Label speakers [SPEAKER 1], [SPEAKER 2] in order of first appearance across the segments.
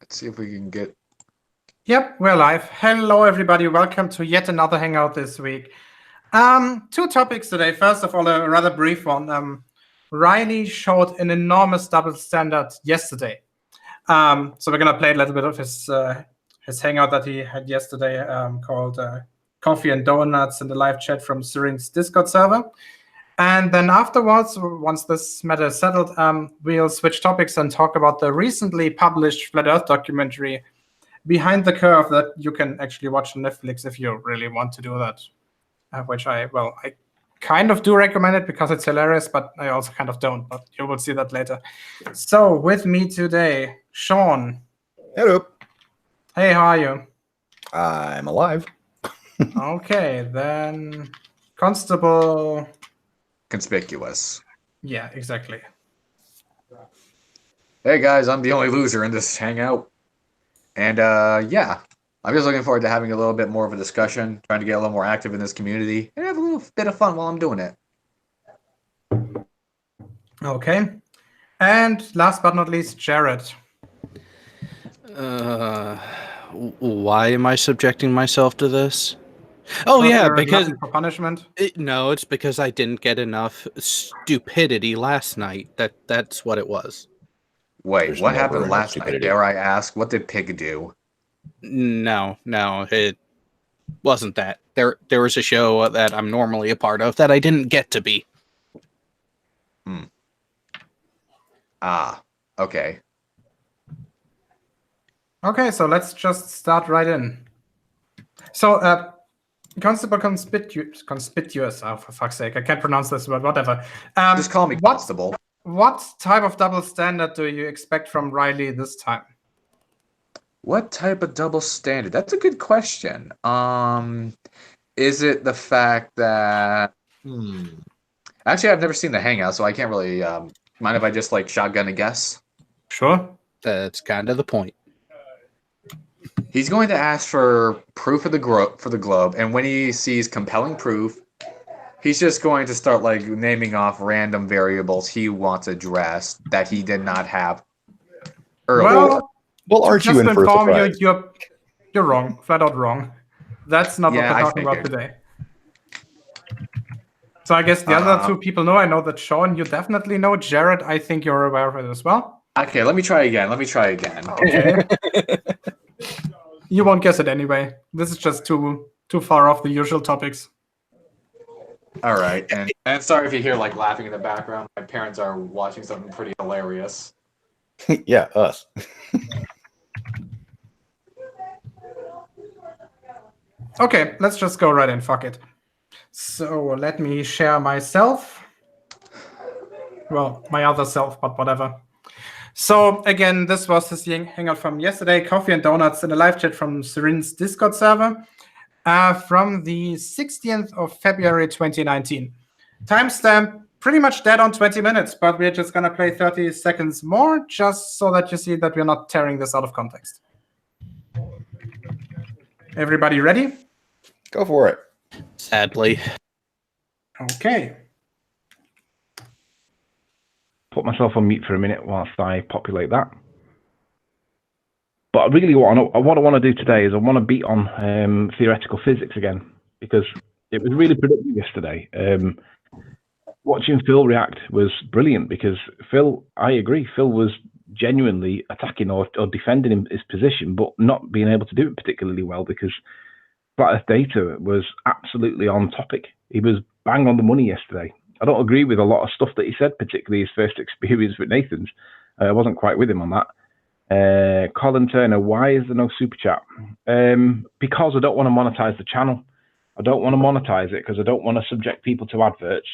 [SPEAKER 1] Let's see if we can get...
[SPEAKER 2] Yep, we're live. Hello, everybody. Welcome to yet another Hangout this week. Two topics today. First of all, a rather brief one. Riley showed an enormous double standard yesterday. So we're going to play a little bit of his Hangout that he had yesterday called Coffee and Donuts in the live chat from Syrin's Discord server. And then afterwards, once this matter is settled, we'll switch topics and talk about the recently published Flat Earth documentary Behind the Curve that you can actually watch on Netflix if you really want to do that, which I kind of do recommend it because it's hilarious, but I also kind of don't, but you will see that later. So with me today, Sean.
[SPEAKER 3] Hello.
[SPEAKER 2] Hey, how are you?
[SPEAKER 3] I'm alive.
[SPEAKER 2] Okay, then Constable...
[SPEAKER 1] Conspicuous.
[SPEAKER 2] Yeah, exactly.
[SPEAKER 1] Hey guys, I'm the only loser in this hangout. And yeah, I'm just looking forward to having a little bit more of a discussion, trying to get a little more active in this community, and have a little bit of fun while I'm doing it.
[SPEAKER 2] Okay. And last but not least, Jared.
[SPEAKER 4] Why am I subjecting myself to this? Oh, yeah, because...
[SPEAKER 2] for punishment?
[SPEAKER 4] No, it's because I didn't get enough stupidity last night. That's what it was.
[SPEAKER 1] Wait, what happened last night? Dare I ask? What did Pig do?
[SPEAKER 4] No, it wasn't that. There was a show that I'm normally a part of that I didn't get to be.
[SPEAKER 1] Ah, okay.
[SPEAKER 2] Okay, so let's just start right in. So, Constable Conspicuous, oh, for fuck's sake, I can't pronounce this word, whatever.
[SPEAKER 1] Just call me Constable.
[SPEAKER 2] What type of double standard do you expect from Riley this time?
[SPEAKER 1] What type of double standard? That's a good question. Is it the fact that... Actually, I've never seen the Hangout, so I can't really... mind if I just, shotgun a guess?
[SPEAKER 2] Sure.
[SPEAKER 4] That's kind of the point.
[SPEAKER 1] He's going to ask for proof of for the globe, and when he sees compelling proof, he's just going to start naming off random variables he wants addressed that he did not have earlier.
[SPEAKER 3] Well, aren't you in for a surprise?
[SPEAKER 2] You're wrong, flat out wrong. That's not what we're talking about today. So I guess the other two people know. I know that Sean, you definitely know. Jared, I think you're aware of it as well.
[SPEAKER 1] Okay, let me try again.
[SPEAKER 2] Okay. You won't guess it anyway. This is just too far off the usual topics.
[SPEAKER 1] All right, and sorry if you hear laughing in the background. My parents are watching something pretty hilarious.
[SPEAKER 3] Yeah, us.
[SPEAKER 2] Okay, let's just go right in. Fuck it. So let me share myself. Well, my other self, but whatever. So again, this was his hangout from yesterday, Coffee and Donuts in a live chat from Syrin's Discord server from the 16th of February 2019. Timestamp pretty much dead on 20 minutes, but we're just going to play 30 seconds more just so that you see that we're not tearing this out of context. Everybody ready?
[SPEAKER 3] Go for it.
[SPEAKER 4] Sadly.
[SPEAKER 2] Okay.
[SPEAKER 5] Put myself on mute for a minute whilst I populate that. But really what I want to do today is I want to beat on theoretical physics again, because it was really productive yesterday. Watching Phil react was brilliant because Phil, I agree, Phil was genuinely attacking or defending his position, but not being able to do it particularly well because Flat Earth data was absolutely on topic. He was bang on the money yesterday. I don't agree with a lot of stuff that he said, particularly his first experience with Nathan's. I wasn't quite with him on that. Colin Turner, why is there no super chat? Because I don't want to monetize the channel. I don't want to monetize it because I don't want to subject people to adverts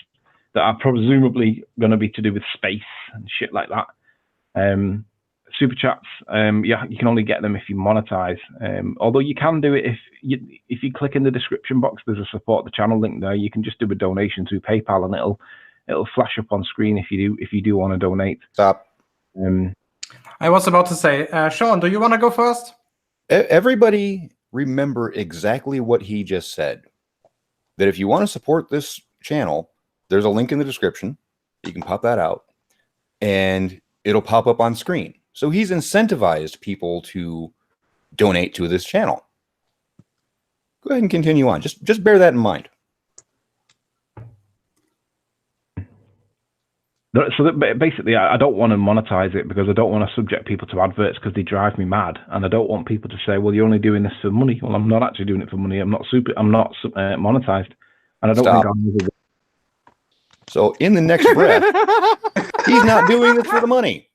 [SPEAKER 5] that are presumably going to be to do with space and shit like that. Super chats, yeah, you can only get them if you monetize. Although you can do it if you click in the description box. There's a support the channel link there. You can just do a donation through PayPal, and it'll flash up on screen if you do want to donate.
[SPEAKER 3] Stop.
[SPEAKER 2] I was about to say, Sean, do you want to go first?
[SPEAKER 3] Everybody remember exactly what he just said. That if you want to support this channel, there's a link in the description. You can pop that out, and it'll pop up on screen. So he's incentivized people to donate to this channel. Go ahead and continue on. Just bear that in mind.
[SPEAKER 5] So that basically, I don't want to monetize it because I don't want to subject people to adverts because they drive me mad, and I don't want people to say, "Well, you're only doing this for money." Well, I'm not actually doing it for money. I'm not monetized, and I don't
[SPEAKER 3] Stop.
[SPEAKER 5] think I'm.
[SPEAKER 3] So in the next breath, he's not doing this for the money.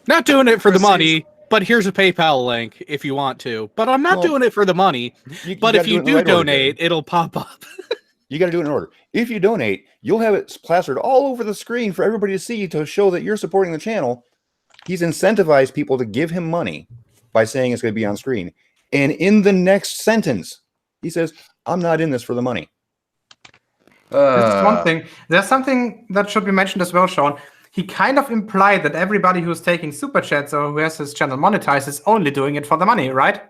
[SPEAKER 4] Not doing it for the money, but here's a PayPal link if you want to. But I'm not doing it for the money. But if you do donate, it'll pop up.
[SPEAKER 3] You got to do it in order. If you donate, you'll have it plastered all over the screen for everybody to see to show that you're supporting the channel. He's incentivized people to give him money by saying it's going to be on screen. And in the next sentence, he says, I'm not in this for the money.
[SPEAKER 2] That's one thing. There's something that should be mentioned as well, Sean. He kind of implied that everybody who's taking super chats or who has his channel monetized is only doing it for the money, right?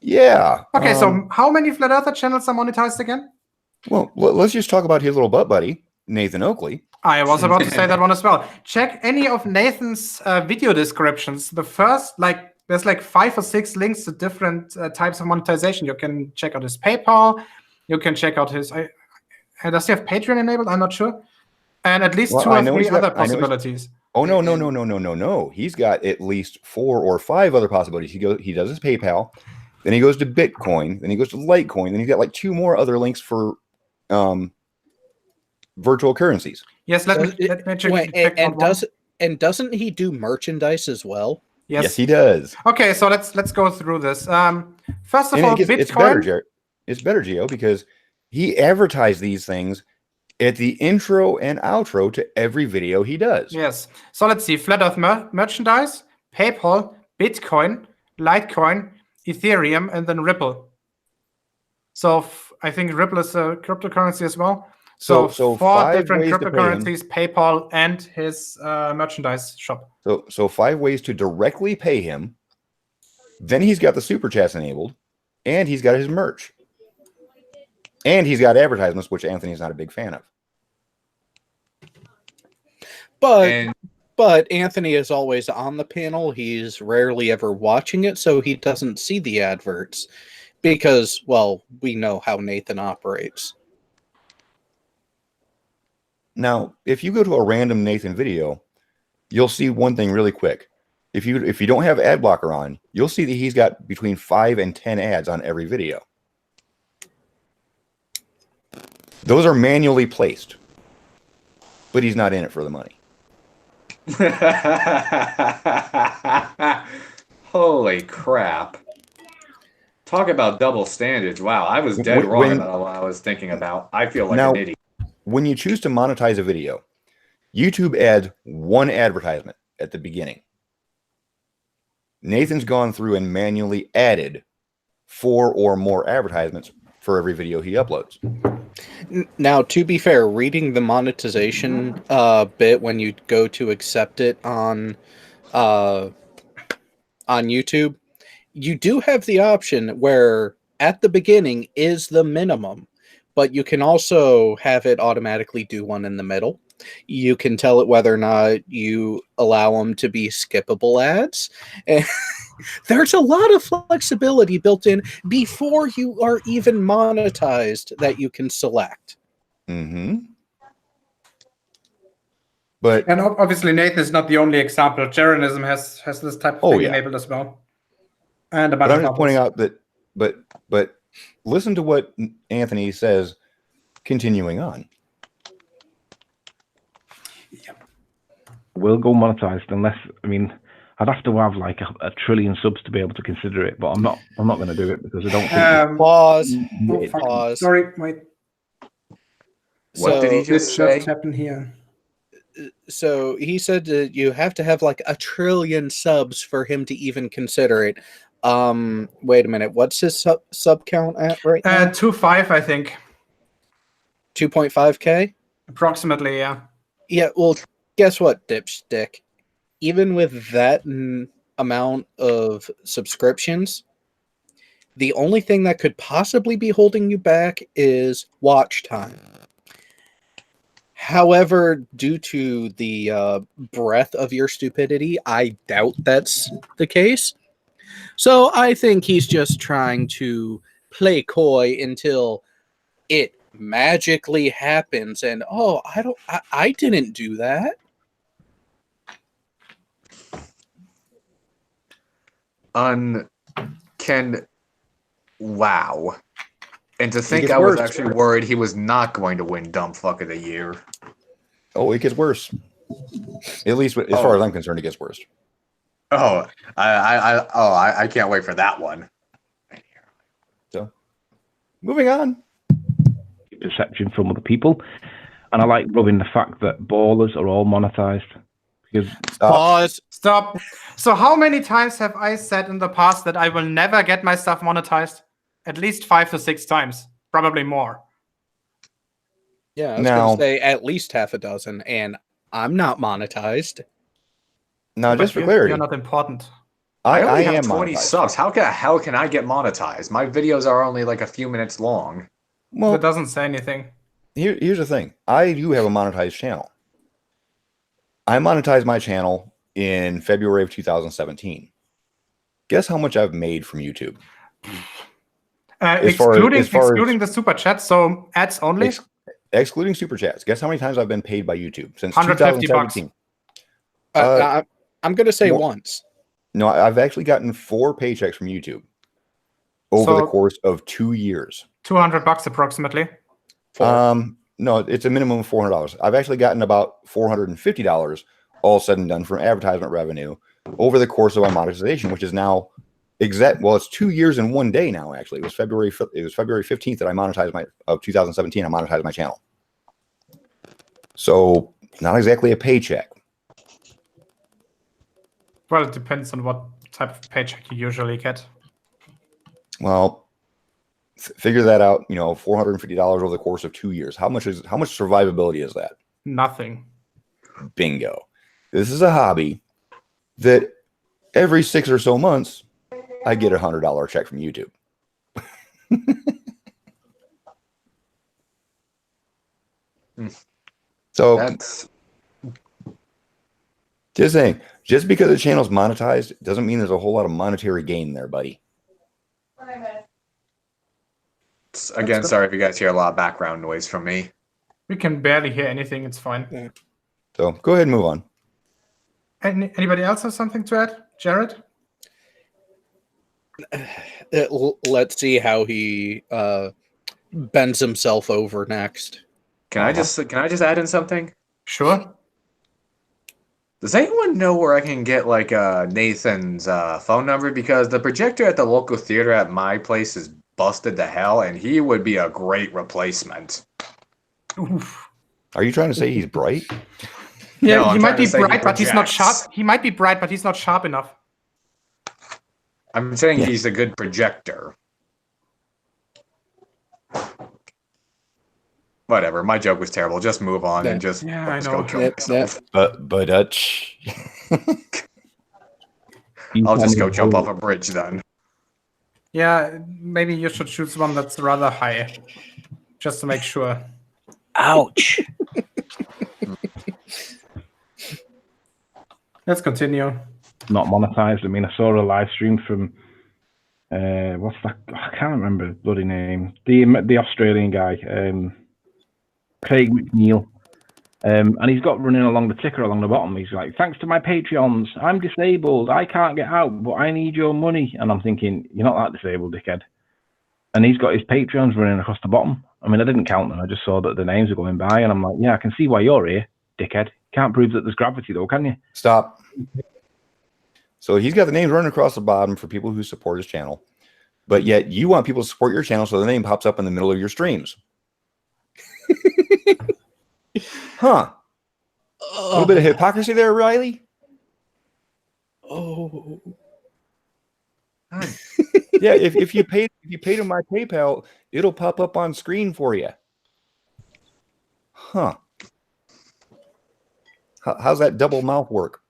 [SPEAKER 3] Yeah.
[SPEAKER 2] Okay, so how many Flat Earther channels are monetized again?
[SPEAKER 3] Well, let's just talk about his little butt buddy, Nathan Oakley.
[SPEAKER 2] I was about to say that one as well. Check any of Nathan's video descriptions. The first, there's 5 or 6 links to different types of monetization. You can check out his PayPal. You can check out his... does he have Patreon enabled? I'm not sure. And at least 2 or 3 other possibilities.
[SPEAKER 3] Oh, no. He's got at least 4 or 5 other possibilities. He does his PayPal. Then he goes to Bitcoin. Then he goes to Litecoin. Then he's got 2 more other links for virtual currencies.
[SPEAKER 2] Yes, let me check.
[SPEAKER 4] And doesn't he do merchandise as well?
[SPEAKER 3] Yes, he does.
[SPEAKER 2] Okay, so let's go through this. First of all, Bitcoin.
[SPEAKER 3] It's better, Jared. It's better, Gio, because he advertised these things at the intro and outro to every video he does.
[SPEAKER 2] Yes. So let's see. Flat Earth merchandise, PayPal, Bitcoin, Litecoin, Ethereum, and then Ripple. So I think Ripple is a cryptocurrency as well. So 4 different cryptocurrencies, PayPal, and his merchandise shop.
[SPEAKER 3] So 5 ways to directly pay him. Then he's got the super chats enabled, and he's got his merch. And he's got advertisements, which Anthony's not a big fan of.
[SPEAKER 4] But Anthony is always on the panel. He's rarely ever watching it, so he doesn't see the adverts. Because, well, we know how Nathan operates.
[SPEAKER 3] Now, if you go to a random Nathan video, you'll see one thing really quick. If you don't have ad blocker on, you'll see that he's got between 5 and 10 ads on every video. Those are manually placed. But he's not in it for the money.
[SPEAKER 1] Holy crap. Talk about double standards. Wow, I was dead wrong about what I was thinking about. I feel like an idiot.
[SPEAKER 3] When you choose to monetize a video, YouTube adds 1 advertisement at the beginning. Nathan's gone through and manually added 4 or more advertisements for every video he uploads.
[SPEAKER 4] Now, to be fair, reading the monetization bit when you go to accept it on YouTube, you do have the option where at the beginning is the minimum, but you can also have it automatically do one in the middle. You can tell it whether or not you allow them to be skippable ads. And there's a lot of flexibility built in before you are even monetized that you can select.
[SPEAKER 3] Mm-hmm.
[SPEAKER 2] And obviously Nathan is not the only example. Jeranism has this type of thing enabled as well. And
[SPEAKER 3] but I'm just pointing out that, but listen to what Anthony says. Continuing on,
[SPEAKER 5] will go monetized unless I'd have to have a trillion subs to be able to consider it, but I'm not going to do it because I don't think
[SPEAKER 4] pause.
[SPEAKER 2] Sorry, wait.
[SPEAKER 1] What did he just say?
[SPEAKER 2] Just happened here.
[SPEAKER 4] So he said that you have to have 1 trillion subs for him to even consider it. Wait a minute. What's his sub count at right now?
[SPEAKER 2] 2.5, I think.
[SPEAKER 4] 2.5K?
[SPEAKER 2] Approximately, yeah.
[SPEAKER 4] Yeah, well, guess what, dipstick? Even with that amount of subscriptions, the only thing that could possibly be holding you back is watch time. However, due to the breadth of your stupidity, I doubt that's the case. So I think he's just trying to play coy until it magically happens, and I didn't do that.
[SPEAKER 1] Wow. And to think
[SPEAKER 3] gets
[SPEAKER 1] I was
[SPEAKER 3] worse.
[SPEAKER 1] actually worried he was not going to win Dumb Fuck of the Year.
[SPEAKER 3] Oh, it gets worse. At least as far as I'm concerned, it gets worse.
[SPEAKER 1] Oh, I can't wait for that one.
[SPEAKER 3] So, moving on.
[SPEAKER 5] Perception from other people, and I like rubbing the fact that ballers are all monetized because
[SPEAKER 4] Pause.
[SPEAKER 2] Stop. So how many times have I said in the past that I will never get my stuff monetized? At least 5 to 6 times, probably more.
[SPEAKER 4] Yeah, I was
[SPEAKER 3] Now-
[SPEAKER 4] going to say at least half a dozen, and I'm not monetized.
[SPEAKER 3] Now,
[SPEAKER 2] But
[SPEAKER 3] just for
[SPEAKER 2] you're
[SPEAKER 3] clarity,
[SPEAKER 2] not important.
[SPEAKER 1] I
[SPEAKER 3] I
[SPEAKER 1] only
[SPEAKER 3] am
[SPEAKER 1] have 20
[SPEAKER 3] monetized.
[SPEAKER 1] subs. How the hell can I get monetized? My videos are only like a few minutes long.
[SPEAKER 3] Well,
[SPEAKER 2] That doesn't say anything.
[SPEAKER 3] here's the thing. I do have a monetized channel. I monetized my channel in February of 2017. Guess how much I've made from YouTube?
[SPEAKER 2] Excluding the super chat, so ads only.
[SPEAKER 3] Excluding super chats. Guess how many times I've been paid by YouTube since
[SPEAKER 2] 150 bucks.
[SPEAKER 3] 2017?
[SPEAKER 4] I'm going to say
[SPEAKER 3] more-
[SPEAKER 4] once.
[SPEAKER 3] No, I've actually gotten 4 paychecks from YouTube over the
[SPEAKER 2] So-
[SPEAKER 3] course of 2 years.
[SPEAKER 2] $200 approximately.
[SPEAKER 3] No, it's a minimum of $400. I've actually gotten about $450 all said and done from advertisement revenue over the course of my monetization, which is now it's 2 years and 1 day now. Actually, it was February 15th that I monetized of 2017. I monetized my channel. So not exactly a paycheck.
[SPEAKER 2] Well, it depends on what type of paycheck you usually get.
[SPEAKER 3] Well, figure that out. $450 over the course of 2 years. How much survivability is that?
[SPEAKER 2] Nothing.
[SPEAKER 3] Bingo. This is a hobby that every 6 or so months I get a $100 check from YouTube. So
[SPEAKER 1] That's
[SPEAKER 3] just saying, just because the channel's monetized doesn't mean there's a whole lot of monetary gain there, buddy.
[SPEAKER 1] again, sorry if you guys hear a lot of background noise from me.
[SPEAKER 2] We can barely hear anything. It's fine.
[SPEAKER 3] So go ahead and move on.
[SPEAKER 2] Anybody else have something to add? Jared?
[SPEAKER 4] Let's see how he bends himself over next.
[SPEAKER 1] Can I just add in something?
[SPEAKER 2] Sure.
[SPEAKER 1] Does anyone know where I can get like Nathan's phone number? Because the projector at the local theater at my place is busted to hell, and he would be a great replacement.
[SPEAKER 2] Oof.
[SPEAKER 3] Are you trying to say he's bright?
[SPEAKER 2] Yeah,
[SPEAKER 1] No,
[SPEAKER 2] he
[SPEAKER 1] I'm
[SPEAKER 2] might
[SPEAKER 1] trying to
[SPEAKER 2] be
[SPEAKER 1] say he
[SPEAKER 2] bright, but he's not
[SPEAKER 1] projects.
[SPEAKER 2] sharp. He might be bright, but he's not sharp enough.
[SPEAKER 1] I'm saying
[SPEAKER 3] Yeah.
[SPEAKER 1] he's a good projector. Whatever, my joke was terrible. Just move on and just,
[SPEAKER 2] Yeah, I
[SPEAKER 1] just
[SPEAKER 2] know.
[SPEAKER 1] go kill myself.
[SPEAKER 3] But
[SPEAKER 1] I'll just go jump off a bridge then.
[SPEAKER 2] Yeah, maybe you should choose one that's rather high, just to make sure.
[SPEAKER 4] Ouch.
[SPEAKER 2] Let's continue.
[SPEAKER 5] not monetized. I mean, I saw a live stream from what's that? I can't remember the bloody name. The Australian guy, Craig McNeil. And he's got running along the ticker along the bottom. He's like, thanks to my Patreons, I'm disabled. I can't get out, but I need your money. And I'm thinking, you're not that disabled, dickhead. And he's got his Patreons running across the bottom. I mean, I didn't count them. I just saw that the names are going by. And I'm like, yeah, I can see why you're here, dickhead. Can't prove that there's gravity, though, can you?
[SPEAKER 3] Stop. So he's got the names running across the bottom for people who support his channel. But yet you want people to support your channel so the name pops up in the middle of your streams. Huh. A little bit of hypocrisy there, Riley.
[SPEAKER 4] Oh.
[SPEAKER 3] Yeah, if you paid him my PayPal, it'll pop up on screen for you. Huh. How's that double mouth work?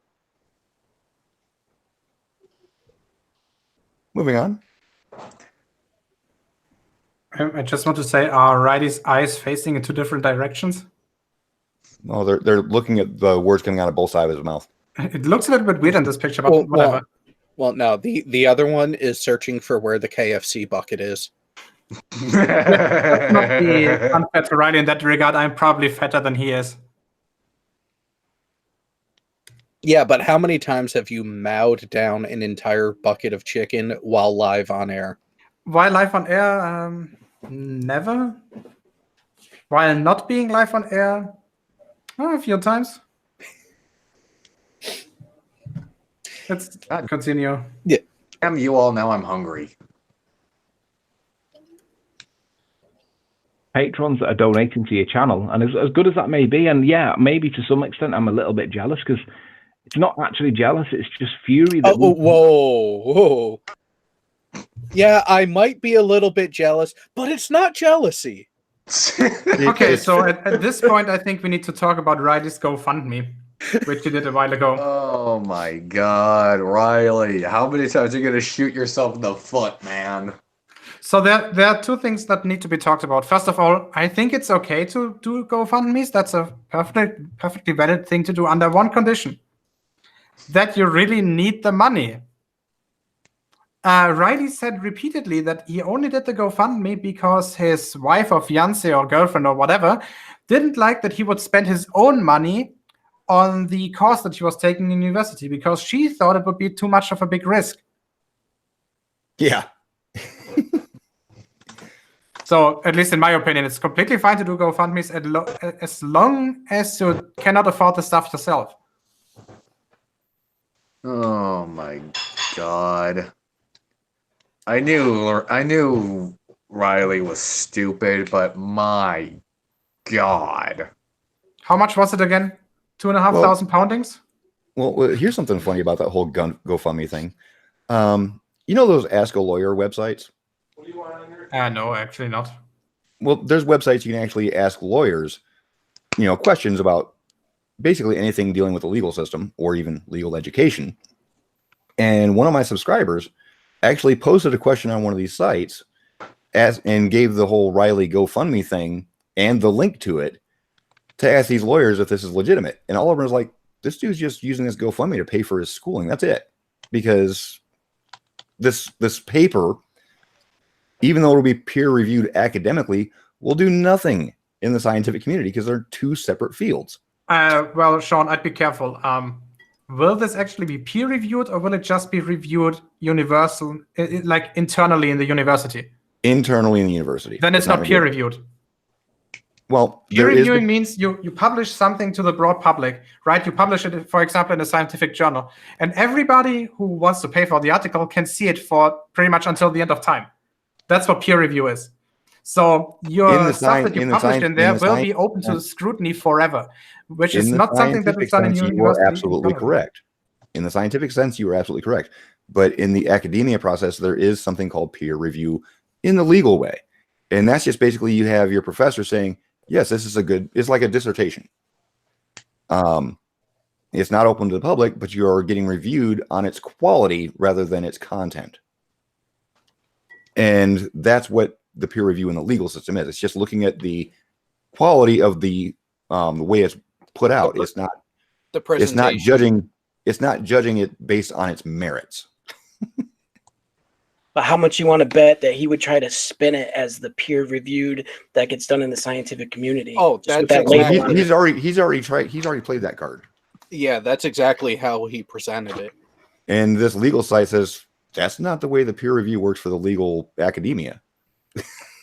[SPEAKER 3] Moving on.
[SPEAKER 2] I just want to say, are Riley's eyes facing in two different directions?
[SPEAKER 3] Oh, they're looking at the words coming out of both sides of his mouth.
[SPEAKER 2] It looks a little bit weird in this picture, but whatever.
[SPEAKER 4] Well, no, the other one is searching for where the KFC bucket is.
[SPEAKER 2] Let's not be unfair to Riley in that regard. I'm probably fatter than he is.
[SPEAKER 4] Yeah, but how many times have you mowed down an entire bucket of chicken while live on air?
[SPEAKER 2] While live on air, never. While not being live on air, a few times. Let's continue.
[SPEAKER 4] Yeah.
[SPEAKER 1] Damn you all, now I'm hungry.
[SPEAKER 5] Patrons that are donating to your channel, and as good as that may be, and yeah, maybe to some extent I'm a little bit jealous, because it's not actually jealous, it's just fury. That
[SPEAKER 4] whoa. Yeah, I might be a little bit jealous, but it's not jealousy.
[SPEAKER 2] Okay, so at this point, I think we need to talk about Riley's GoFundMe, which you did a while ago.
[SPEAKER 1] Oh my God, Riley! How many times are you gonna shoot yourself in the foot, man?
[SPEAKER 2] So there are two things that need to be talked about. First of all, I think it's okay to do GoFundMes. That's a perfectly valid thing to do under one condition: that you really need the money. Riley said repeatedly that he only did the GoFundMe because his wife or fiance or girlfriend or whatever didn't like that he would spend his own money on the course that he was taking in university because she thought it would be too much of a big risk.
[SPEAKER 3] Yeah.
[SPEAKER 2] So, at least in my opinion, it's completely fine to do GoFundMes as long as you cannot afford the stuff yourself.
[SPEAKER 1] Oh my God. I knew Riley was stupid, but my God.
[SPEAKER 2] How much was it again? 2,500 poundings?
[SPEAKER 3] Well, here's something funny about that whole GoFundMe thing. You know those Ask a Lawyer websites?
[SPEAKER 2] No, actually not.
[SPEAKER 3] Well, there's websites you can actually ask lawyers, questions about basically anything dealing with the legal system or even legal education. And one of my subscribers actually posted a question on one of these sites and gave the whole Riley GoFundMe thing and the link to it to ask these lawyers if this is legitimate. And all of them was like, this dude's just using this GoFundMe to pay for his schooling. That's it. Because this paper, even though it'll be peer-reviewed academically, will do nothing in the scientific community because they're two separate fields.
[SPEAKER 2] Well, Sean, I'd be careful. Will this actually be peer-reviewed, or will it just be reviewed universal, like internally in the university?
[SPEAKER 3] Internally in the university.
[SPEAKER 2] Then it's not peer-reviewed.
[SPEAKER 3] Well,
[SPEAKER 2] peer-reviewing means you publish something to the broad public, right? You publish it, for example, in a scientific journal, and everybody who wants to pay for the article can see it for pretty much until the end of time. That's what peer review is. So your stuff that you published in there will be open to scrutiny forever, which is not something that is done in university.
[SPEAKER 3] You are absolutely correct. In the scientific sense, you are absolutely correct. But in the academia process, there is something called peer review in the legal way. And that's just basically you have your professor saying, yes, this is it's like a dissertation. It's not open to the public, but you're getting reviewed on its quality rather than its content. And that's what the peer review in the legal system is. It's just looking at the quality of the way it's put out. It's not
[SPEAKER 4] the presentation.
[SPEAKER 3] It's not judging it based on its merits.
[SPEAKER 6] But how much you want to bet that he would try to spin it as the peer reviewed that gets done in the scientific community?
[SPEAKER 4] Oh,
[SPEAKER 3] he's already played that card.
[SPEAKER 4] Yeah, that's exactly how he presented it.
[SPEAKER 3] And this legal site says that's not the way the peer review works for the legal academia.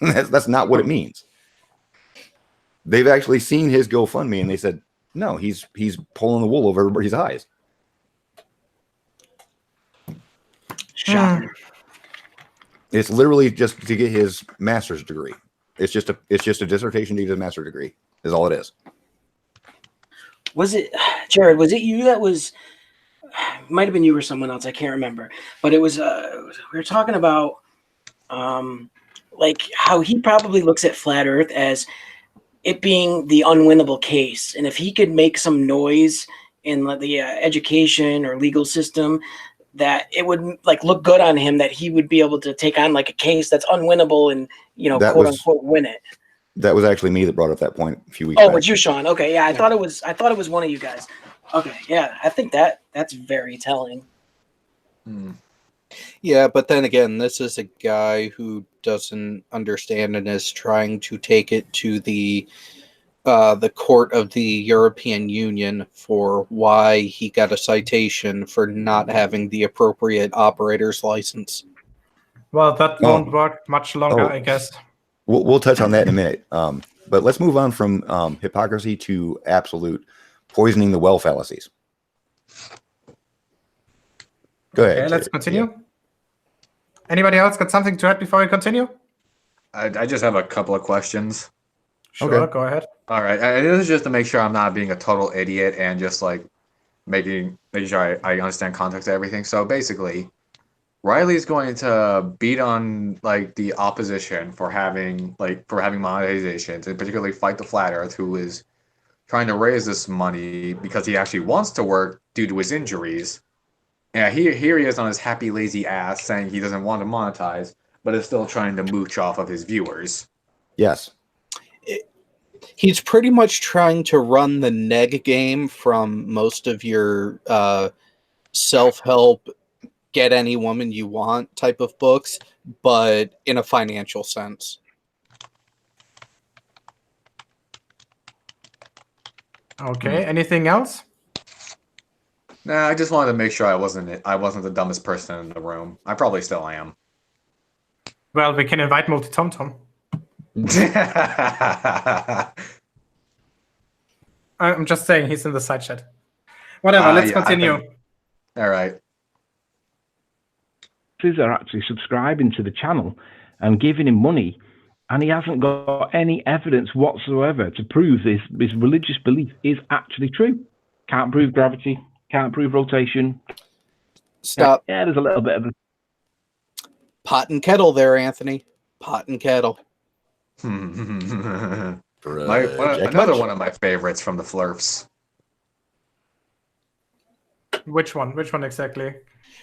[SPEAKER 3] That's not what it means. They've actually seen his GoFundMe and they said, no, he's pulling the wool over everybody's eyes.
[SPEAKER 6] Shocking.
[SPEAKER 3] It's literally just to get his master's degree. It's just a dissertation to get his master's degree is all it is.
[SPEAKER 6] Was it, Jared, was it you that was, might have been you or someone else, I can't remember, but it was, we were talking about like how he probably looks at flat earth as it being the unwinnable case. And if he could make some noise in the education or legal system, that it would like look good on him, that he would be able to take on like a case that's unwinnable and, quote unquote win it.
[SPEAKER 3] That was actually me that brought up that point a few weeks
[SPEAKER 6] Oh,
[SPEAKER 3] back.
[SPEAKER 6] it's you, Sean. Okay, yeah, I thought it was one of you guys. Okay, yeah, I think that's very telling.
[SPEAKER 4] Yeah, but then again, this is a guy who doesn't understand and is trying to take it to the court of the European Union for why he got a citation for not having the appropriate operator's license.
[SPEAKER 2] Well, that won't work much longer, I guess.
[SPEAKER 3] We'll touch on that in a minute. But let's move on from hypocrisy to absolute poisoning the well fallacies. Go ahead.
[SPEAKER 2] Okay, let's continue. Anybody else got something to add before we continue?
[SPEAKER 1] I just have a couple of questions.
[SPEAKER 2] Sure, go ahead.
[SPEAKER 1] All right, this is just to make sure I'm not being a total idiot and just like making sure I understand context of everything. So basically, Riley's going to beat on like the opposition for having monetizations, and particularly Fight the Flat Earth, who is trying to raise this money because he actually wants to work due to his injuries. And here he is on his happy lazy ass saying he doesn't want to monetize, but is still trying to mooch off of his viewers.
[SPEAKER 3] Yes.
[SPEAKER 4] He's pretty much trying to run the neg game from most of your self-help, get any woman you want type of books, but in a financial sense.
[SPEAKER 2] Okay, anything else?
[SPEAKER 1] Nah, I just wanted to make sure I wasn't the dumbest person in the room. I probably still am.
[SPEAKER 2] Well, we can invite Multi-Tom-Tom. I'm just saying he's in the side chat. Whatever, let's continue.
[SPEAKER 1] All right.
[SPEAKER 5] Are actually subscribing to the channel and giving him money, and he hasn't got any evidence whatsoever to prove his religious belief is actually true. Can't prove gravity, can't prove rotation.
[SPEAKER 4] Stop.
[SPEAKER 5] Yeah, there's a little bit of a
[SPEAKER 4] pot and kettle there, Anthony. Pot and kettle.
[SPEAKER 1] Another one of my favorites from the Flurfs.
[SPEAKER 2] Which one? Which one exactly?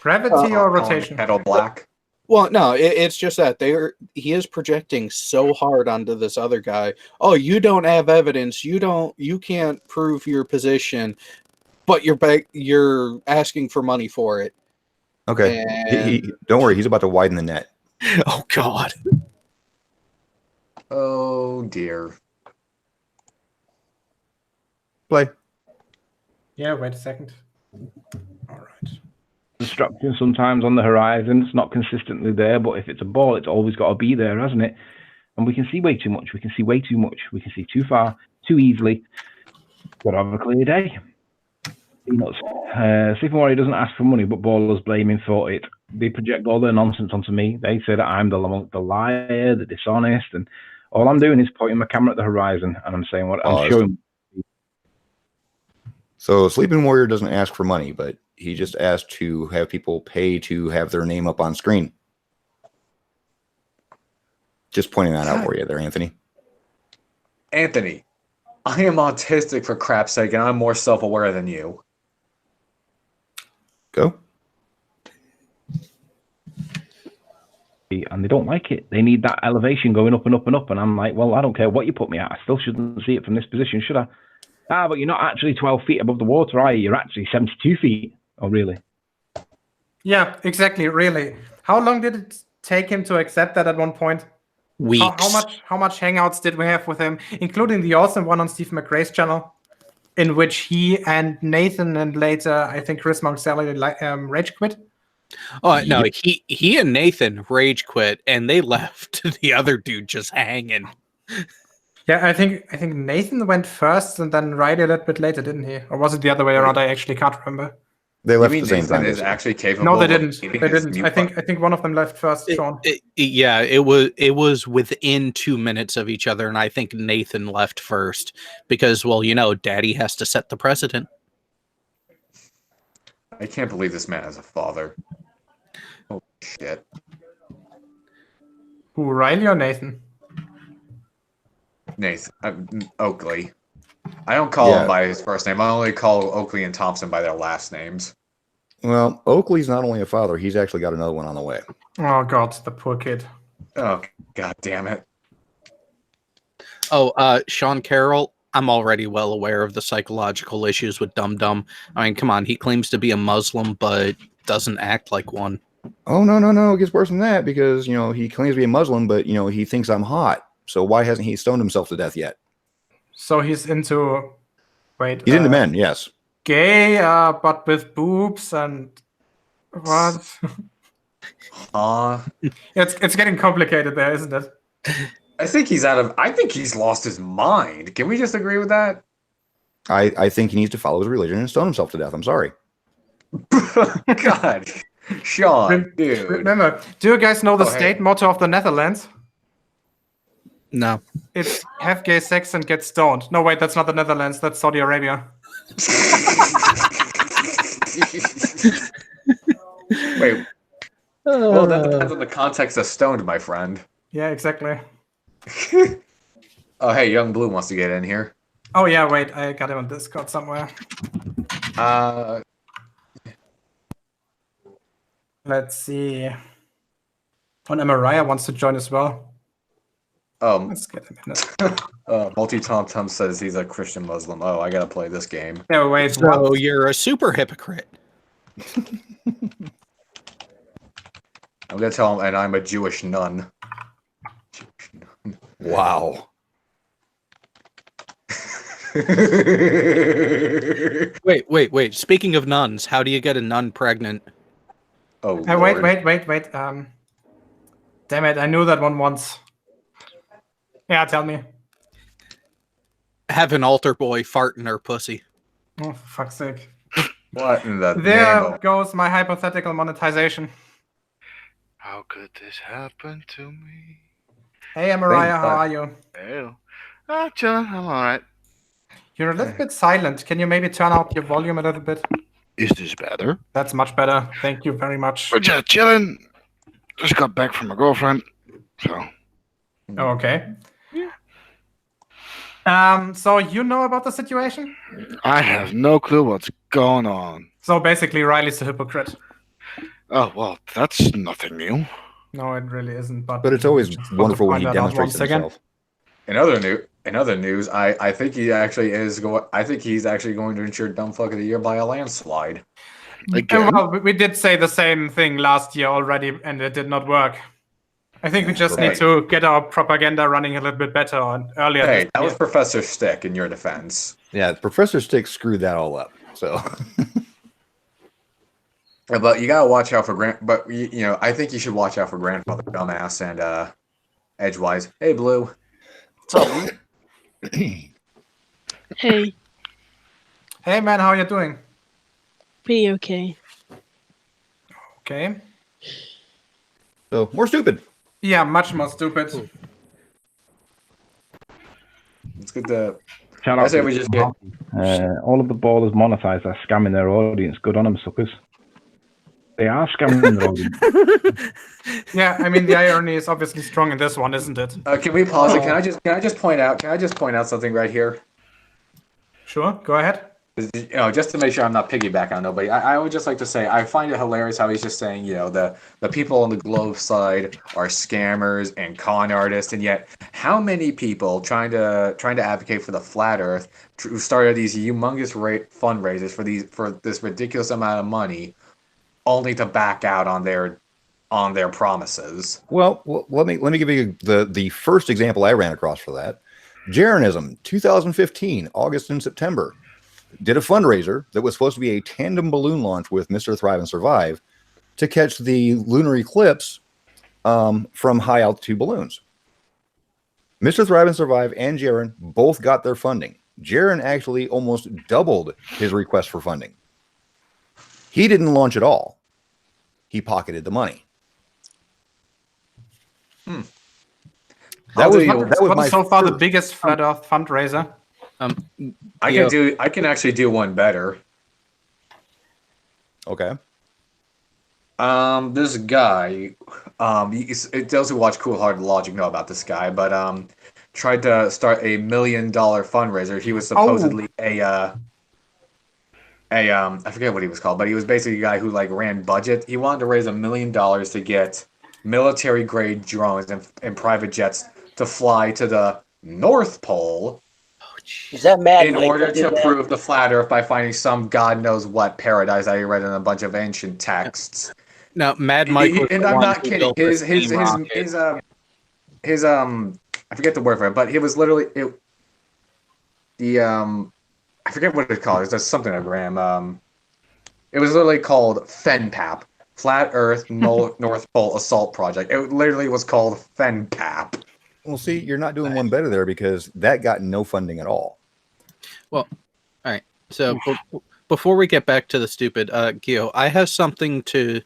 [SPEAKER 2] Gravity or rotation?
[SPEAKER 1] Kettle black.
[SPEAKER 4] Well, no, it's just that he is projecting so hard onto this other guy. Oh, you don't have evidence. You can't prove your position, but you're asking for money for it.
[SPEAKER 3] Okay.
[SPEAKER 4] And...
[SPEAKER 3] don't worry, he's about to widen the net.
[SPEAKER 4] Oh God.
[SPEAKER 1] Oh dear.
[SPEAKER 3] Play.
[SPEAKER 2] Yeah, wait a second. All right.
[SPEAKER 5] Destruction sometimes on the horizon. It's not consistently there, but if it's a ball, it's always got to be there, hasn't it? And we can see way too much. We can see way too much. We can see too far, too easily. Got to have a clear day. Peanuts. Stephen Warrior doesn't ask for money, but ballers blame him for it. They project all their nonsense onto me. They say that I'm the liar, the dishonest, and all I'm doing is pointing my camera at the horizon, and I'm saying what I'm showing.
[SPEAKER 3] So Sleeping Warrior doesn't ask for money, but he just asked to have people pay to have their name up on screen. Just pointing that out for you there, Anthony.
[SPEAKER 1] Anthony, I am autistic for crap's sake, and I'm more self-aware than you.
[SPEAKER 3] Go.
[SPEAKER 5] And they don't like it. They need that elevation going up and up and up. And I'm like, well, I don't care what you put me at. I still shouldn't see it from this position, should I? Ah, but you're not actually 12 feet above the water, are you? You're actually 72 feet. Oh, really?
[SPEAKER 2] Yeah, exactly. Really. How long did it take him to accept that at one point?
[SPEAKER 4] Weeks.
[SPEAKER 2] How much hangouts did we have with him, including the awesome one on Steve McRae's channel, in which he and Nathan and later I think Chris Monticelli rage quit?
[SPEAKER 4] Oh no, he and Nathan rage quit, and they left the other dude just hanging.
[SPEAKER 2] Yeah, I think Nathan went first, and then Riley a little bit later, didn't he? Or was it the other way around? I actually can't remember.
[SPEAKER 3] They left
[SPEAKER 1] at
[SPEAKER 3] the same time.
[SPEAKER 1] Is actually capable.
[SPEAKER 2] No, they didn't. They didn't. I think one of them left first, Sean.
[SPEAKER 4] It was within 2 minutes of each other, and I think Nathan left first because, well, you know, Daddy has to set the precedent.
[SPEAKER 1] I can't believe this man has a father. Oh shit.
[SPEAKER 2] Who, Riley or Nathan?
[SPEAKER 1] Nathan. Oakley. I don't call him by his first name. I only call Oakley and Thompson by their last names.
[SPEAKER 3] Well, Oakley's not only a father, he's actually got another one on the way.
[SPEAKER 2] Oh, God, the poor kid.
[SPEAKER 1] Oh, God damn it.
[SPEAKER 4] Sean Carroll, I'm already well aware of the psychological issues with Dum Dum. I mean, come on, he claims to be a Muslim, but doesn't act like one.
[SPEAKER 3] Oh, no. It gets worse than that because, he claims to be a Muslim, but, he thinks I'm hot. So why hasn't he stoned himself to death yet?
[SPEAKER 2] So he's into... Wait.
[SPEAKER 3] He's into men, yes.
[SPEAKER 2] Gay, but with boobs and... What? It's getting complicated there, isn't it?
[SPEAKER 1] I think he's lost his mind. Can we just agree with that?
[SPEAKER 3] I think he needs to follow his religion and stone himself to death. I'm sorry.
[SPEAKER 1] God. Sean, dude.
[SPEAKER 2] Remember, do you guys know the state motto of the Netherlands?
[SPEAKER 4] No.
[SPEAKER 2] It's have gay sex and get stoned. No, wait, that's not the Netherlands. That's Saudi Arabia.
[SPEAKER 1] Wait. Well, that depends on the context of stoned, my friend.
[SPEAKER 2] Yeah, exactly.
[SPEAKER 1] Oh, hey, Young Blue wants to get in here.
[SPEAKER 2] Oh, yeah, wait. I got him on Discord somewhere. Let's see. Oh, and Mariah wants to join as well. Let's get him in it.
[SPEAKER 1] Multi-Tom says he's a Christian Muslim. Oh, I gotta play this game.
[SPEAKER 2] Yeah, wait.
[SPEAKER 4] So
[SPEAKER 2] What?
[SPEAKER 4] you're a super hypocrite.
[SPEAKER 1] I'm gonna tell him, and I'm a Jewish nun.
[SPEAKER 3] Wow.
[SPEAKER 4] Wait. Speaking of nuns, how do you get a nun pregnant?
[SPEAKER 1] Oh,
[SPEAKER 2] Wait.
[SPEAKER 1] Lord.
[SPEAKER 2] Damn it, I knew that one once. Yeah, tell me.
[SPEAKER 4] Have an altar boy fart in her pussy.
[SPEAKER 2] Oh, for fuck's sake.
[SPEAKER 1] What in the name
[SPEAKER 2] There
[SPEAKER 1] of...
[SPEAKER 2] goes my hypothetical monetization.
[SPEAKER 7] How could this happen to me?
[SPEAKER 2] Hey, Mariah, how are you?
[SPEAKER 7] Oh, chillin'. I'm alright.
[SPEAKER 2] You're a little bit silent. Can you maybe turn up your volume a little bit?
[SPEAKER 7] Is this better?
[SPEAKER 2] That's much better. Thank you very much.
[SPEAKER 7] We're just chilling. Just got back from my girlfriend. So.
[SPEAKER 2] Oh, okay. So you know about the situation?
[SPEAKER 7] I have no clue what's going on.
[SPEAKER 2] So basically, Riley's a hypocrite.
[SPEAKER 7] Oh, well, that's nothing new.
[SPEAKER 2] No, it really isn't. But
[SPEAKER 3] But it's always
[SPEAKER 2] just want to
[SPEAKER 3] wonderful when
[SPEAKER 2] point
[SPEAKER 3] he
[SPEAKER 2] that out
[SPEAKER 3] demonstrates
[SPEAKER 2] once again.
[SPEAKER 3] himself.
[SPEAKER 1] In other news, I think he actually is going. I think he's actually going to ensure Dumb Fuck of the Year by a landslide.
[SPEAKER 7] Again?
[SPEAKER 2] Well, we did say the same thing last year already, and it did not work. I think we just need to get our propaganda running a little bit better on earlier.
[SPEAKER 1] Hey, that was Professor Stick in your defense.
[SPEAKER 3] Yeah, Professor Stick screwed that all up. So,
[SPEAKER 1] But you gotta watch out for I think you should watch out for Grandfather Dumbass and Edgewise. Hey, Blue.
[SPEAKER 6] What's up?
[SPEAKER 8] Hey,
[SPEAKER 2] Hey, man, how you doing?
[SPEAKER 8] pretty okay.
[SPEAKER 2] Okay.
[SPEAKER 3] so more stupid.
[SPEAKER 2] Yeah, much more stupid.
[SPEAKER 1] It's good to.
[SPEAKER 5] Shout
[SPEAKER 1] I
[SPEAKER 5] out
[SPEAKER 1] say
[SPEAKER 5] to
[SPEAKER 1] we just get.
[SPEAKER 5] all of the ballers monetized are scamming their audience. Good on them, suckers. They are scamming their audience.
[SPEAKER 2] Yeah, I mean the irony is obviously strong in this one, isn't it?
[SPEAKER 1] Can we pause it? Can I just point out something right here?
[SPEAKER 2] Sure, go ahead.
[SPEAKER 1] Just to make sure I'm not piggyback on nobody, I would just like to say I find it hilarious how he's just saying, the people on the Globe side are scammers and con artists, and yet how many people trying to advocate for the flat Earth who started these humongous fundraisers for this ridiculous amount of money, only to back out on their promises.
[SPEAKER 3] Well, let me give you the first example I ran across for that. Jeranism, 2015, August and September, did a fundraiser that was supposed to be a tandem balloon launch with Mr. Thrive and Survive to catch the lunar eclipse from high altitude balloons. Mr. Thrive and Survive and Jaren both got their funding. Jaren actually almost doubled his request for funding. He didn't launch at all. He pocketed the money. That was my
[SPEAKER 2] so far the
[SPEAKER 3] first-
[SPEAKER 2] biggest flat Earth fundraiser.
[SPEAKER 1] I can actually do one better.
[SPEAKER 3] Okay.
[SPEAKER 1] This guy, those who watch Cool Hard Logic know about this guy, but tried to start $1 million fundraiser. He was supposedly I forget what he was called, but he was basically a guy who ran budget. He wanted to raise $1 million to get military grade drones and private jets to fly to the North Pole
[SPEAKER 6] Is that Mad
[SPEAKER 1] in
[SPEAKER 6] Mike
[SPEAKER 1] order
[SPEAKER 6] that did
[SPEAKER 1] to
[SPEAKER 6] that?
[SPEAKER 1] prove the flat Earth by finding some God knows what paradise I read in a bunch of ancient texts.
[SPEAKER 4] No, Mad Mike was
[SPEAKER 1] And
[SPEAKER 4] the
[SPEAKER 1] I'm
[SPEAKER 4] one
[SPEAKER 1] not
[SPEAKER 4] who
[SPEAKER 1] kidding.
[SPEAKER 4] built the steam rocket.
[SPEAKER 1] His I forget the word for it, but he was literally I forget what it's called. It's something I ram. It was literally called FENPAP, Flat Earth North Pole Assault Project. It literally was called FENPAP.
[SPEAKER 3] Well, see, you're not doing one better there because that got no funding at all.
[SPEAKER 4] Well, all right. So before we get back to the stupid, Gio, I have something to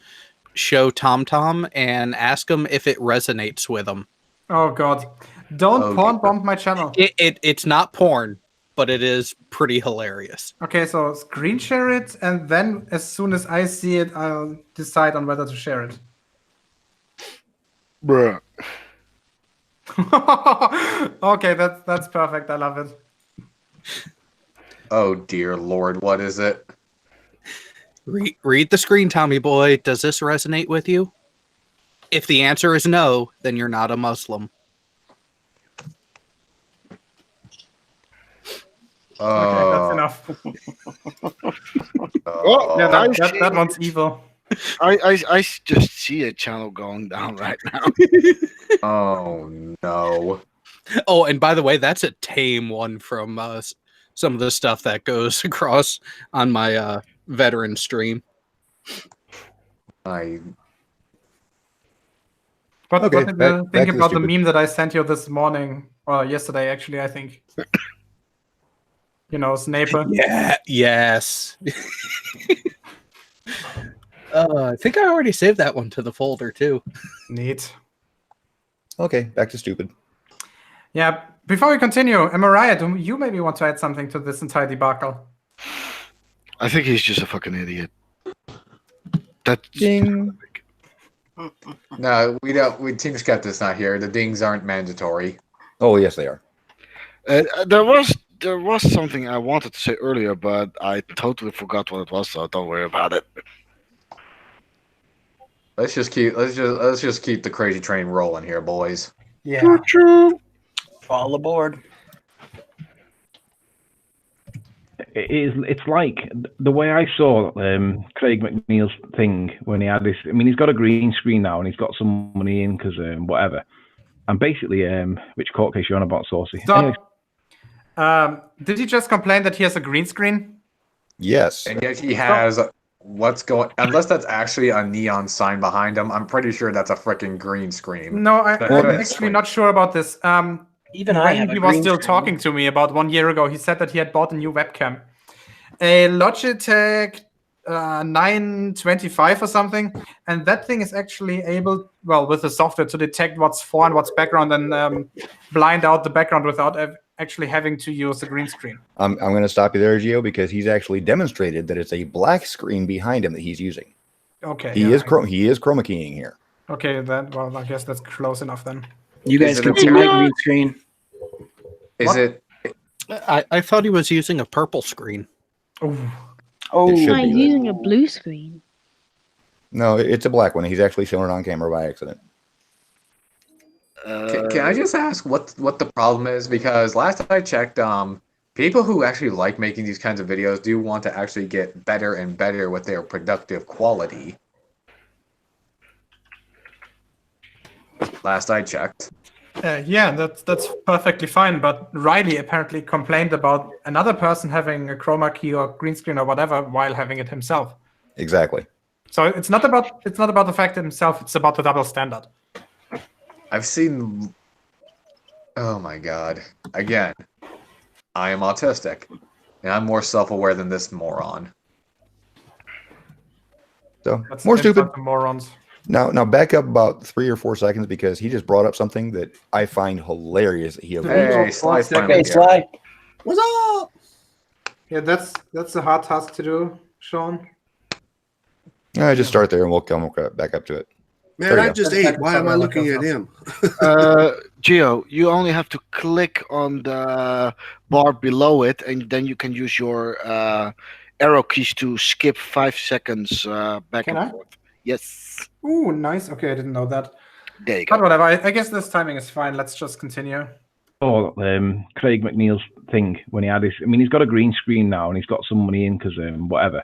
[SPEAKER 4] show TomTom and ask him if it resonates with him.
[SPEAKER 2] Oh God! Don't
[SPEAKER 1] Oh,
[SPEAKER 2] porn
[SPEAKER 1] dear.
[SPEAKER 2] bomb my channel.
[SPEAKER 4] It's not porn, but it is pretty hilarious.
[SPEAKER 2] Okay, so screen share it, and then as soon as I see it, I'll decide on whether to share it.
[SPEAKER 7] Bruh.
[SPEAKER 2] Okay, that's perfect. I love it.
[SPEAKER 1] Oh dear Lord, what is it?
[SPEAKER 4] Read the screen, Tommy boy. Does this resonate with you? If the answer is no, then you're not a Muslim.
[SPEAKER 2] Okay, that's enough.
[SPEAKER 7] Oh,
[SPEAKER 2] Yeah,
[SPEAKER 7] I
[SPEAKER 2] that one's evil.
[SPEAKER 7] I just see a channel going down right now.
[SPEAKER 1] Oh no.
[SPEAKER 4] Oh, and by the way, that's a tame one from some of the stuff that goes across on my veteran stream.
[SPEAKER 2] What
[SPEAKER 3] Okay,
[SPEAKER 2] did
[SPEAKER 3] back
[SPEAKER 2] you
[SPEAKER 3] to
[SPEAKER 2] think
[SPEAKER 3] the
[SPEAKER 2] about the
[SPEAKER 3] stupid.
[SPEAKER 2] meme that I sent you this morning? Or yesterday, actually, I think. You know, Snape.
[SPEAKER 4] Yeah, yes. I think I already saved that one to the folder too.
[SPEAKER 2] Neat.
[SPEAKER 3] Okay, back to stupid.
[SPEAKER 2] Yeah, before we continue, Mariah, do you maybe want to add something to this entire debacle?
[SPEAKER 7] I think he's just a fucking idiot. That's
[SPEAKER 3] Ding.
[SPEAKER 1] No, we don't. Team Skeptic's not here. The dings aren't mandatory.
[SPEAKER 3] Oh, yes, they are.
[SPEAKER 7] there was something I wanted to say earlier, but I totally forgot what it was. So don't worry about it.
[SPEAKER 1] Let's just keep the crazy train rolling here, boys.
[SPEAKER 2] Yeah.
[SPEAKER 6] All aboard.
[SPEAKER 5] It's like the way I saw Craig McNeil's thing when he had this. I mean, he's got a green screen now and he's got some money in because whatever. And basically, which court case you're on about, Saucy?
[SPEAKER 2] Stop. Did he just complain that he has a green screen?
[SPEAKER 3] Yes.
[SPEAKER 1] And yet he has what's going. Unless that's actually a neon sign behind him, I'm pretty sure that's a freaking green screen.
[SPEAKER 2] No, I'm actually not sure about this.
[SPEAKER 6] Even I have
[SPEAKER 2] he
[SPEAKER 6] a
[SPEAKER 2] was
[SPEAKER 6] green
[SPEAKER 2] still
[SPEAKER 6] screen.
[SPEAKER 2] talking to me about 1 year ago. He said that he had bought a new webcam, a Logitech 925 or something, and that thing is actually able, well, with the software to detect what's fore and what's background and blind out the background without actually having to use a green screen.
[SPEAKER 3] I'm going to stop you there, Gio, because he's actually demonstrated that it's a black screen behind him that he's using.
[SPEAKER 2] Okay.
[SPEAKER 3] He is chroma keying here.
[SPEAKER 2] Okay, then. Well, I guess that's close enough then.
[SPEAKER 6] You guys can see my green screen.
[SPEAKER 1] Is it?
[SPEAKER 4] I thought he was using a purple screen.
[SPEAKER 3] It
[SPEAKER 6] Oh,
[SPEAKER 3] should
[SPEAKER 8] I'm
[SPEAKER 3] be,
[SPEAKER 8] using a blue screen.
[SPEAKER 3] No, it's a black one. He's actually showing it on camera by accident.
[SPEAKER 1] Can I just ask what the problem is? Because last I checked, people who actually like making these kinds of videos do want to actually get better and better with their productive quality. Last I checked.
[SPEAKER 2] Yeah, that's perfectly fine. But Riley apparently complained about another person having a chroma key or green screen or whatever while having it himself.
[SPEAKER 3] Exactly.
[SPEAKER 2] So it's not about the fact himself. It's about the double standard.
[SPEAKER 1] I've seen. Oh my god! Again, I am autistic, and I'm more self-aware than this moron.
[SPEAKER 3] So
[SPEAKER 2] That's
[SPEAKER 3] more
[SPEAKER 2] the
[SPEAKER 3] stupid.
[SPEAKER 2] insult to morons.
[SPEAKER 3] Now back up about 3 or 4 seconds because he just brought up something that I find hilarious that he avoided.
[SPEAKER 1] Hey, Sly's
[SPEAKER 6] okay,
[SPEAKER 1] finally here.
[SPEAKER 6] Sly.
[SPEAKER 9] What's up?
[SPEAKER 2] Yeah, that's a hard task to do, Sean.
[SPEAKER 3] Just start there and we'll come back up to it.
[SPEAKER 9] Man,
[SPEAKER 3] There you
[SPEAKER 9] I
[SPEAKER 3] go.
[SPEAKER 9] just ate. Why am I looking at him?
[SPEAKER 7] Gio, you only have to click on the bar below it, and then you can use your arrow keys to skip 5 seconds back
[SPEAKER 2] Can
[SPEAKER 7] and
[SPEAKER 2] I?
[SPEAKER 7] forth. Yes.
[SPEAKER 2] Ooh, nice. Okay, I didn't know that.
[SPEAKER 7] There you
[SPEAKER 2] But
[SPEAKER 7] go.
[SPEAKER 2] whatever. I guess this timing is fine. Let's just continue.
[SPEAKER 5] Craig McNeil's thing when he had his. I mean, he's got a green screen now and he's got some money in because whatever.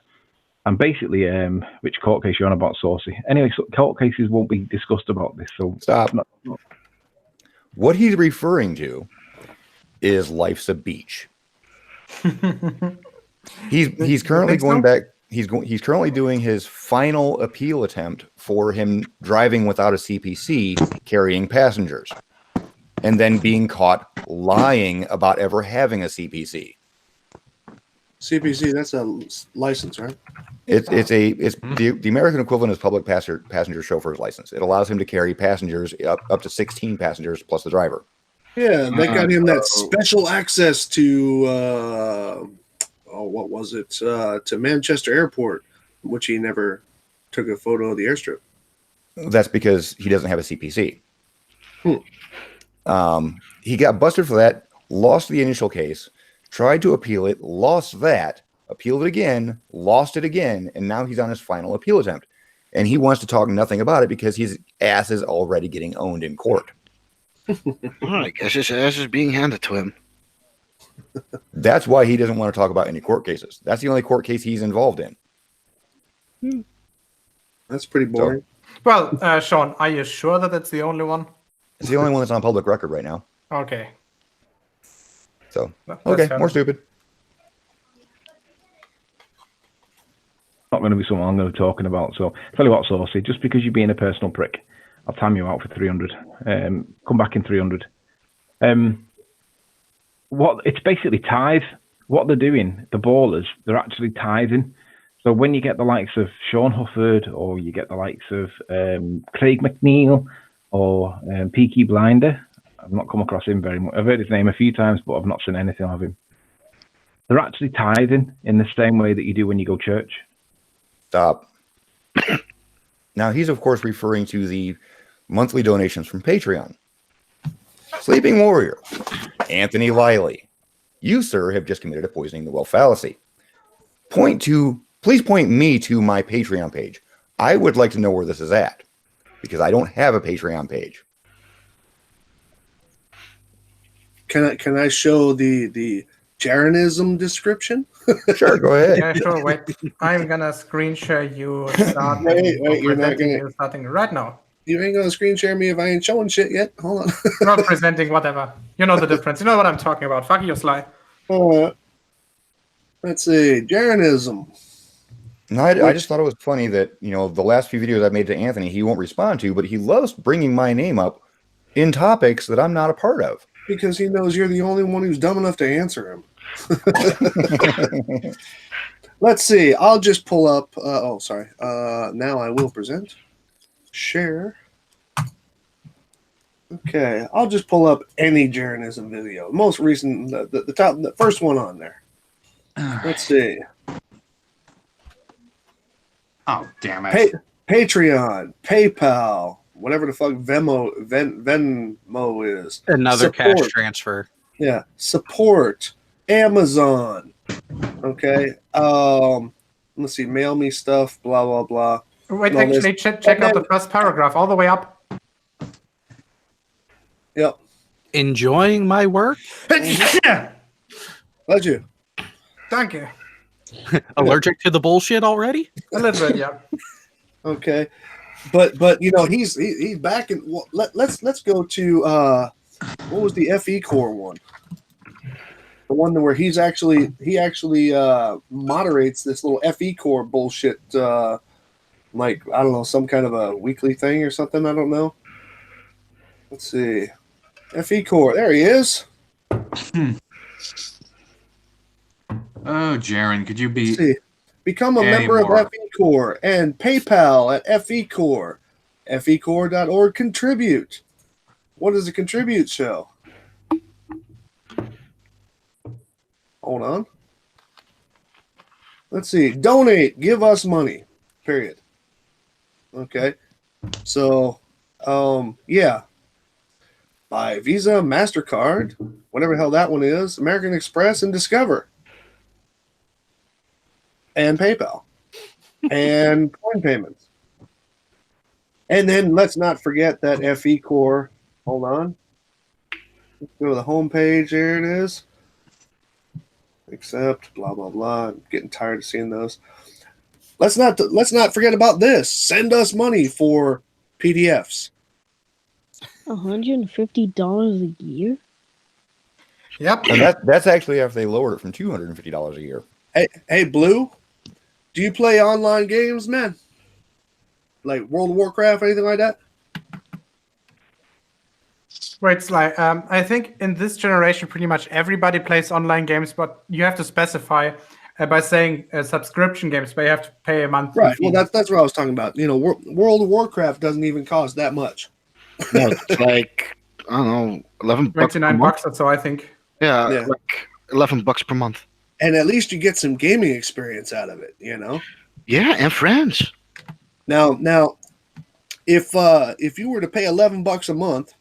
[SPEAKER 5] And basically, which court case you're on about, Saucy? Anyway, so court cases won't be discussed about this. So
[SPEAKER 3] stop. What he's referring to is life's a beach. he's currently going back. He's currently doing his final appeal attempt for him driving without a CPC, carrying passengers, and then being caught lying about ever having a CPC.
[SPEAKER 9] CPC, that's a license, right?
[SPEAKER 3] It's the American equivalent is public passenger chauffeur's license. It allows him to carry passengers up to 16 passengers plus the driver.
[SPEAKER 9] Yeah, they got him that special access to what was it? To Manchester Airport, which he never took a photo of the airstrip.
[SPEAKER 3] That's because he doesn't have a CPC. He got busted for that, lost the initial case, tried to appeal it, lost that, appealed it again, lost it again, and now he's on his final appeal attempt. And he wants to talk nothing about it because his ass is already getting owned in court.
[SPEAKER 7] I guess his ass is being handed to him.
[SPEAKER 3] That's why he doesn't want to talk about any court cases. That's the only court case he's involved in.
[SPEAKER 9] That's pretty boring.
[SPEAKER 2] Well, Sean, are you sure that it's the only one?
[SPEAKER 3] It's the only one that's on public record right now.
[SPEAKER 2] Okay.
[SPEAKER 3] So, okay, more stupid.
[SPEAKER 5] Not going to be something I'm going to be talking about. So, tell you what, Saucy, just because you're being a personal prick, I'll time you out for 300. Come back in 300. It's basically tithe. What they're doing, the ballers, they're actually tithing. So when you get the likes of Sean Hufford, or you get the likes of Craig McNeil, or Peaky Blinder, I've not come across him very much. I've heard his name a few times, but I've not seen anything of him. They're actually tithing in the same way that you do when you go church.
[SPEAKER 3] Stop. Now, he's, of course, referring to the monthly donations from Patreon. Sleeping Warrior, Anthony Liley. You, sir, have just committed a poisoning the well fallacy. Please point me to my Patreon page. I would like to know where this is at, because I don't have a Patreon page.
[SPEAKER 9] Can I show the Jaranism description?
[SPEAKER 3] Sure, go ahead.
[SPEAKER 2] Yeah, sure. Wait, I'm gonna screen share you.
[SPEAKER 9] Wait, you're not gonna
[SPEAKER 2] starting right now.
[SPEAKER 9] You ain't gonna screen share me if I ain't showing shit yet. Hold on.
[SPEAKER 2] Not presenting whatever. You know the difference. You know what I'm talking about. Fuck you, Sly.
[SPEAKER 9] Let's see, Jaranism.
[SPEAKER 3] No, I just thought it was funny that, the last few videos I made to Anthony, he won't respond to, but he loves bringing my name up in topics that I'm not a part of.
[SPEAKER 9] Because he knows you're the only one who's dumb enough to answer him. Let's see. I'll just pull up. Now I will present. Share. Okay. I'll just pull up any Jaranism video. Most recent, the first one on there. Let's see.
[SPEAKER 1] Oh, damn it.
[SPEAKER 9] Patreon, PayPal, whatever the fuck Venmo is.
[SPEAKER 4] Another
[SPEAKER 9] Support.
[SPEAKER 4] cash transfer.
[SPEAKER 9] Yeah. Support. Amazon. Okay. Let's see. Mail me stuff. Blah, blah, blah.
[SPEAKER 2] Wait, actually, check out the first paragraph all the way up.
[SPEAKER 9] Yep.
[SPEAKER 4] Enjoying my work?
[SPEAKER 2] Yeah.
[SPEAKER 9] Glad you.
[SPEAKER 2] Thank you.
[SPEAKER 4] Allergic to the bullshit already?
[SPEAKER 2] A little bit, yeah.
[SPEAKER 9] Okay, but he's back in. Let's go to what was the FE Core one? The one where he actually moderates this little FE Core bullshit, like I don't know, some kind of a weekly thing or something. I don't know. Let's see, FE Core. There he is.
[SPEAKER 1] Oh, Jaren, could you
[SPEAKER 9] become a member of FE Core and PayPal at FE Core, fecore.org. Contribute. What does a contribute show? Hold on. Let's see. Donate. Give us money. Period. Okay. So, yeah. By Visa, MasterCard, whatever the hell that one is, American Express, and Discover. And PayPal and coin payments. And then let's not forget that FE Core. Hold on. Go to the home page. There it is. Accept. Blah blah blah. I'm getting tired of seeing those. Let's not forget about this. Send us money for PDFs.
[SPEAKER 8] $150 a year?
[SPEAKER 2] Yep.
[SPEAKER 3] And that's actually after they lowered it from $250 a year.
[SPEAKER 9] Hey, Blue, do you play online games, man? Like World of Warcraft, anything like that?
[SPEAKER 2] Wait, Sly. I think in this generation, pretty much everybody plays online games, but you have to specify by saying subscription games, but you have to pay a monthly
[SPEAKER 9] Right.
[SPEAKER 2] fee.
[SPEAKER 9] Well, that's what I was talking about. You know, World of Warcraft doesn't even cost that much.
[SPEAKER 7] No, it's like, I don't know, 11 bucks per
[SPEAKER 2] 29
[SPEAKER 7] month.
[SPEAKER 2] bucks or so, I think.
[SPEAKER 7] Yeah,
[SPEAKER 9] Yeah.
[SPEAKER 7] like 11 bucks per month.
[SPEAKER 9] And at least you get some gaming experience out of it, you know?
[SPEAKER 7] Yeah, and friends.
[SPEAKER 9] Now, if you were to pay 11 bucks a month,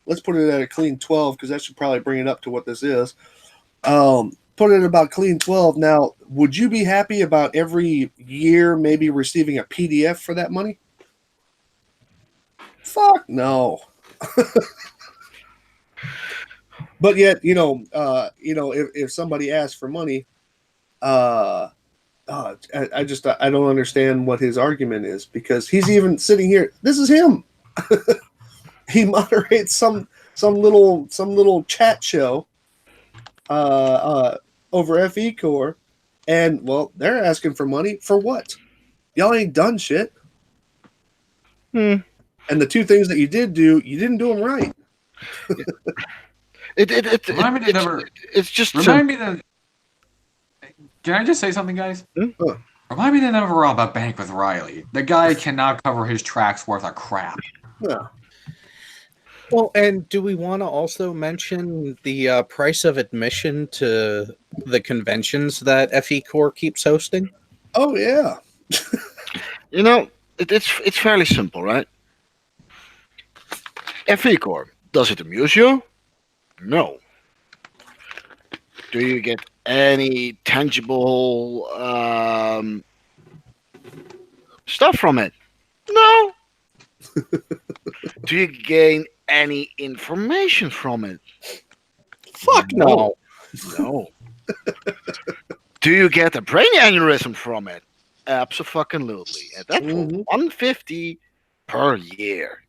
[SPEAKER 9] let's put it at a clean 12 because that should probably bring it up to what this is. Put it at about clean 12. Now, would you be happy about every year maybe receiving a PDF for that money? Fuck no. But yet, if somebody asks for money, I don't understand what his argument is because he's even sitting here. This is him. He moderates some little chat show over FE Core, and well, they're asking for money for what? Y'all ain't done shit. And the two things that you did do, you didn't do them right.
[SPEAKER 7] It's just
[SPEAKER 1] Remind me that. Can I just say something, guys? Remind me to never rob a bank with Riley. The guy cannot cover his tracks worth of crap.
[SPEAKER 9] Yeah.
[SPEAKER 4] Well, and do we want to also mention the price of admission to the conventions that FE Core keeps hosting?
[SPEAKER 9] Oh yeah.
[SPEAKER 7] You know, it's fairly simple, right? FE Core, does it amuse you? No. Do you get any tangible stuff from it? No. Do you gain any information from it?
[SPEAKER 4] Fuck no.
[SPEAKER 7] No. Do you get a brain aneurysm from it? Absolutely. And that's for $150 per year.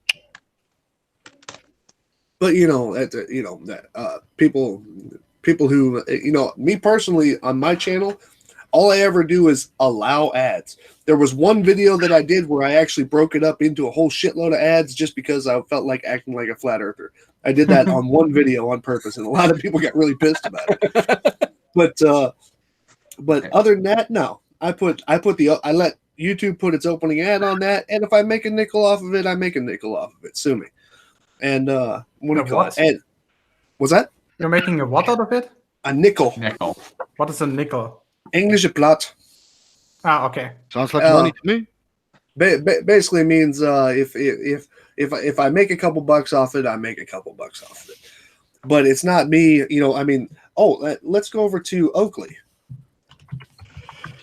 [SPEAKER 9] But people who me personally on my channel, all I ever do is allow ads. There was one video that I did where I actually broke it up into a whole shitload of ads just because I felt like acting like a flat earther. I did that on one video on purpose, and a lot of people got really pissed about it. But other than that, no. I let YouTube put its opening ad on that, and if I make a nickel off of it, I make a nickel off of it. Sue me. And what do you call it? And, was that?
[SPEAKER 2] You're making a what out of it?
[SPEAKER 9] A nickel.
[SPEAKER 1] Nickel.
[SPEAKER 2] What is a nickel?
[SPEAKER 9] English plot.
[SPEAKER 2] Ah, okay.
[SPEAKER 7] Sounds like money to me.
[SPEAKER 9] Basically means if I make a couple bucks off it, I make a couple bucks off of it. But it's not me, let's go over to Oakley.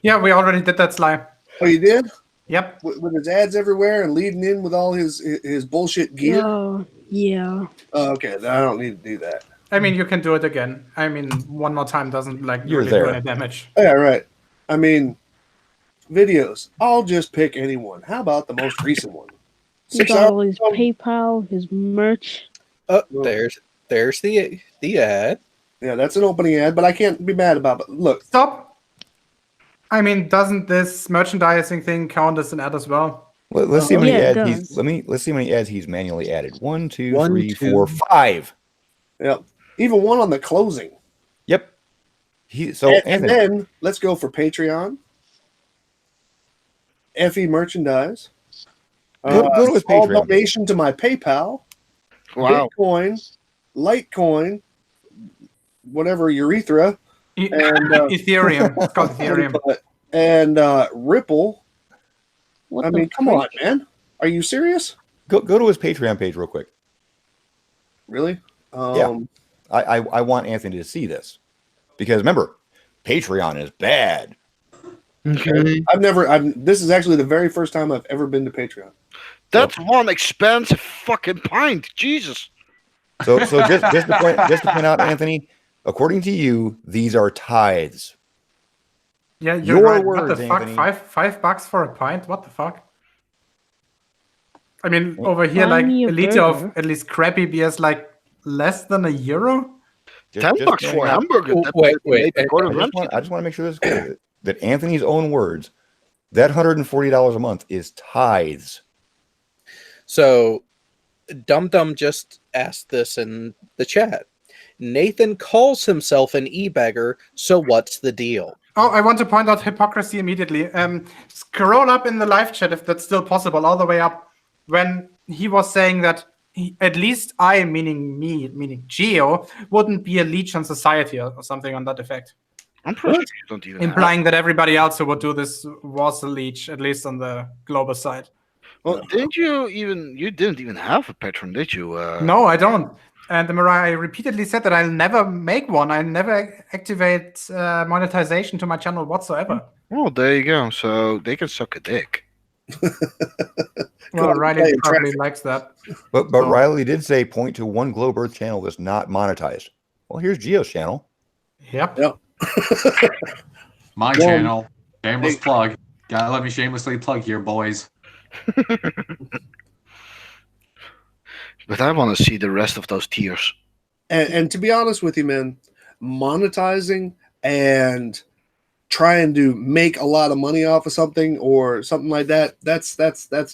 [SPEAKER 2] Yeah, we already did that, Sly.
[SPEAKER 9] Oh, you did?
[SPEAKER 2] Yep.
[SPEAKER 9] With his ads everywhere and leading in with all his bullshit gear?
[SPEAKER 8] Oh, yeah.
[SPEAKER 9] Oh, okay, then I don't need to do that.
[SPEAKER 2] I mean, you can do it again. I mean, one more time doesn't
[SPEAKER 3] You're
[SPEAKER 2] really
[SPEAKER 3] there.
[SPEAKER 2] do any damage.
[SPEAKER 9] Yeah, right. I mean, videos. I'll just pick anyone. How about the most recent one?
[SPEAKER 8] He got all his PayPal, his merch.
[SPEAKER 4] Oh, there's the ad.
[SPEAKER 9] Yeah, that's an opening ad, but I can't be mad about it. Look.
[SPEAKER 2] Stop. I mean, doesn't this merchandising thing count as an ad as well?
[SPEAKER 3] Let's see how many
[SPEAKER 8] Yeah, it
[SPEAKER 3] ads
[SPEAKER 8] does.
[SPEAKER 3] let's see how many ads he's manually added. 1, 2,
[SPEAKER 4] One,
[SPEAKER 3] 3,
[SPEAKER 4] two.
[SPEAKER 3] 4, 5.
[SPEAKER 9] Yep. Even one on the closing.
[SPEAKER 3] Yep.
[SPEAKER 9] And then let's go for Patreon. FE merchandise.
[SPEAKER 3] Go to his
[SPEAKER 9] Small
[SPEAKER 3] Patreon.
[SPEAKER 9] donation to my PayPal.
[SPEAKER 7] Wow.
[SPEAKER 9] Bitcoin, Litecoin, whatever, urethra, and
[SPEAKER 2] Ethereum. It's called Ethereum.
[SPEAKER 9] and Ripple.
[SPEAKER 8] What
[SPEAKER 9] I
[SPEAKER 8] the
[SPEAKER 9] mean, come
[SPEAKER 8] frick?
[SPEAKER 9] on, man. Are you serious?
[SPEAKER 3] Go to his Patreon page real quick.
[SPEAKER 9] Really?
[SPEAKER 3] Yeah. I want Anthony to see this because remember, Patreon is bad.
[SPEAKER 7] Okay.
[SPEAKER 9] This is actually the very first time I've ever been to Patreon.
[SPEAKER 7] That's one expensive fucking pint. Jesus.
[SPEAKER 3] So just to point out, Anthony, according to you, these are tithes.
[SPEAKER 2] Yeah, you're
[SPEAKER 3] Your
[SPEAKER 2] right.
[SPEAKER 3] words,
[SPEAKER 2] What the fuck?
[SPEAKER 3] Anthony.
[SPEAKER 2] $5 for a pint? What the fuck? I mean,
[SPEAKER 3] Yeah.
[SPEAKER 2] over here,
[SPEAKER 8] Buy
[SPEAKER 2] like
[SPEAKER 8] me a
[SPEAKER 2] a liter of
[SPEAKER 8] burger.
[SPEAKER 2] at least crappy beer is like less than €1.
[SPEAKER 3] Just
[SPEAKER 7] $10 for
[SPEAKER 3] pointing
[SPEAKER 7] a
[SPEAKER 3] out-
[SPEAKER 7] hamburger.
[SPEAKER 4] Oh,
[SPEAKER 7] That's
[SPEAKER 4] wait,
[SPEAKER 7] what made the
[SPEAKER 4] wait,
[SPEAKER 7] Gordon
[SPEAKER 3] I just
[SPEAKER 7] Ramsay.
[SPEAKER 3] want to make sure this is clear that Anthony's own words, that $140 a month is tithes.
[SPEAKER 4] So, Dum Dum just asked this in the chat. Nathan calls himself an e-bagger, so what's the deal?
[SPEAKER 2] Oh, I want to point out hypocrisy immediately. Scroll up in the live chat if that's still possible, all the way up, when he was saying that at least I, meaning me, meaning Geo, wouldn't be a leech on society or something on that effect.
[SPEAKER 7] I'm pretty sure you don't even
[SPEAKER 2] Implying that everybody else who would do this was a leech, at least on the global side.
[SPEAKER 7] Well, you didn't even have a patron, did you?
[SPEAKER 2] No, I don't. And Mariah, I repeatedly said that I'll never make one. I'll never activate monetization to my channel whatsoever.
[SPEAKER 7] Well, there you go. So they can suck a dick.
[SPEAKER 2] Well, Riley probably likes that.
[SPEAKER 3] But Riley did say point to one Globe Earth channel that's not monetized. Well, here's Geo's channel.
[SPEAKER 2] Yep.
[SPEAKER 1] My channel. Shameless plug. Gotta let me shamelessly plug here, boys.
[SPEAKER 7] But I want to see the rest of those tiers.
[SPEAKER 9] And to be honest with you, man, monetizing and trying to make a lot of money off of something or something like that, that's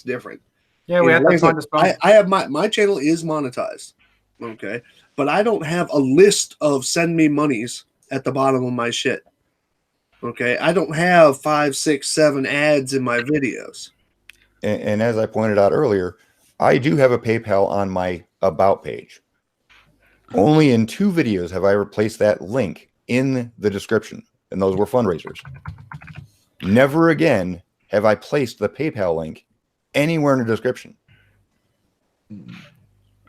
[SPEAKER 9] different.
[SPEAKER 2] Yeah, we had that point as well.
[SPEAKER 9] I have my channel is monetized, okay, but I don't have a list of send me monies at the bottom of my shit. Okay, I don't have 5, 6, 7 ads in my videos.
[SPEAKER 3] And as I pointed out earlier, I do have a PayPal on my About page. Only in 2 videos have I replaced that link in the description, and those were fundraisers. Never again have I placed the PayPal link anywhere in the description.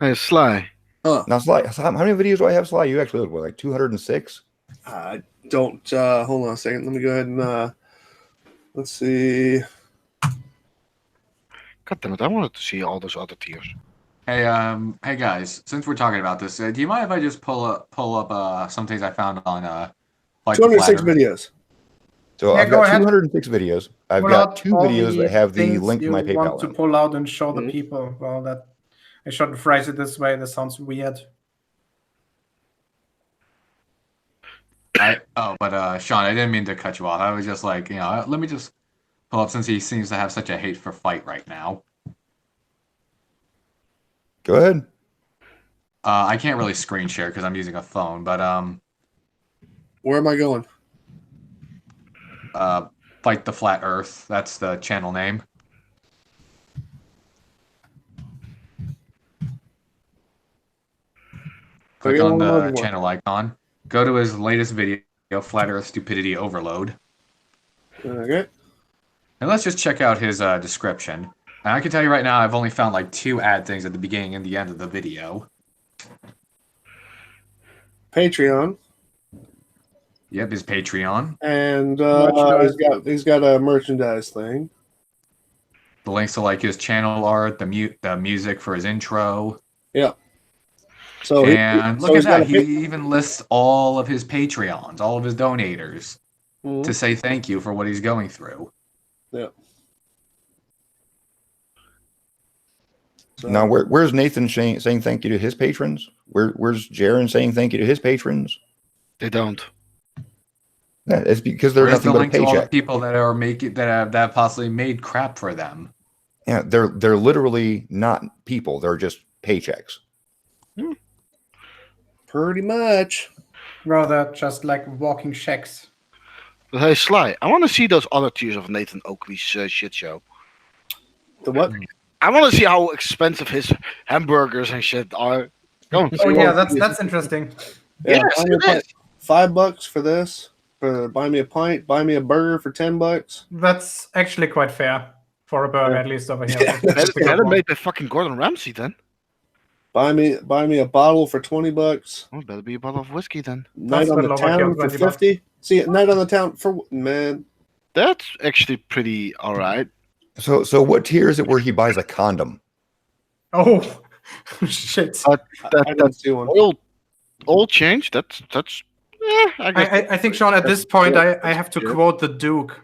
[SPEAKER 7] Hey, Sly.
[SPEAKER 3] Now, Sly, how many videos do I have, Sly? You actually look like 206?
[SPEAKER 9] I don't. Hold on a second. Let me go ahead and let's see.
[SPEAKER 7] God damn it! I wanted to see all those other tiers.
[SPEAKER 1] Hey, hey guys. Since we're talking about this, do you mind if I just pull up some things I found on
[SPEAKER 9] 206 videos.
[SPEAKER 3] So
[SPEAKER 2] Yeah,
[SPEAKER 3] I've
[SPEAKER 2] go
[SPEAKER 3] got
[SPEAKER 2] ahead.
[SPEAKER 3] 206 videos. I've
[SPEAKER 2] Pull
[SPEAKER 3] got
[SPEAKER 2] out
[SPEAKER 3] 2
[SPEAKER 2] all
[SPEAKER 3] videos that have the
[SPEAKER 2] things
[SPEAKER 3] link to my
[SPEAKER 2] you want
[SPEAKER 3] PayPal
[SPEAKER 2] to
[SPEAKER 3] link.
[SPEAKER 2] pull out and show the people. Well, that I shouldn't phrase it this way. This sounds weird.
[SPEAKER 1] But Sean, I didn't mean to cut you off. I was just like, let me just pull up since he seems to have such a hate for fight right now.
[SPEAKER 3] Go ahead.
[SPEAKER 1] I can't really screen share because I'm using a phone, but
[SPEAKER 9] Where am I going?
[SPEAKER 1] Fight the Flat Earth. That's the channel name. Click on the channel icon. Go to his latest video, Flat Earth Stupidity Overload.
[SPEAKER 9] Okay.
[SPEAKER 1] And let's just check out his description. And I can tell you right now, I've only found like 2 ad things at the beginning and the end of the video.
[SPEAKER 9] Patreon.
[SPEAKER 1] Yep, his Patreon.
[SPEAKER 9] And he's got a merchandise thing.
[SPEAKER 1] The links to like his channel art, the music for his intro.
[SPEAKER 9] Yeah. So
[SPEAKER 1] and look at that. He even lists all of his Patreons, all of his donators, to say thank you for what he's going through.
[SPEAKER 9] Yeah.
[SPEAKER 3] So, now, where's Nathan saying thank you to his patrons? Where's Jaron saying thank you to his patrons?
[SPEAKER 7] They don't.
[SPEAKER 3] Yeah, it's because they're
[SPEAKER 1] Where's
[SPEAKER 3] nothing
[SPEAKER 1] the
[SPEAKER 3] but a
[SPEAKER 1] link to all the
[SPEAKER 3] paycheck.
[SPEAKER 1] people that are that have possibly made crap for them?
[SPEAKER 3] Yeah, they're literally not people. They're just paychecks.
[SPEAKER 9] Pretty much.
[SPEAKER 2] Rather just like walking shacks.
[SPEAKER 7] But hey, Sly, I want to see those other tiers of Nathan Oakley's shit show.
[SPEAKER 9] The what?
[SPEAKER 7] I want to see how expensive his hamburgers and shit are.
[SPEAKER 2] Oh yeah, that's interesting.
[SPEAKER 9] Yeah,
[SPEAKER 7] Yes, it is.
[SPEAKER 9] $5 for this. For buy me a pint, buy me a burger for $10.
[SPEAKER 2] That's actually quite fair for a burger, at least over here.
[SPEAKER 9] Yeah.
[SPEAKER 7] Better made by fucking Gordon Ramsay then.
[SPEAKER 9] Buy me a bottle for $20.
[SPEAKER 7] Oh, better be a bottle of whiskey then.
[SPEAKER 9] Night on the town for $50. See, night on the town for man.
[SPEAKER 7] That's actually pretty all right.
[SPEAKER 3] So what tier is it where he buys a condom?
[SPEAKER 2] Oh, Shit.
[SPEAKER 7] But
[SPEAKER 9] I
[SPEAKER 7] that
[SPEAKER 9] didn't see one.
[SPEAKER 7] oil change. That's. I guess.
[SPEAKER 2] I think, Sean, at this point, I have to quote the Duke.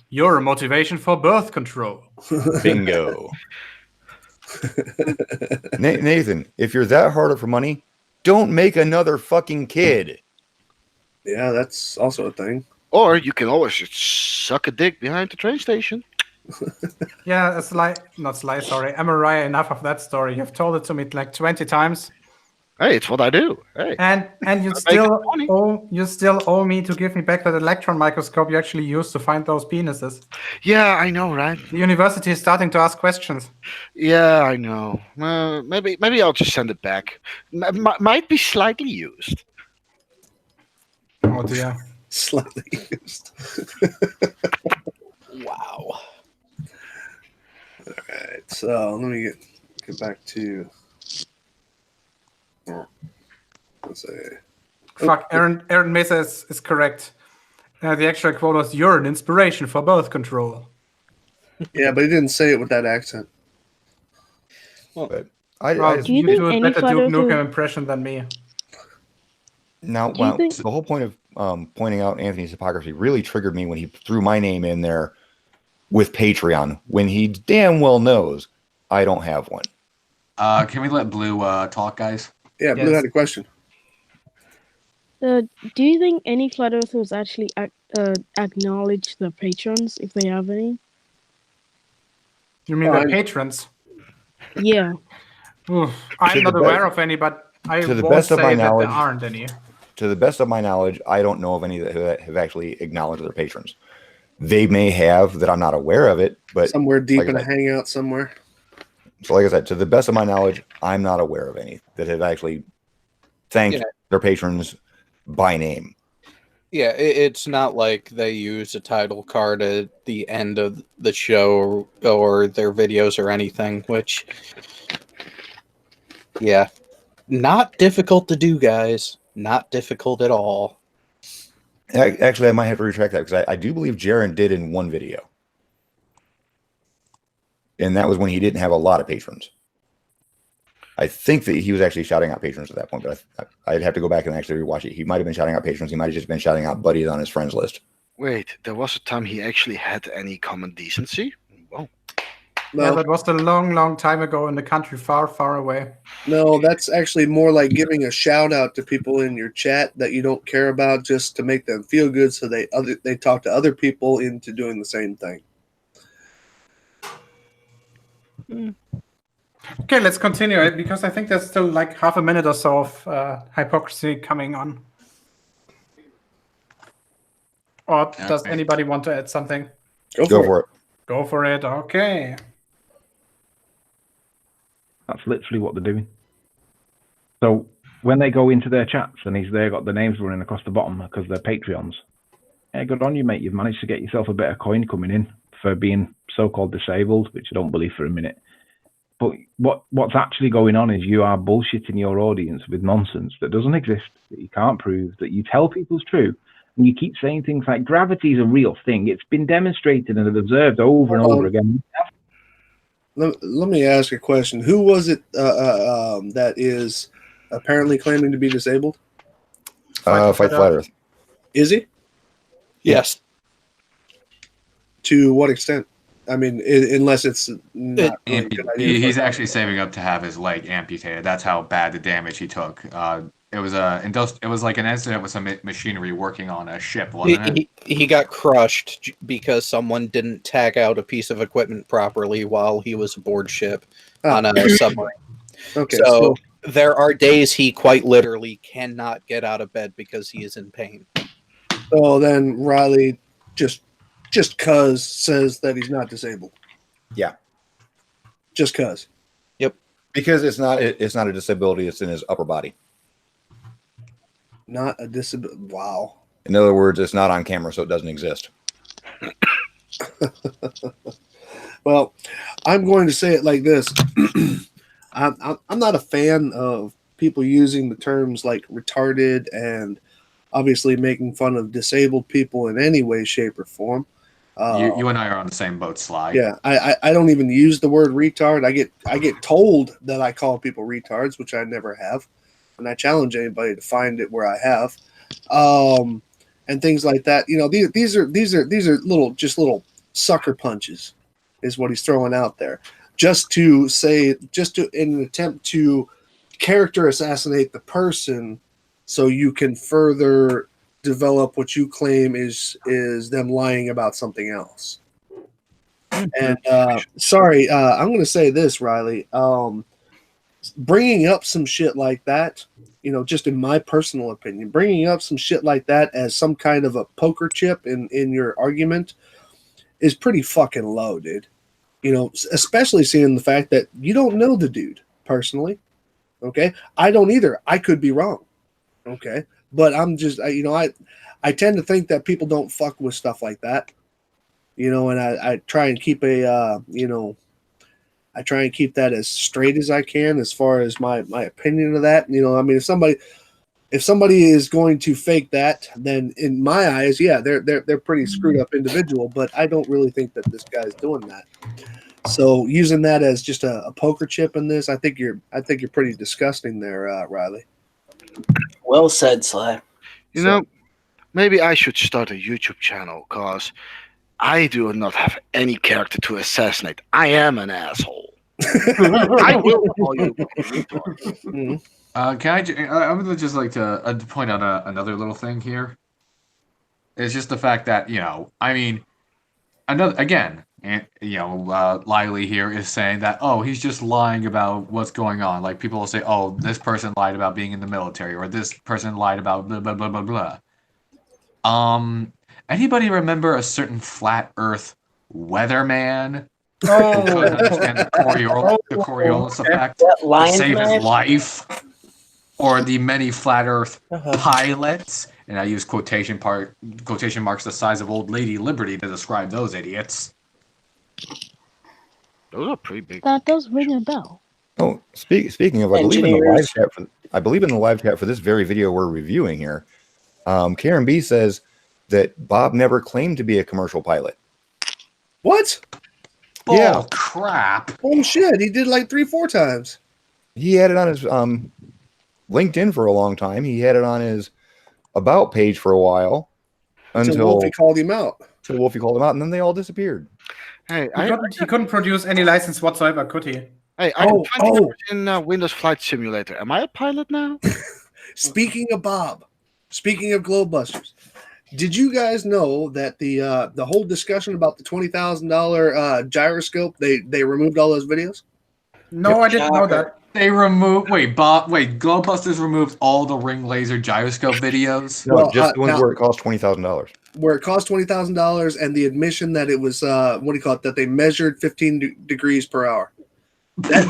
[SPEAKER 2] You're a motivation for birth control.
[SPEAKER 3] Bingo. Nathan, if you're that hard up for money, don't make another fucking kid.
[SPEAKER 9] Yeah, that's also a thing.
[SPEAKER 7] Or you can always just suck a dick behind the train station.
[SPEAKER 2] Yeah, sorry. Mariah, enough of that story. You've told it to me like 20 times.
[SPEAKER 7] Hey, it's what I do. Hey.
[SPEAKER 2] And you still owe me to give me back that electron microscope you actually used to find those penises.
[SPEAKER 7] Yeah, I know, right?
[SPEAKER 2] The university is starting to ask questions.
[SPEAKER 7] Yeah, I know. Maybe I'll just send it back. Might be slightly used.
[SPEAKER 2] Oh dear.
[SPEAKER 9] Slightly used.
[SPEAKER 4] Wow.
[SPEAKER 9] All right, so let me get back to. Let's say.
[SPEAKER 2] Fuck, Aaron Mesa is correct. The actual quote was, "You're an inspiration for birth control."
[SPEAKER 9] Yeah, but he didn't say it with that accent.
[SPEAKER 3] But
[SPEAKER 8] Do you
[SPEAKER 2] you
[SPEAKER 8] think
[SPEAKER 2] do a
[SPEAKER 8] any
[SPEAKER 2] better
[SPEAKER 8] flat
[SPEAKER 2] Duke
[SPEAKER 8] earther-
[SPEAKER 2] Nukem impression than me.
[SPEAKER 3] Now,
[SPEAKER 8] Do you think-
[SPEAKER 3] the whole point of pointing out Anthony's hypocrisy really triggered me when he threw my name in there with Patreon, when he damn well knows I don't have one.
[SPEAKER 1] Can we let Blue talk, guys?
[SPEAKER 9] Yeah, Blue
[SPEAKER 2] Yes.
[SPEAKER 9] had a question.
[SPEAKER 8] Do you think any flat earthers actually acknowledge the patrons if they have any?
[SPEAKER 2] You mean
[SPEAKER 9] Oh,
[SPEAKER 2] the patrons?
[SPEAKER 8] Yeah.
[SPEAKER 2] Oof, I'm not aware of any, but I
[SPEAKER 3] to the
[SPEAKER 2] won't
[SPEAKER 3] best of
[SPEAKER 2] say
[SPEAKER 3] my
[SPEAKER 2] that
[SPEAKER 3] knowledge-
[SPEAKER 2] there aren't any.
[SPEAKER 3] To the best of my knowledge, I don't know of any that have actually acknowledged their patrons. They may have that I'm not aware of it, but
[SPEAKER 9] Somewhere deep
[SPEAKER 3] like
[SPEAKER 9] in
[SPEAKER 3] I
[SPEAKER 9] a
[SPEAKER 3] said-
[SPEAKER 9] hangout somewhere.
[SPEAKER 3] So, like I said, to the best of my knowledge, I'm not aware of any that have actually thanked
[SPEAKER 4] Yeah.
[SPEAKER 3] their patrons by name.
[SPEAKER 4] Yeah, it's not like they use a title card at the end of the show or their videos or anything, which, yeah, not difficult to do, guys. Not difficult at all.
[SPEAKER 3] Actually, I might have to retract that because I do believe Jaren did in one video. And that was when he didn't have a lot of patrons. I think that he was actually shouting out patrons at that point, but I'd have to go back and actually rewatch it. He might have been shouting out patrons. He might have just been shouting out buddies on his friends list.
[SPEAKER 7] Wait, there was a time he actually had any common decency? Whoa.
[SPEAKER 2] Yeah,
[SPEAKER 9] No,
[SPEAKER 2] that was a long, long time ago in the country far, far away.
[SPEAKER 9] no, that's actually more like giving a shout out to people in your chat that you don't care about, just to make them feel good, so they talk to other people into doing the same thing.
[SPEAKER 2] Okay, let's continue it because I think there's still like half a minute or so of hypocrisy coming on. Or does
[SPEAKER 1] Okay.
[SPEAKER 2] anybody want to add something?
[SPEAKER 9] Go
[SPEAKER 3] Go
[SPEAKER 9] for it.
[SPEAKER 3] for it.
[SPEAKER 2] Go for it. Okay.
[SPEAKER 5] That's literally what they're doing. So when they go into their chats and they've got the names running across the bottom because they're Patreons, yeah, good on you, mate. You've managed to get yourself a bit of coin coming in for being so-called disabled, which I don't believe for a minute. But what's actually going on is you are bullshitting your audience with nonsense that doesn't exist, that you can't prove, that you tell people's true, and you keep saying things like gravity is a real thing. It's been demonstrated and observed over and over again.
[SPEAKER 9] Let me ask a question. Who was it that is apparently claiming to be disabled?
[SPEAKER 3] Fight Flat Earth.
[SPEAKER 9] Is he?
[SPEAKER 4] Yes.
[SPEAKER 9] To what extent? I mean, unless it's not really a good idea.
[SPEAKER 1] He's actually saving up to have his leg amputated. That's how bad the damage he took. It was like an incident with some machinery working on a ship, wasn't it?
[SPEAKER 4] He got crushed because someone didn't tag out a piece of equipment properly while he was aboard ship on a submarine.
[SPEAKER 9] Okay,
[SPEAKER 4] So there are days he quite literally cannot get out of bed because he is in pain.
[SPEAKER 9] so then Riley just cuz says that he's not disabled.
[SPEAKER 3] Yeah.
[SPEAKER 9] Just cuz.
[SPEAKER 3] Because it's not a disability, it's in his upper body.
[SPEAKER 9] Not a disability. Wow.
[SPEAKER 3] In other words, it's not on camera, so it doesn't exist.
[SPEAKER 9] Well, I'm going to say it like this. I'm not a fan of people using the terms like retarded and obviously making fun of disabled people in any way, shape, or form.
[SPEAKER 1] You and I are on the same boat, Sly.
[SPEAKER 9] Yeah, I don't even use the word retard. I get told that I call people retards, which I never have, and I challenge anybody to find it where I have, and things like that. You know, these are little sucker punches, is what he's throwing out there, just to in an attempt to character assassinate the person, so you can further develop what you claim is them lying about something else. And sorry, I'm going to say this, Riley. Bringing up some shit like that, you know, just in my personal opinion, bringing up some shit like that as some kind of a poker chip in your argument is pretty fucking low, dude. You know, especially seeing the fact that you don't know the dude personally. Okay, I don't either. I could be wrong. Okay, but I'm just, I tend to think that people don't fuck with stuff like that. You know, and I try and keep I try and keep that as straight as I can as far as my opinion of that. You know, I mean, if somebody is going to fake that, then in my eyes, yeah, they're pretty screwed up individual. But I don't really think that this guy's doing that. So using that as just a poker chip in this, I think you're pretty disgusting there, Riley.
[SPEAKER 6] Well said, Sly.
[SPEAKER 7] You know, maybe I should start a YouTube channel, because I do not have any character to assassinate. I am an asshole. I will call you a retard.
[SPEAKER 1] I would just like to point out another little thing here. It's just the fact that, you know, I mean, Liley here is saying that, oh, he's just lying about what's going on. Like, people will say, oh, this person lied about being in the military, or this person lied about blah, blah, blah, blah, blah. Anybody remember a certain flat Earth weatherman who couldn't understand the Coriolis effect to save his life? Or the many flat Earth pilots? And I use quotation marks the size of Old Lady Liberty to describe those idiots.
[SPEAKER 7] Those are pretty big.
[SPEAKER 8] That does ring a bell.
[SPEAKER 3] Oh, speaking of, I believe in the live chat for this very video we're reviewing here. Karen B says that Bob never claimed to be a commercial pilot.
[SPEAKER 9] What?
[SPEAKER 3] Yeah.
[SPEAKER 1] Crap.
[SPEAKER 9] Oh shit! He did like 3-4 times.
[SPEAKER 3] He had it on his LinkedIn for a long time. He had it on his About page for a while until
[SPEAKER 9] Wolfie called him out.
[SPEAKER 3] And then they all disappeared.
[SPEAKER 7] Hey,
[SPEAKER 2] He couldn't produce any license whatsoever, could he?
[SPEAKER 7] Hey, I'm 20 in Windows Flight Simulator. Am I a pilot now?
[SPEAKER 9] Speaking of Bob, speaking of Globebusters, did you guys know that the whole discussion about the $20,000 gyroscope, they removed all those videos?
[SPEAKER 2] No, I didn't know that.
[SPEAKER 1] They removed. Globebusters removed all the ring laser gyroscope videos.
[SPEAKER 3] No, just the ones where it cost $20,000.
[SPEAKER 9] Where it cost $20,000, and the admission that it was that they measured 15 degrees per hour. That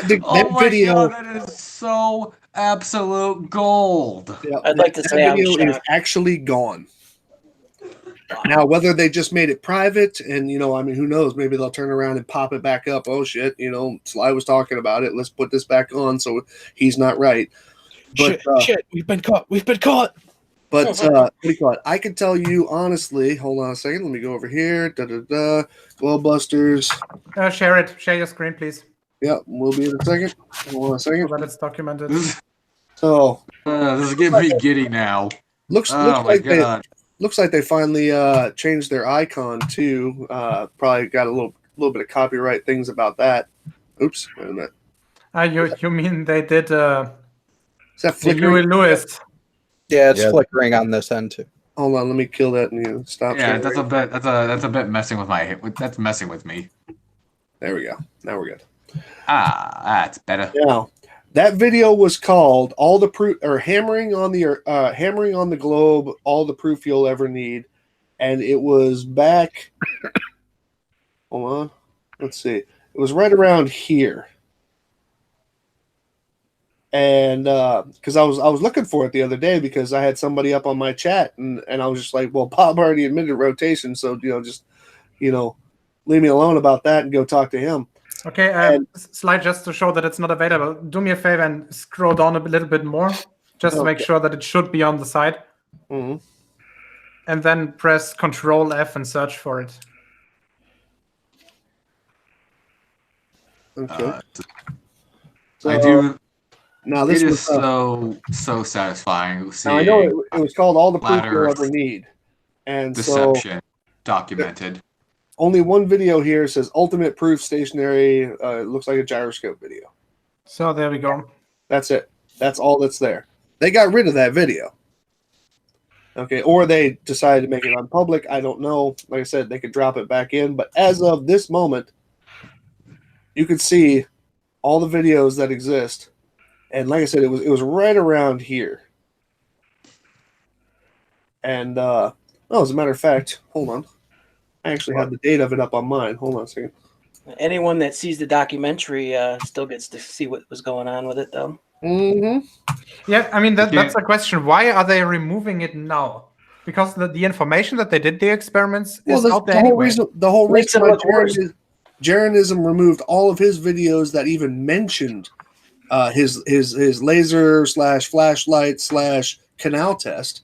[SPEAKER 9] video,
[SPEAKER 1] God, that is so absolute gold.
[SPEAKER 9] Yeah,
[SPEAKER 6] I'd like to say
[SPEAKER 9] that video is actually gone. Now, whether they just made it private, and who knows? Maybe they'll turn around and pop it back up. Oh shit! Sly was talking about it. Let's put this back on, so he's not right. But
[SPEAKER 4] shit! We've been caught.
[SPEAKER 9] But what do you call it? I can tell you honestly. Hold on a second. Let me go over here. Globebusters.
[SPEAKER 2] Share your screen, please.
[SPEAKER 9] Yeah, we'll be in a second. Hold on a second.
[SPEAKER 2] So that it's documented.
[SPEAKER 9] So
[SPEAKER 1] this is getting me giddy now.
[SPEAKER 9] Looks like they finally changed their icon too. Probably got a little bit of copyright things about that. Oops, wait a minute.
[SPEAKER 2] You mean they did?
[SPEAKER 9] Is that
[SPEAKER 2] Huey
[SPEAKER 9] flickering?
[SPEAKER 2] Lewis?
[SPEAKER 4] Yeah, it's flickering on this end too.
[SPEAKER 9] Hold on, let me kill that and stop.
[SPEAKER 1] Yeah, that's a bit messing with that's messing with me.
[SPEAKER 9] There we go. Now we're good.
[SPEAKER 1] That's better.
[SPEAKER 9] Now, that video was called "All the Proof" or hammering on the globe, all the proof you'll ever need, and it was back. Hold on, let's see. It was right around here, and because I was looking for it the other day because I had somebody up on my chat, and I was just like, well, Bob already admitted rotation, so just leave me alone about that and go talk to him.
[SPEAKER 2] Okay, slide just to show that it's not available. Do me a favor and scroll down a little bit more, just to make sure that it should be on the side.
[SPEAKER 9] Mm-hmm.
[SPEAKER 2] and then press Control F and search for it.
[SPEAKER 9] Okay.
[SPEAKER 1] So I do.
[SPEAKER 9] Now this
[SPEAKER 1] It
[SPEAKER 9] was
[SPEAKER 1] is so satisfying
[SPEAKER 9] now I know
[SPEAKER 1] seeing
[SPEAKER 9] it was called All the Proof
[SPEAKER 1] Flat
[SPEAKER 9] You'll
[SPEAKER 1] Earth
[SPEAKER 9] Ever Need. And
[SPEAKER 1] deception documented.
[SPEAKER 9] only one video here says Ultimate Proof Stationary. It looks like a gyroscope video.
[SPEAKER 2] So there we go.
[SPEAKER 9] That's it. That's all that's there. They got rid of that video. Okay, or they decided to make it unpublic. I don't know. Like I said, they could drop it back in. But as of this moment, you could see all the videos that exist. And like I said, it was right around here. And as a matter of fact, hold on. I actually have the date of it up on mine. Hold on a second.
[SPEAKER 6] Anyone that sees the documentary still gets to see what was going on with it, though.
[SPEAKER 9] Mm-hmm.
[SPEAKER 2] Yeah, I mean that's a question. Why are they removing it now? Because the information that they did the experiments is out there anyway.
[SPEAKER 9] The whole
[SPEAKER 6] Makes
[SPEAKER 9] reason
[SPEAKER 6] it
[SPEAKER 9] why
[SPEAKER 6] look worse.
[SPEAKER 9] Jeranism removed all of his videos that even mentioned his laser / flashlight / canal test.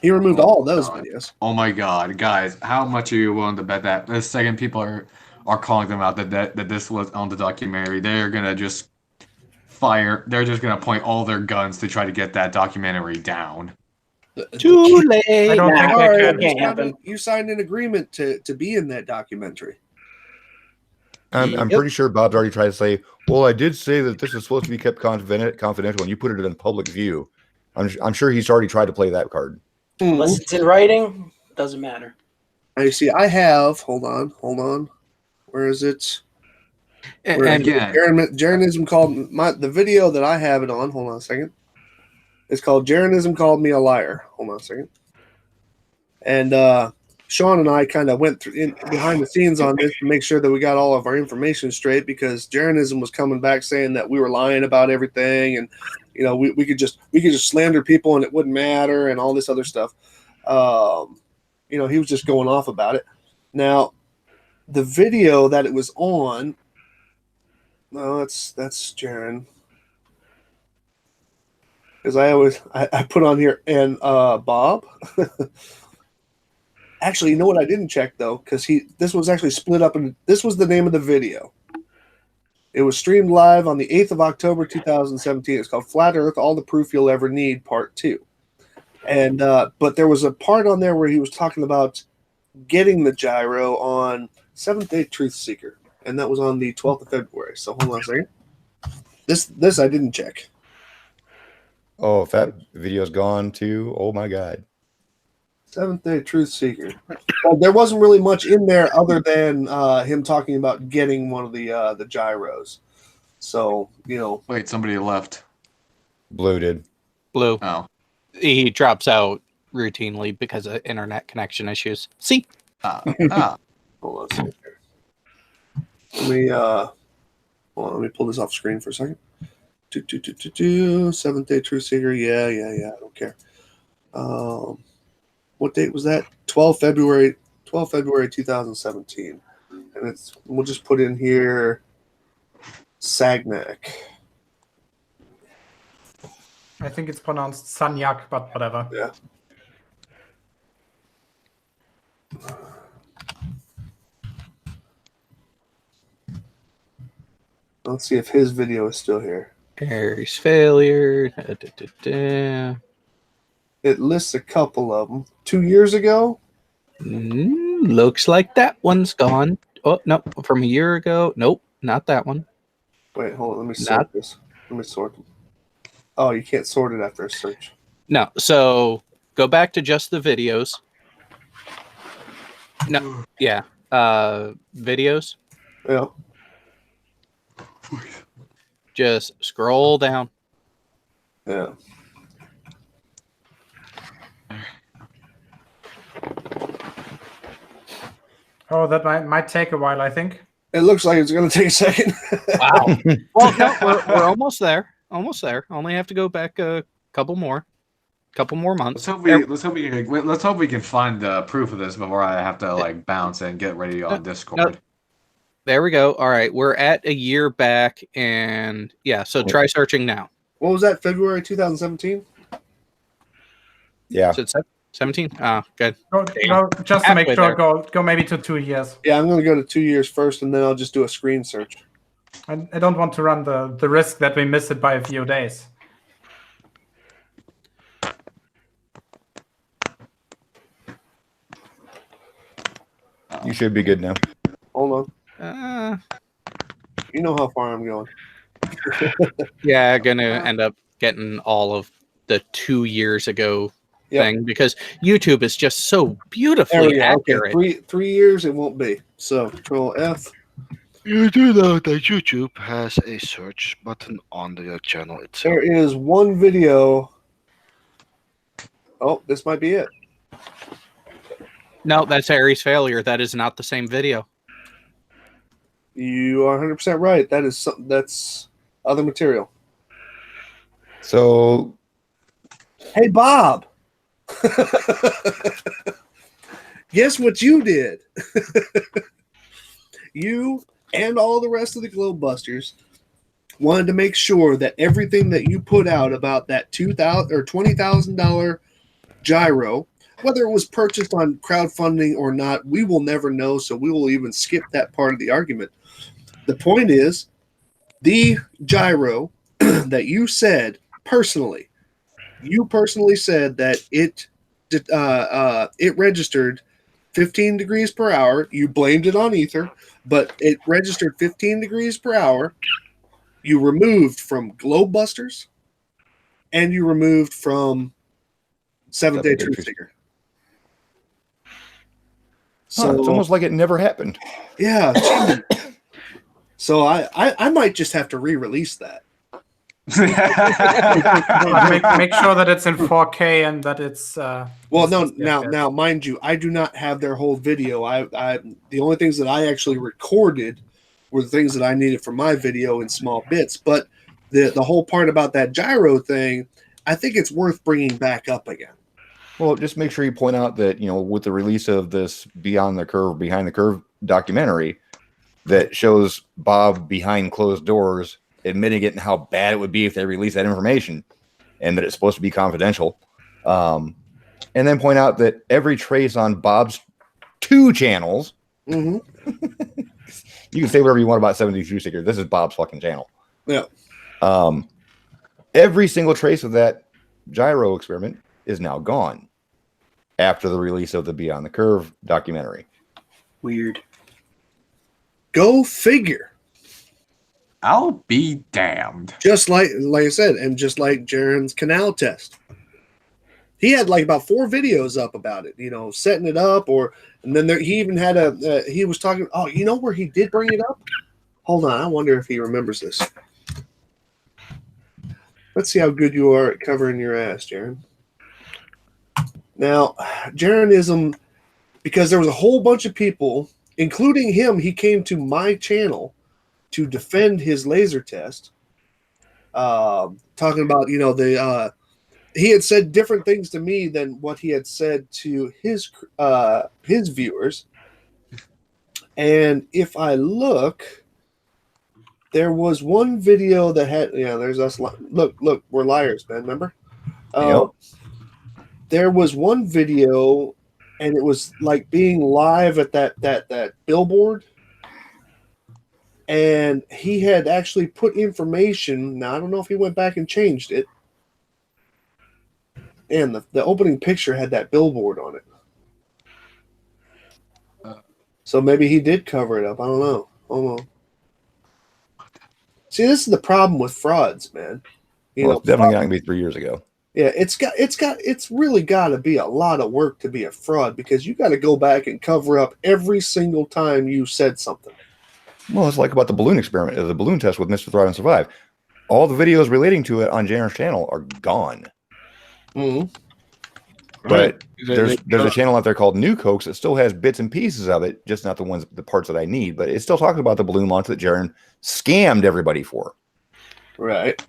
[SPEAKER 9] He removed all of those videos.
[SPEAKER 1] Oh my god, guys! How much are you willing to bet that the second people are calling them out that this was on the documentary, they're gonna just fire? They're just gonna point all their guns to try to get that documentary down.
[SPEAKER 4] Too late.
[SPEAKER 2] I don't think they
[SPEAKER 6] Sorry,
[SPEAKER 2] can.
[SPEAKER 6] it can't happen.
[SPEAKER 9] You signed an agreement to be in that documentary.
[SPEAKER 3] I'm
[SPEAKER 4] Yep.
[SPEAKER 3] pretty sure Bob's already tried to say, well, I did say that this is supposed to be kept confidential, and you put it in public view. I'm sure he's already tried to play that card.
[SPEAKER 6] Unless it's in writing, doesn't matter.
[SPEAKER 9] I see. I have. Hold on. Where is it?
[SPEAKER 4] And
[SPEAKER 1] Again,
[SPEAKER 9] Jeranism called the video that I have it on. Hold on a second. It's called Jeranism Called Me a Liar. Hold on a second. And Sean and I kind of went through behind the scenes on this to make sure that we got all of our information straight, because Jeranism was coming back saying that we were lying about everything, and we could just slander people and it wouldn't matter and all this other stuff. He was just going off about it. Now, the video that it was on, no, that's Jaren. Because I put on here and Bob. Actually, you know what I didn't check though, because this was actually split up, and this was the name of the video. It was streamed live on the 8th of October 2017. It's called Flat Earth: All the Proof You'll Ever Need, Part 2. And but there was a part on there where he was talking about getting the gyro on Seventh Day Truth Seeker, and that was on the 12th of February. So hold on a second. This I didn't check.
[SPEAKER 3] Oh, if that video's gone too, oh my god.
[SPEAKER 9] Seventh Day Truth Seeker. Well, there wasn't really much in there other than him talking about getting one of the gyros. So,
[SPEAKER 1] wait, somebody left.
[SPEAKER 3] Blue did.
[SPEAKER 4] Blue.
[SPEAKER 1] Oh.
[SPEAKER 4] He drops out routinely because of internet connection issues. See?
[SPEAKER 9] Hold on a second here. Let me pull this off screen for a second. Seventh Day Truth Seeker. Yeah. I don't care. What date was that? 12 February 2017. And we'll just put in here Sagnac.
[SPEAKER 2] I think it's pronounced Sanyak, but whatever.
[SPEAKER 9] Yeah. Let's see if his video is still here.
[SPEAKER 4] Aries failure. Da, da, da, da.
[SPEAKER 9] It lists a couple of them. 2 years ago?
[SPEAKER 4] Looks like that one's gone. Oh, no. From a year ago. Nope. Not that one.
[SPEAKER 9] Wait, hold on. Let me sort this. Let me sort them. Oh, you can't sort it after a search.
[SPEAKER 4] No. So go back to just the videos. No. Yeah. Videos.
[SPEAKER 9] Yeah.
[SPEAKER 4] Just scroll down.
[SPEAKER 9] Yeah.
[SPEAKER 2] Oh, that might take a while, I think.
[SPEAKER 9] It looks like it's going to take a second.
[SPEAKER 4] Wow. Well, no, we're almost there. Almost there. Only have to go back a couple more months.
[SPEAKER 1] Let's hope we can find proof of this before I have to bounce and get ready on Discord.
[SPEAKER 4] No. There we go. All right, we're at a year back, and yeah. So try searching now.
[SPEAKER 9] What was that? February 2017.
[SPEAKER 3] Yeah.
[SPEAKER 4] So 17? Oh, good.
[SPEAKER 2] Just to make
[SPEAKER 4] Halfway
[SPEAKER 2] sure,
[SPEAKER 4] there.
[SPEAKER 2] go maybe to 2 years.
[SPEAKER 9] Yeah, I'm going to go to 2 years first, and then I'll just do a screen search.
[SPEAKER 2] I don't want to run the risk that we miss it by a few days.
[SPEAKER 3] You should be good now.
[SPEAKER 9] Hold on. You know how far I'm going.
[SPEAKER 4] Yeah, gonna end up getting all of the 2 years ago thing because YouTube is just so beautifully accurate.
[SPEAKER 9] Okay, 3 years it won't be. So Control F.
[SPEAKER 7] You do know that YouTube has a search button on the channel itself.
[SPEAKER 9] There is one video. Oh, this might be it.
[SPEAKER 4] No, that's Aries failure. That is not the same video.
[SPEAKER 9] You are 100% right. That is that's other material.
[SPEAKER 3] So,
[SPEAKER 9] hey, Bob. Guess what you did? You and all the rest of the Globebusters wanted to make sure that everything that you put out about that $2,000 or $20,000 gyro, whether it was purchased on crowdfunding or not, we will never know. So we will even skip that part of the argument. The point is, the gyro that you said personally, said that it registered 15 degrees per hour. You blamed it on ether, but it registered 15 degrees per hour. You removed from Globebusters, and you removed from Seventh Day Truth Seeker. So
[SPEAKER 3] it's almost like it never happened.
[SPEAKER 9] Yeah. So I might just have to re-release that.
[SPEAKER 2] make sure that it's in 4K and that it's
[SPEAKER 9] well, no, now mind you, I do not have their whole video. I the only things that I actually recorded were the things that I needed for my video in small bits. But the whole part about that gyro thing, I think it's worth bringing back up again.
[SPEAKER 3] Well, just make sure you point out that, with the release of this Behind the Curve documentary that shows Bob behind closed doors admitting it and how bad it would be if they released that information and that it's supposed to be confidential. And then point out that every trace on Bob's 2 channels, you can say whatever you want about 70 Truth Seeker. This is Bob's fucking channel.
[SPEAKER 9] Yeah.
[SPEAKER 3] Every single trace of that gyro experiment is now gone after the release of the Beyond the Curve documentary.
[SPEAKER 6] Weird.
[SPEAKER 9] Go figure.
[SPEAKER 1] I'll be damned.
[SPEAKER 9] Just like I said, and just like Jaren's canal test. He had like about 4 videos up about it, setting it up, and then he even had he was talking. Oh, you know where he did bring it up? Hold on, I wonder if he remembers this. Let's see how good you are at covering your ass, Jaren. Now, Jarenism, because there was a whole bunch of people, including him, he came to my channel to defend his laser test, talking about, he had said different things to me than what he had said to his viewers. And if I look, there was one video that had, there's us. Look, we're liars, man. Remember?
[SPEAKER 3] Yep.
[SPEAKER 9] There was one video, and it was like being live at that billboard. And he had actually put information. Now, I don't know if he went back and changed it. And the opening picture had that billboard on it. So maybe he did cover it up. I don't know. Hold on. See, this is the problem with frauds, man.
[SPEAKER 3] It's definitely not going to be 3 years ago.
[SPEAKER 9] Yeah, it's really got to be a lot of work to be a fraud because you got to go back and cover up every single time you said something.
[SPEAKER 3] Well, it's like about the balloon experiment, the balloon test with Mr. Thrive and Survive. All the videos relating to it on Jaren's channel are gone.
[SPEAKER 9] Mm-hmm.
[SPEAKER 3] But there's a channel out there called New Cokes that still has bits and pieces of it, just not the parts that I need. But it's still talking about the balloon launch that Jaren scammed everybody for.
[SPEAKER 9] Right.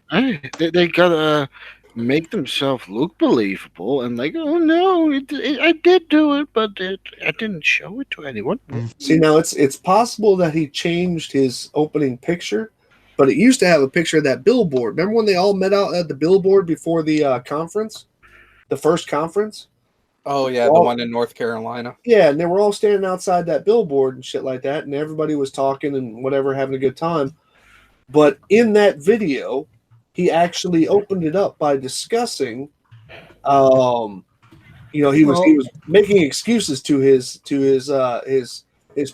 [SPEAKER 7] They gotta make themselves look believable and like, oh no, I did do it, but I didn't show it to anyone.
[SPEAKER 9] See, now it's possible that he changed his opening picture, but it used to have a picture of that billboard. Remember when they all met out at the billboard before the conference, the first conference?
[SPEAKER 4] Oh yeah, the one in North Carolina.
[SPEAKER 9] Yeah, and they were all standing outside that billboard and shit like that, and everybody was talking and whatever, having a good time. But in that video, he actually opened it up by discussing, he was making excuses to his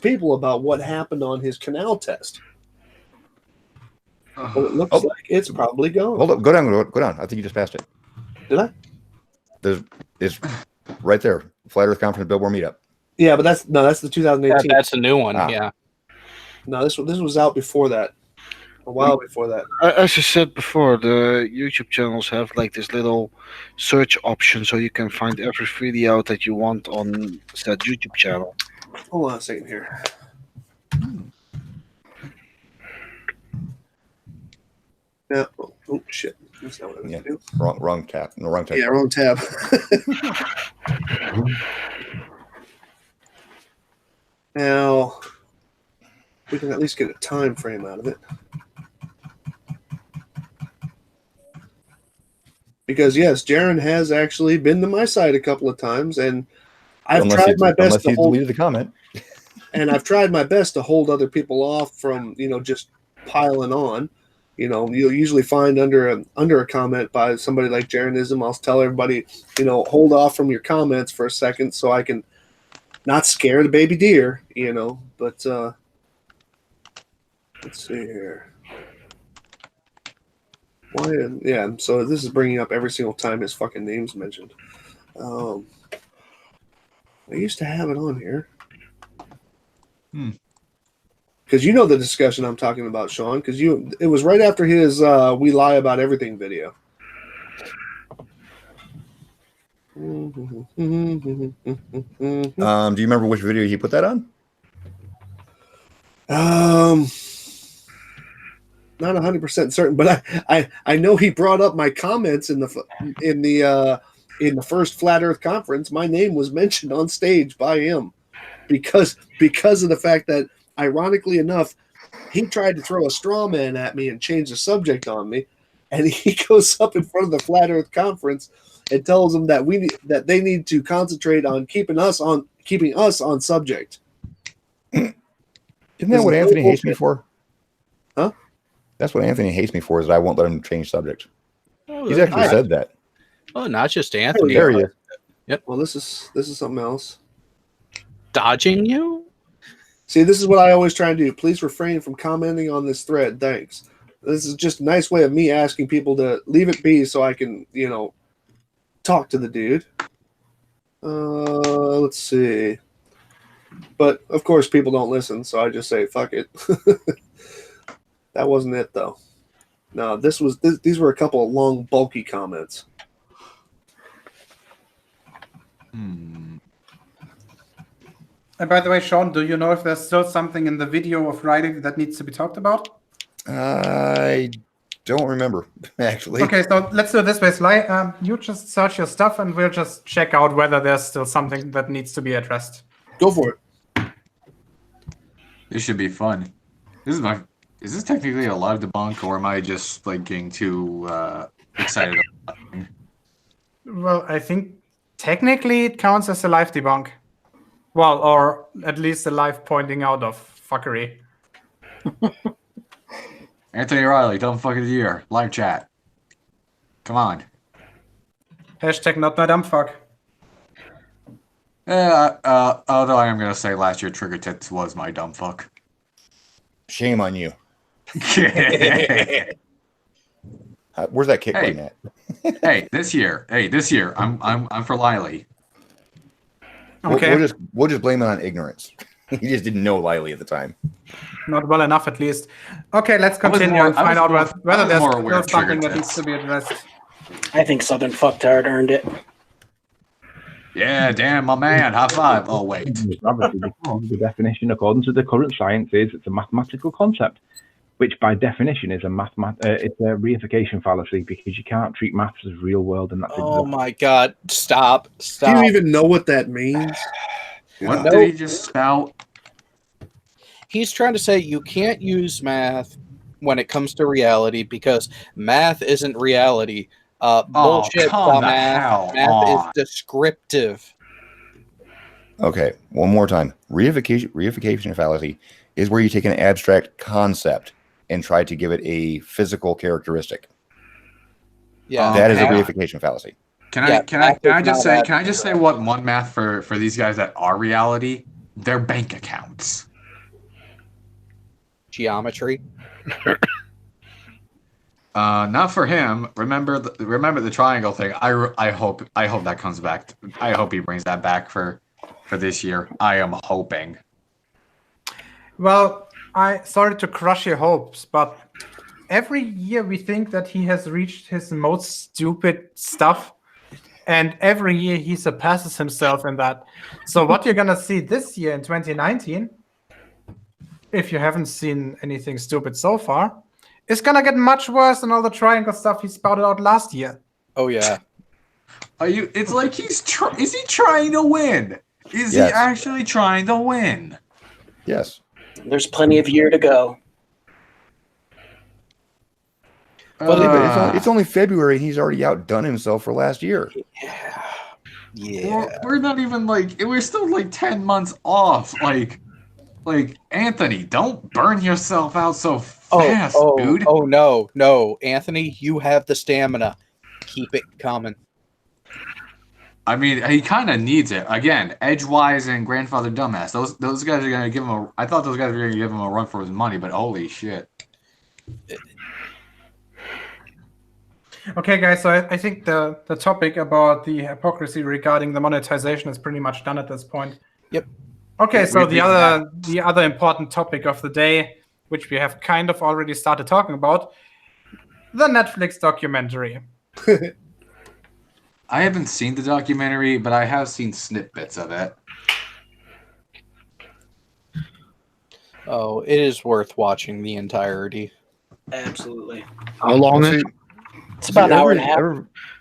[SPEAKER 9] people about what happened on his canal test. Well, it looks like it's probably gone.
[SPEAKER 3] Hold up, go down. I think you just passed it.
[SPEAKER 9] Did I?
[SPEAKER 3] It's right there. Flat Earth Conference Billboard Meetup.
[SPEAKER 9] Yeah, but that's the 2018.
[SPEAKER 4] Yeah, that's a new one. Yeah.
[SPEAKER 9] No, this was out before that. A while before that.
[SPEAKER 7] As I said before, the YouTube channels have like this little search option, so you can find every video that you want on that YouTube channel.
[SPEAKER 9] Hold on a second here. Yeah. Oh shit. That's not what I was doing.
[SPEAKER 3] Wrong tab. No, wrong tab.
[SPEAKER 9] Yeah, wrong tab. Now we can at least get a time frame out of it. Because yes, Jaron has actually been to my site a couple of times, and I've tried my best to hold
[SPEAKER 3] the comment.
[SPEAKER 9] And I've tried my best to hold other people off from, just piling on. You'll usually find under a comment by somebody like Jaronism, I'll tell everybody, hold off from your comments for a second so I can not scare the baby deer, But let's see here. So this is bringing up every single time his fucking name's mentioned. I used to have it on here. Because you know the discussion I'm talking about, Sean, because it was right after his We Lie About Everything video.
[SPEAKER 3] Do you remember which video he put that on?
[SPEAKER 9] Not 100% certain, but I know he brought up my comments in the first Flat Earth conference. My name was mentioned on stage by him because of the fact that, ironically enough, he tried to throw a straw man at me and change the subject on me, and he goes up in front of the Flat Earth conference and tells them that they need to concentrate on keeping us on subject.
[SPEAKER 3] Isn't that what Anthony hates me for?
[SPEAKER 9] Huh?
[SPEAKER 3] That's what Anthony hates me for, is that I won't let him change subject. He's actually said that.
[SPEAKER 4] Oh, not just Anthony.
[SPEAKER 3] There he is.
[SPEAKER 9] Yep. Well, this is something else.
[SPEAKER 4] Dodging you?
[SPEAKER 9] See, this is what I always try and do. Please refrain from commenting on this thread. Thanks. This is just a nice way of me asking people to leave it be so I can, talk to the dude. Let's see. But, of course, people don't listen, so I just say, fuck it. That wasn't it, though. No, these were a couple of long, bulky comments.
[SPEAKER 2] And by the way, Sean, do you know if there's still something in the video of writing that needs to be talked about?
[SPEAKER 3] I don't remember, actually.
[SPEAKER 2] Okay, so let's do it this way, Sly. You just search your stuff, and we'll just check out whether there's still something that needs to be addressed.
[SPEAKER 9] Go for it.
[SPEAKER 1] This should be fun. Is this technically a live debunk, or am I just getting too excited about it?
[SPEAKER 2] Well, I think technically it counts as a live debunk. Well, or at least a live pointing out of fuckery.
[SPEAKER 1] Anthony Riley, dumb fuck of the year. Live chat. Come on.
[SPEAKER 2] Hashtag not my dumb fuck.
[SPEAKER 1] Although I am going to say last year Trigger Tits was my dumb fuck.
[SPEAKER 3] Shame on you. Where's that kick button at?
[SPEAKER 1] This year, I'm for Liley.
[SPEAKER 2] Okay.
[SPEAKER 3] We'll just blame it on ignorance. He just didn't know Liley at the time.
[SPEAKER 2] Not well enough, at least. Okay, let's continue and find out whether there's still something that needs to be addressed.
[SPEAKER 6] I think Southern Fucktard earned it.
[SPEAKER 1] Yeah, damn, my man. High five. Oh, wait.
[SPEAKER 5] The definition, according to the current science, is it's a mathematical concept, which by definition is it's a reification fallacy, because you can't treat maths as real world, and that's
[SPEAKER 4] my God! Stop!
[SPEAKER 9] Do you even know what that means?
[SPEAKER 1] What did he just spout?
[SPEAKER 4] He's trying to say you can't use math when it comes to reality because math isn't reality. Bullshit, dumbass. Math is descriptive.
[SPEAKER 3] Okay, one more time. Reification fallacy is where you take an abstract concept and try to give it a physical characteristic.
[SPEAKER 4] Yeah,
[SPEAKER 3] That is a
[SPEAKER 1] hang on.
[SPEAKER 3] reification fallacy.
[SPEAKER 1] Can
[SPEAKER 4] Yeah,
[SPEAKER 1] I just say
[SPEAKER 4] abstract.
[SPEAKER 1] what one math for these guys that are reality? Their bank accounts.
[SPEAKER 4] Geometry.
[SPEAKER 1] Not for him. Remember the triangle thing. I hope that comes back. I hope he brings that back for this year. I am hoping.
[SPEAKER 2] Well, I sorry to crush your hopes, but every year we think that he has reached his most stupid stuff, and every year he surpasses himself in that. So what you're gonna see this year in 2019, if you haven't seen anything stupid so far, is gonna get much worse than all the triangle stuff he spouted out last year.
[SPEAKER 4] Oh yeah.
[SPEAKER 1] It's like is he trying to win? Is he
[SPEAKER 3] Yes.
[SPEAKER 1] actually trying to win?
[SPEAKER 3] Yes.
[SPEAKER 6] There's plenty of year to go.
[SPEAKER 3] But it's only February and he's already outdone himself for last year.
[SPEAKER 4] Yeah.
[SPEAKER 1] We're not even we're still 10 months off. Like Anthony, don't burn yourself out so fast, dude.
[SPEAKER 4] Oh no, Anthony, you have the stamina. Keep it coming.
[SPEAKER 1] I mean, he kind of needs it. Again, Edgewise and Grandfather Dumbass. Those guys are gonna give him I thought those guys were gonna give him a run for his money, but holy shit.
[SPEAKER 2] Okay, guys, so I think the topic about the hypocrisy regarding the monetization is pretty much done at this point.
[SPEAKER 4] Yep.
[SPEAKER 2] Okay, so
[SPEAKER 1] We've
[SPEAKER 2] the other important topic of the day, which we have kind of already started talking about, the Netflix documentary.
[SPEAKER 1] I haven't seen the documentary, but I have seen snippets of it.
[SPEAKER 4] Oh, it is worth watching the entirety.
[SPEAKER 6] Absolutely.
[SPEAKER 7] How long is it?
[SPEAKER 6] It's about an hour and a half.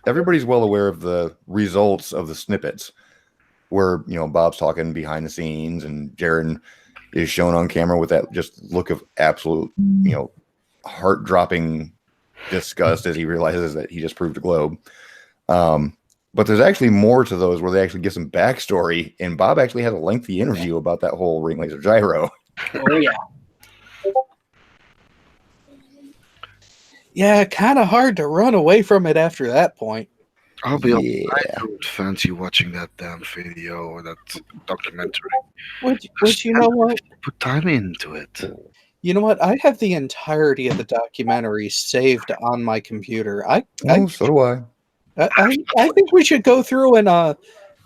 [SPEAKER 3] Everybody's well aware of the results of the snippets where, Bob's talking behind the scenes and Jaron is shown on camera with that just look of absolute, heart-dropping disgust as he realizes that he just proved a globe. But there's actually more to those where they actually give some backstory, and Bob actually had a lengthy interview about that whole ring laser gyro.
[SPEAKER 6] Oh yeah.
[SPEAKER 4] Yeah, kind of hard to run away from it after that point.
[SPEAKER 7] I'll be honest,
[SPEAKER 3] Yeah.
[SPEAKER 7] I don't fancy watching that damn video or that documentary.
[SPEAKER 4] Which you know what?
[SPEAKER 7] Put time into it.
[SPEAKER 4] You know what? I have the entirety of the documentary saved on my computer.
[SPEAKER 3] So do I.
[SPEAKER 4] I think we should go through and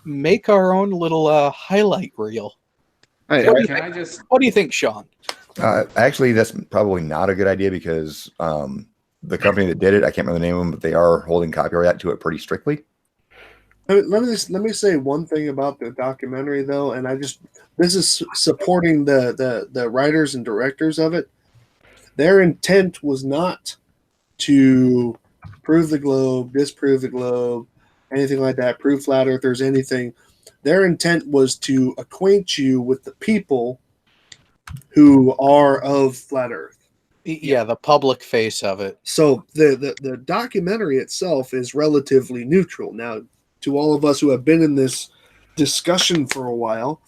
[SPEAKER 4] make our own little highlight reel.
[SPEAKER 7] Hey,
[SPEAKER 4] What do you
[SPEAKER 1] Can
[SPEAKER 4] think?
[SPEAKER 1] I just
[SPEAKER 4] What do you think, Sean?
[SPEAKER 3] Actually, that's probably not a good idea because the company that did it, I can't remember the name of them, but they are holding copyright to it pretty strictly.
[SPEAKER 9] Let me say one thing about the documentary though, and this is supporting the writers and directors of it. Their intent was not to prove the globe, disprove the globe, anything like that, prove flat earthers, anything. Their intent was to acquaint you with the people who are of flat earth.
[SPEAKER 4] Yeah, the public face of it.
[SPEAKER 9] So the documentary itself is relatively neutral. Now, to all of us who have been in this discussion for a while,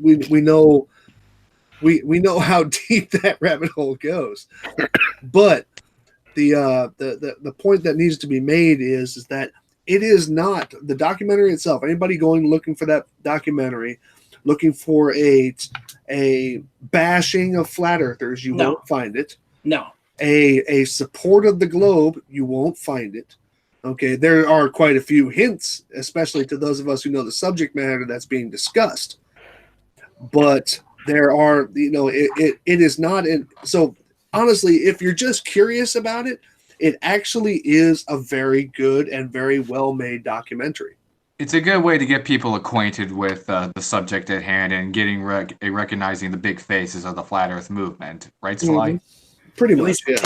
[SPEAKER 9] we know how deep that rabbit hole goes. But the point that needs to be made is that it is not the documentary itself. Anybody going looking for that documentary, looking for a bashing of flat earthers, you won't find it.
[SPEAKER 6] No.
[SPEAKER 9] A support of the globe, you won't find it. Okay, there are quite a few hints, especially to those of us who know the subject matter that's being discussed. But there are, it is not in. So honestly, if you're just curious about it, it actually is a very good and very well-made documentary.
[SPEAKER 1] It's a good way to get people acquainted with the subject at hand and getting recognizing the big faces of the flat Earth movement, right, Sly?
[SPEAKER 9] Mm-hmm. Pretty
[SPEAKER 6] At
[SPEAKER 9] much,
[SPEAKER 6] least
[SPEAKER 9] yeah.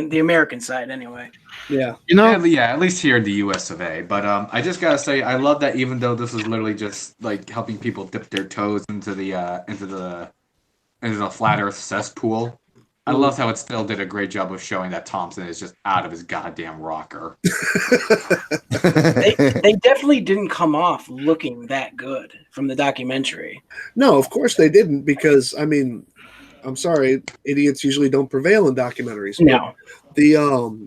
[SPEAKER 6] the American side, anyway.
[SPEAKER 9] Yeah.
[SPEAKER 1] At least here in the U.S. of A. But I just gotta say, I love that even though this is literally just helping people dip their toes into the flat Earth cesspool, I love how it still did a great job of showing that Thompson is just out of his goddamn rocker.
[SPEAKER 6] They definitely didn't come off looking that good from the documentary.
[SPEAKER 9] No, of course they didn't, because I mean, I'm sorry, idiots usually don't prevail in documentaries.
[SPEAKER 6] No.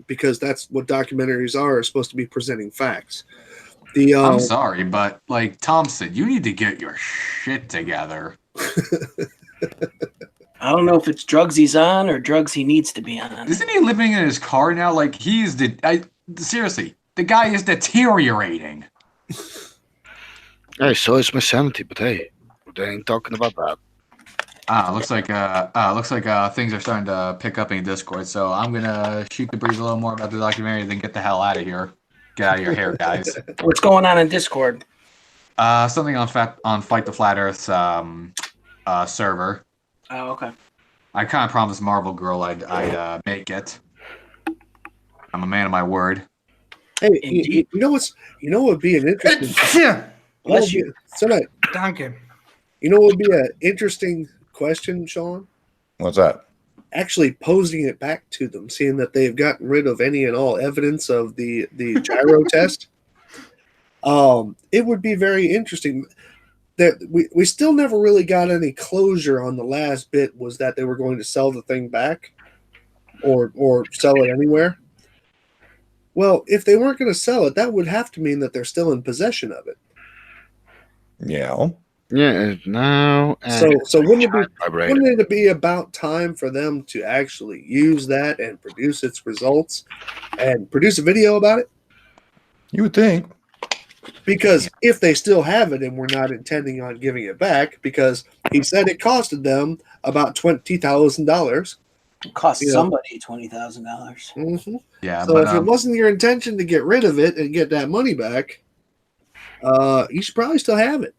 [SPEAKER 9] Because that's what documentaries are supposed to be, presenting facts.
[SPEAKER 1] I'm sorry, but like Thompson, you need to get your shit together.
[SPEAKER 6] I don't know if it's drugs he's on or drugs he needs to be on.
[SPEAKER 1] Isn't he living in his car now? Like seriously, the guy is deteriorating.
[SPEAKER 7] Hey, so is my sanity, but hey, they ain't talking about that.
[SPEAKER 1] Looks like things are starting to pick up in Discord. So I'm gonna shoot the breeze a little more about the documentary, then get the hell out of here. Get out of your hair, guys.
[SPEAKER 6] What's going on in Discord?
[SPEAKER 1] Something on Fight the Flat Earth's server.
[SPEAKER 6] Oh, okay.
[SPEAKER 1] I kind of promised Marvel Girl I'd make it. I'm a man of my word.
[SPEAKER 9] Hey, you know what would be an interesting?
[SPEAKER 6] Bless you.
[SPEAKER 2] Thank you.
[SPEAKER 9] You know what would be an interesting question, Sean?
[SPEAKER 3] What's that?
[SPEAKER 9] Actually posing it back to them, seeing that they've gotten rid of any and all evidence of the gyro test. It would be very interesting. That we still never really got any closure on the last bit, was that they were going to sell the thing back or sell it anywhere. Well, if they weren't going to sell it, that would have to mean that they're still in possession of it.
[SPEAKER 3] Yeah.
[SPEAKER 7] Yeah, no.
[SPEAKER 9] So wouldn't it be about time for them to actually use that and produce its results and produce a video about it?
[SPEAKER 3] You would think.
[SPEAKER 9] Because if they still have it and we're not intending on giving it back, because he said it costed them about $20,000.
[SPEAKER 6] It cost somebody $20,000.
[SPEAKER 9] Mm-hmm.
[SPEAKER 1] Yeah.
[SPEAKER 9] So if it wasn't your intention to get rid of it and get that money back, you should probably still have it.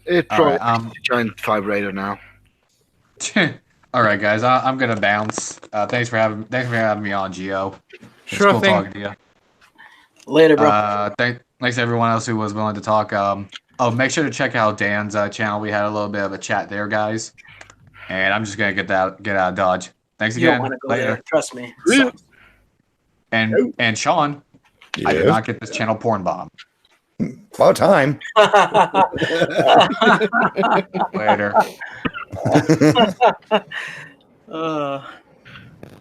[SPEAKER 7] It probably giant vibrator now.
[SPEAKER 1] All right, guys. I'm gonna bounce. Thanks for having me on, Gio.
[SPEAKER 2] Sure
[SPEAKER 1] cool
[SPEAKER 2] thing.
[SPEAKER 1] Talking to you.
[SPEAKER 6] Later, bro.
[SPEAKER 1] Thanks to everyone else who was willing to talk. Make sure to check out Dan's channel. We had a little bit of a chat there, guys. And I'm just gonna get out of Dodge. Thanks
[SPEAKER 6] You don't
[SPEAKER 1] again.
[SPEAKER 6] want to go
[SPEAKER 1] Later.
[SPEAKER 6] there. Trust me.
[SPEAKER 1] And Sean, I did not get this channel porn bomb.
[SPEAKER 3] About time.
[SPEAKER 1] Later.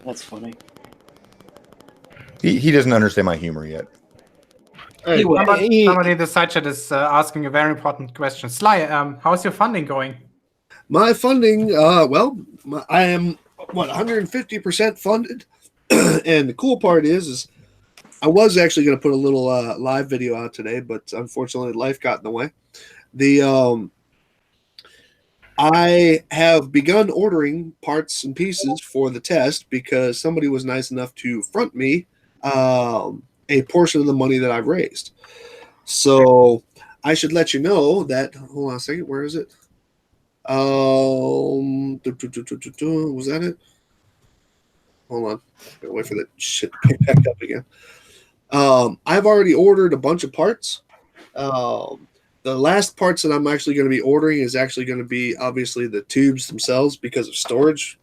[SPEAKER 6] That's funny.
[SPEAKER 3] He doesn't understand my humor yet.
[SPEAKER 7] Hey,
[SPEAKER 2] Somebody in the side chat is asking a very important question. Sly, how's your funding going?
[SPEAKER 9] My funding, I am 150% funded, and the cool part is I was actually going to put a little live video out today, but unfortunately, life got in the way. I have begun ordering parts and pieces for the test because somebody was nice enough to front me a portion of the money that I've raised. So I should let you know that. Hold on a second. Where is it? Was that it? Hold on. Gotta wait for that shit to pick back up again. I've already ordered a bunch of parts. The last parts that I'm actually going to be ordering is actually going to be obviously the tubes themselves because of storage.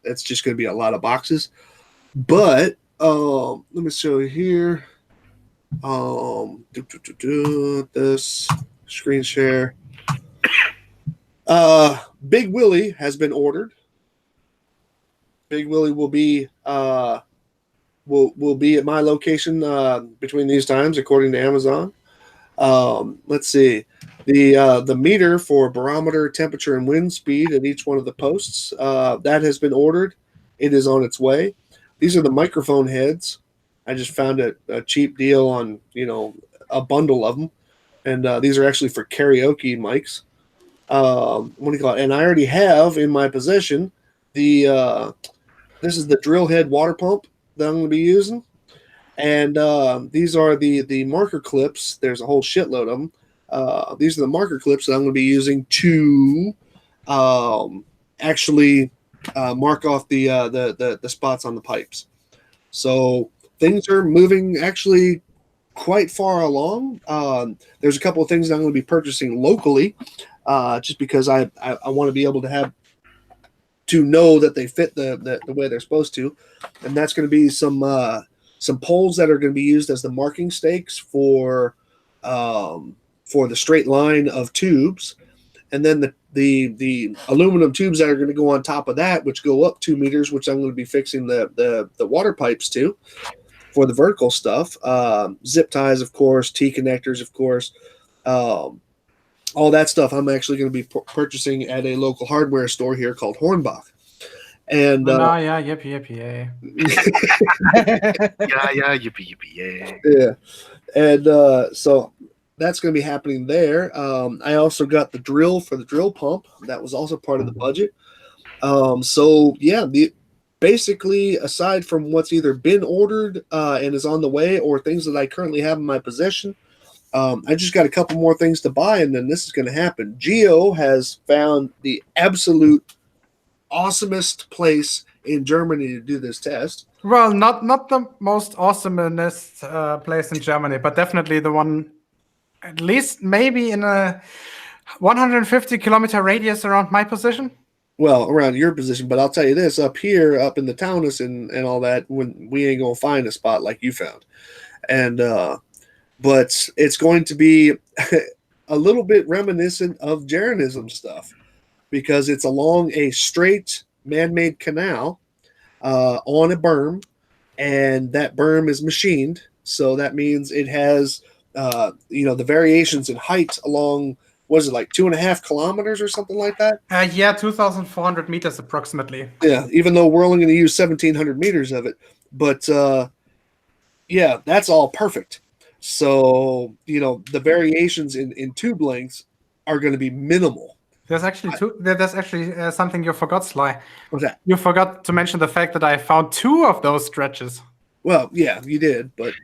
[SPEAKER 9] It's just going to be a lot of boxes. But let me show you here. This screen share. Big Willie has been ordered. Big Willie will be will be at my location between these times, according to Amazon. Let's see. The meter for barometer, temperature, and wind speed at each one of the posts that has been ordered. It is on its way. These are the microphone heads. I just found a cheap deal on a bundle of them, and these are actually for karaoke mics. What do you call it? And I already have in my possession this is the drill head water pump that I'm going to be using. And these are the marker clips. There's a whole shitload of them. These are the marker clips that I'm going to be using to actually mark off the spots on the pipes. So things are moving actually quite far along. There's a couple of things that I'm going to be purchasing locally, just because I want to be able to have know that they fit the way they're supposed to, and that's going to be some poles that are going to be used as the marking stakes for the straight line of tubes, and then the aluminum tubes that are going to go on top of that, which go up 2 meters, which I'm going to be fixing the water pipes to for the vertical stuff. Zip ties, of course, T connectors, of course. All that stuff I'm actually going to be purchasing at a local hardware store here called Hornbach. And
[SPEAKER 2] yeah, yippee,
[SPEAKER 7] Yeah, yippee, yeah.
[SPEAKER 9] yeah, and so that's going to be happening there. I also got the drill for the drill pump. That was also part of the budget. So yeah, basically, aside from what's either been ordered and is on the way, or things that I currently have in my possession, I just got a couple more things to buy, and then this is going to happen. Geo has found the absolute awesomest place in Germany to do this test.
[SPEAKER 2] Well, not the most awesomest place in Germany, but definitely the one, at least maybe in a 150-kilometer radius around my position.
[SPEAKER 9] Well, around your position, but I'll tell you this: up here, up in the Taunus and all that, when we ain't gonna find a spot like you found, and but it's going to be a little bit reminiscent of Jeranism stuff, because it's along a straight man-made canal on a berm, and that berm is machined. So that means it has, the variations in height along, what is it, like 2.5 kilometers or something like that?
[SPEAKER 2] Yeah, 2,400 meters approximately.
[SPEAKER 9] Yeah, even though we're only going to use 1,700 meters of it. But yeah, that's all perfect. So, the variations in tube lengths are going to be minimal.
[SPEAKER 2] There's actually something you forgot, Sly.
[SPEAKER 9] What's that?
[SPEAKER 2] You forgot to mention the fact that I found 2 of those stretches.
[SPEAKER 9] Well, yeah, you did, but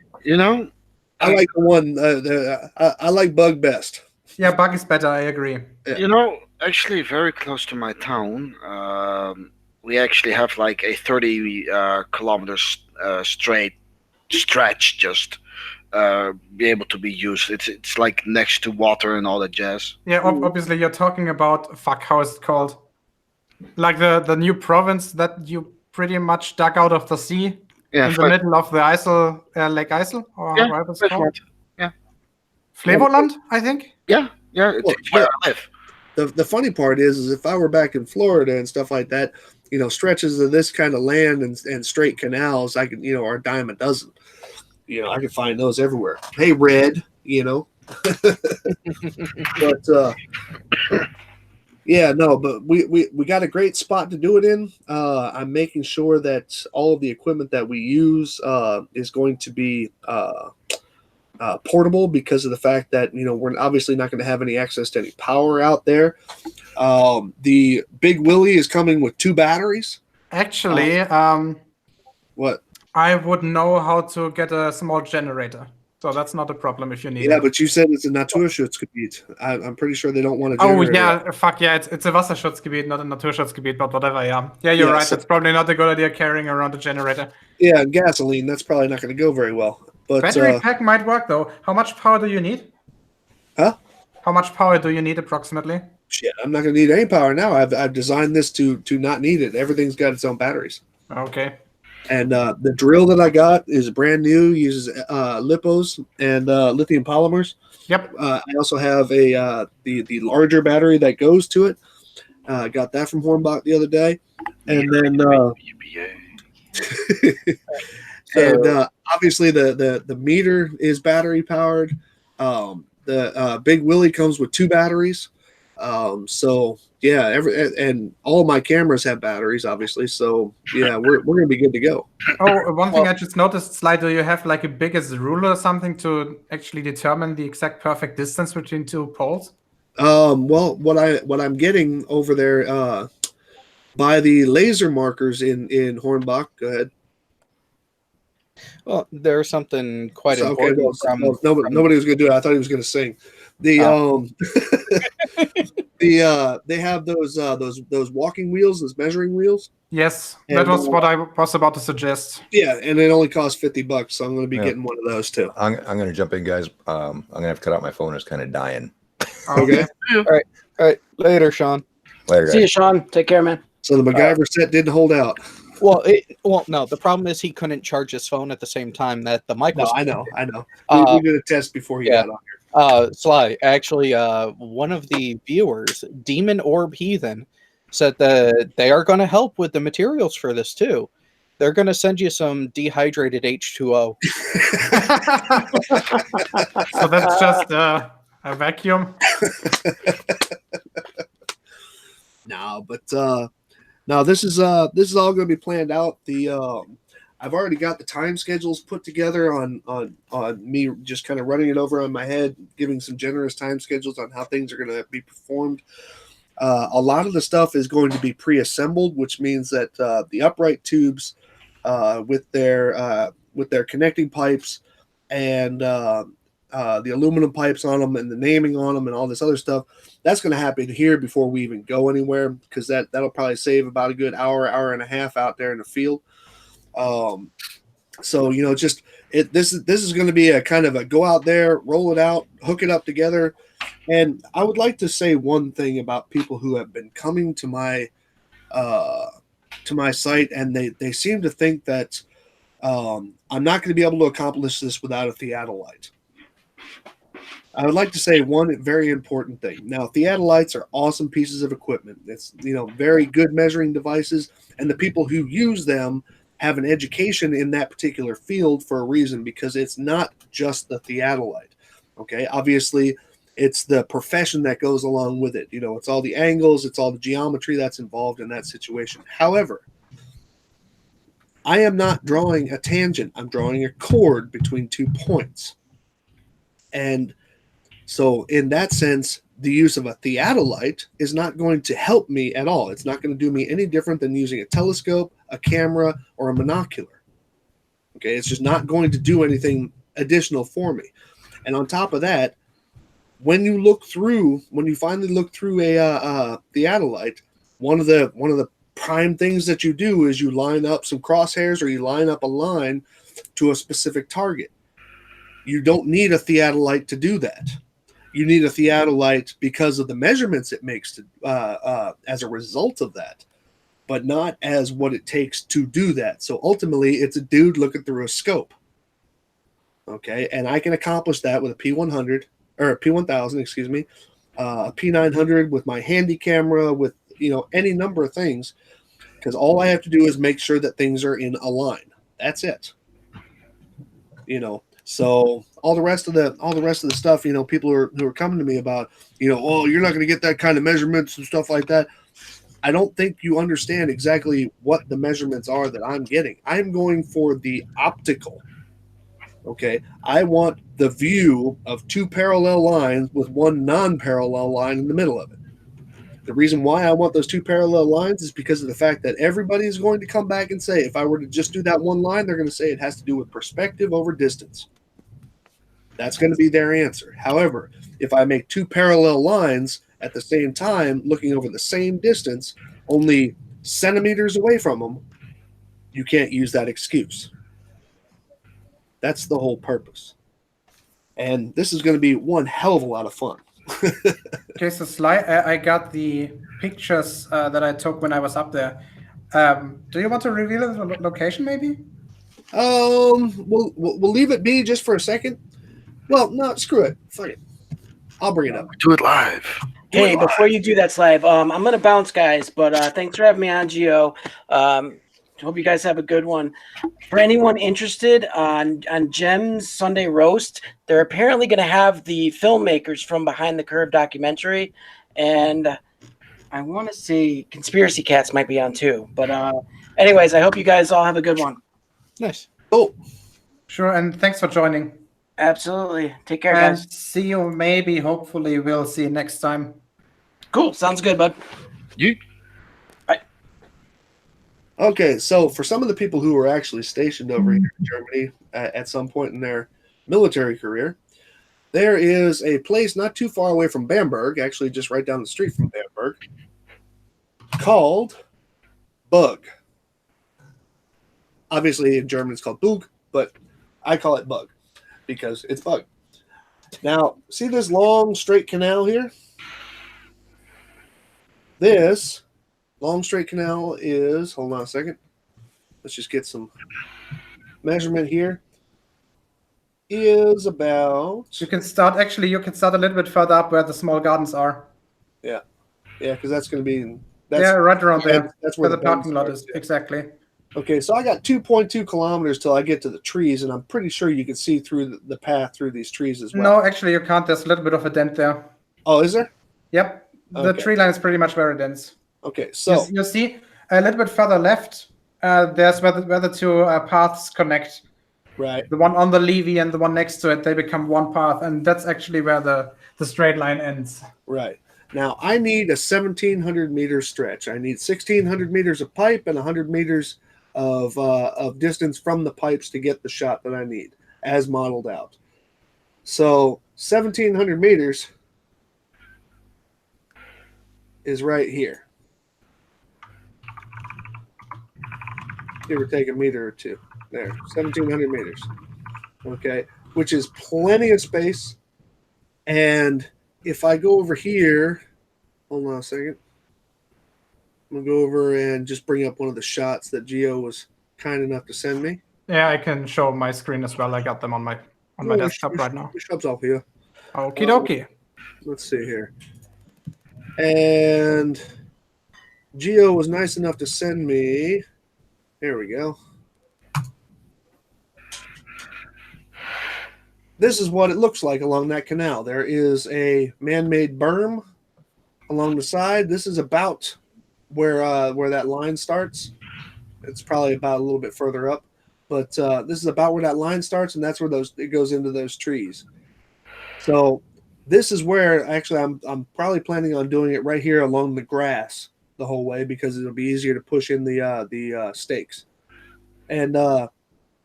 [SPEAKER 7] I
[SPEAKER 9] like the one. I like Bug best.
[SPEAKER 2] Yeah, Bug is better. I agree.
[SPEAKER 9] Yeah.
[SPEAKER 7] Actually, very close to my town, we actually have like a 30 kilometers straight stretch just be able to be used. It's like next to water and all that jazz.
[SPEAKER 2] Yeah, obviously you're talking about, how is it called? Like the new province that you pretty much dug out of the sea in the middle of the Isel, Lake Isel, or however it's called.
[SPEAKER 7] Yeah.
[SPEAKER 2] Flevoland, I think.
[SPEAKER 7] Yeah. It's where I live.
[SPEAKER 9] The funny part is if I were back in Florida and stuff like that, stretches of this kind of land and straight canals, I could, are a dime a dozen. I could find those everywhere. Hey, Red, but yeah, no, but we got a great spot to do it in. I'm making sure that all of the equipment that we use is going to be portable, because of the fact that we're obviously not going to have any access to any power out there. The Big Willie is coming with 2 batteries.
[SPEAKER 2] Actually,
[SPEAKER 9] what?
[SPEAKER 2] I would know how to get a small generator, so that's not a problem if you need it.
[SPEAKER 9] Yeah, but you said it's a Naturschutzgebiet. I'm pretty sure they don't want to.
[SPEAKER 2] Oh yeah, fuck yeah! It's a Wasserschutzgebiet, not a Naturschutzgebiet, but whatever. Yeah, you're right. So, it's probably not a good idea carrying around a generator.
[SPEAKER 9] Yeah, and gasoline, that's probably not going to go very well. But
[SPEAKER 2] battery pack might work though. How much power do you need?
[SPEAKER 9] Huh?
[SPEAKER 2] How much power do you need approximately?
[SPEAKER 9] Shit, I'm not going to need any power now. I've designed this to not need it. Everything's got its own batteries.
[SPEAKER 2] Okay.
[SPEAKER 9] And the drill that I got is brand new, uses lipos and lithium polymers.
[SPEAKER 2] Yep.
[SPEAKER 9] I also have the larger battery that goes to it. Got that from Hornbach the other day. And then and obviously the meter is battery powered. The Big Willie comes with 2 batteries. So yeah, and all of my cameras have batteries, obviously. So yeah, we're gonna be good to go.
[SPEAKER 2] Oh, one thing I just noticed, Sly, do you have like a biggest ruler or something to actually determine the exact perfect distance between 2 poles?
[SPEAKER 9] Well, what I'm getting over there by the laser markers in Hornbach. Go ahead.
[SPEAKER 4] Well, there's something quite important.
[SPEAKER 9] Nobody was gonna do it. I thought he was gonna sing. They have those walking wheels, those measuring wheels.
[SPEAKER 2] Yes, that was what I was about to suggest.
[SPEAKER 9] Yeah, and it only costs $50, so I'm going to be getting one of those too.
[SPEAKER 3] I'm going to jump in, guys. I'm going to have to cut out my phone. It's kind of dying.
[SPEAKER 9] Okay.
[SPEAKER 4] All right. Later, Sean.
[SPEAKER 3] Later, guys.
[SPEAKER 6] See you, Sean. Take care, man.
[SPEAKER 9] So the MacGyver set didn't hold out.
[SPEAKER 4] Well, no. The problem is he couldn't charge his phone at the same time that the mic
[SPEAKER 9] No,
[SPEAKER 4] was.
[SPEAKER 9] I know. We did a test before he got on here.
[SPEAKER 4] Sly, actually, one of the viewers, Demon Orb Heathen, said that they are going to help with the materials for this too. They're going to send you some dehydrated H2O.
[SPEAKER 2] So that's just a vacuum.
[SPEAKER 9] No, but no, this is all going to be planned out. I've already got the time schedules put together on me just kind of running it over on my head, giving some generous time schedules on how things are going to be performed. A lot of the stuff is going to be pre-assembled, which means that the upright tubes with their connecting pipes and the aluminum pipes on them and the naming on them and all this other stuff, that's going to happen here before we even go anywhere, because that'll probably save about a good hour and a half out there in the field. So this is going to be a kind of a go out there, roll it out, hook it up together. And I would like to say one thing about people who have been coming to my site, and they seem to think that I'm not going to be able to accomplish this without a theodolite. I would like to say one very important thing. Now, theodolites are awesome pieces of equipment. It's very good measuring devices, and the people who use them have an education in that particular field for a reason, because it's not just the theodolite. Okay, obviously, it's the profession that goes along with it. It's all the angles, it's all the geometry that's involved in that situation. However, I am not drawing a tangent. I'm drawing a chord between 2 points. And so in that sense, the use of a theodolite is not going to help me at all. It's not going to do me any different than using a telescope, a camera, or a monocular. Okay, it's just not going to do anything additional for me. And on top of that, when you finally look through a theodolite, one of the prime things that you do is you line up some crosshairs, or you line up a line to a specific target. You don't need a theodolite to do that. You need a theodolite because of the measurements it makes as a result of that, but not as what it takes to do that. So ultimately, it's a dude looking through a scope. Okay, and I can accomplish that with a P100 or a P1000, excuse me, a P900 with my handy camera, with any number of things, because all I have to do is make sure that things are in a line. That's it. So all the rest of the stuff, people who are coming to me about, oh, you're not going to get that kind of measurements and stuff like that. I don't think you understand exactly what the measurements are that I'm getting. I'm going for the optical. Okay, I want the view of 2 parallel lines with 1 non-parallel line in the middle of it. The reason why I want those 2 parallel lines is because of the fact that everybody is going to come back and say, if I were to just do that one line, they're going to say it has to do with perspective over distance. That's going to be their answer. However, if I make 2 parallel lines at the same time, looking over the same distance, only centimeters away from them, you can't use that excuse. That's the whole purpose. And this is going to be one hell of a lot of fun.
[SPEAKER 2] Okay, so Sly, I got the pictures that I took when I was up there. Do you want to reveal the location, maybe?
[SPEAKER 9] We'll leave it be just for a second. Well, no, screw it. Fuck it. I'll bring it up.
[SPEAKER 7] Do it live.
[SPEAKER 6] Hey, before you do that, Slav, I'm going to bounce, guys, but thanks for having me on, Gio. Hope you guys have a good one. For anyone interested on Jem's Sunday Roast, they're apparently going to have the filmmakers from Behind the Curve documentary, and I want to say Conspiracy Cats might be on too. But anyways, I hope you guys all have a good one.
[SPEAKER 4] Nice.
[SPEAKER 9] Oh,
[SPEAKER 2] sure, and thanks for joining.
[SPEAKER 6] Absolutely. Take care,
[SPEAKER 2] And
[SPEAKER 6] guys.
[SPEAKER 2] see you, maybe, hopefully, we'll see you next time.
[SPEAKER 6] Cool. Sounds good, bud.
[SPEAKER 7] You.
[SPEAKER 9] Okay, so for some of the people who were actually stationed over here in Germany at some point in their military career, there is a place not too far away from Bamberg, actually just right down the street from Bamberg, called Bug. Obviously, in German it's called Bug, but I call it Bug because it's Bug. Now, see this long, straight canal here? This long straight canal is, hold on a second. Let's just get some measurement here. Is about,
[SPEAKER 2] You can start a little bit further up where the small gardens are.
[SPEAKER 9] yeah, because that's going to be,
[SPEAKER 2] right around there.
[SPEAKER 9] That's
[SPEAKER 2] where
[SPEAKER 9] where
[SPEAKER 2] the parking lot is.
[SPEAKER 9] Yeah.
[SPEAKER 2] Exactly.
[SPEAKER 9] Okay, so I got 2.2 kilometers till I get to the trees, and I'm pretty sure you can see through the path through these trees as well.
[SPEAKER 2] No, actually, you can't. There's a little bit of a dent there.
[SPEAKER 9] Oh, is there?
[SPEAKER 2] Yep. The tree line is pretty much very dense.
[SPEAKER 9] Okay, so
[SPEAKER 2] you see a little bit further left. There's where the two paths connect.
[SPEAKER 9] Right.
[SPEAKER 2] The one on the levee and the one next to it, they become one path, and that's actually where the straight line ends.
[SPEAKER 9] Right. Now, I need a 1,700 meter stretch. I need 1,600 meters of pipe and 100 meters of distance from the pipes to get the shot that I need, as modeled out. So 1,700 meters is right here. Give or take a meter or two. There, 1,700 meters. Okay, which is plenty of space. And if I go over here, hold on a second. I'm going to go over and just bring up one of the shots that Gio was kind enough to send me.
[SPEAKER 2] Yeah, I can show my screen as well. I got them on my desktop right now.
[SPEAKER 9] Shots off here.
[SPEAKER 2] Okie dokie.
[SPEAKER 9] Let's see here. And Gio was nice enough to send me. There we go. This is what it looks like along that canal. There is a man-made berm along the side. This is about where that line starts. It's probably about a little bit further up, but this is about where that line starts, and that's where it goes into those trees. So this is where actually I'm probably planning on doing it right here along the grass the whole way because it'll be easier to push in the stakes. And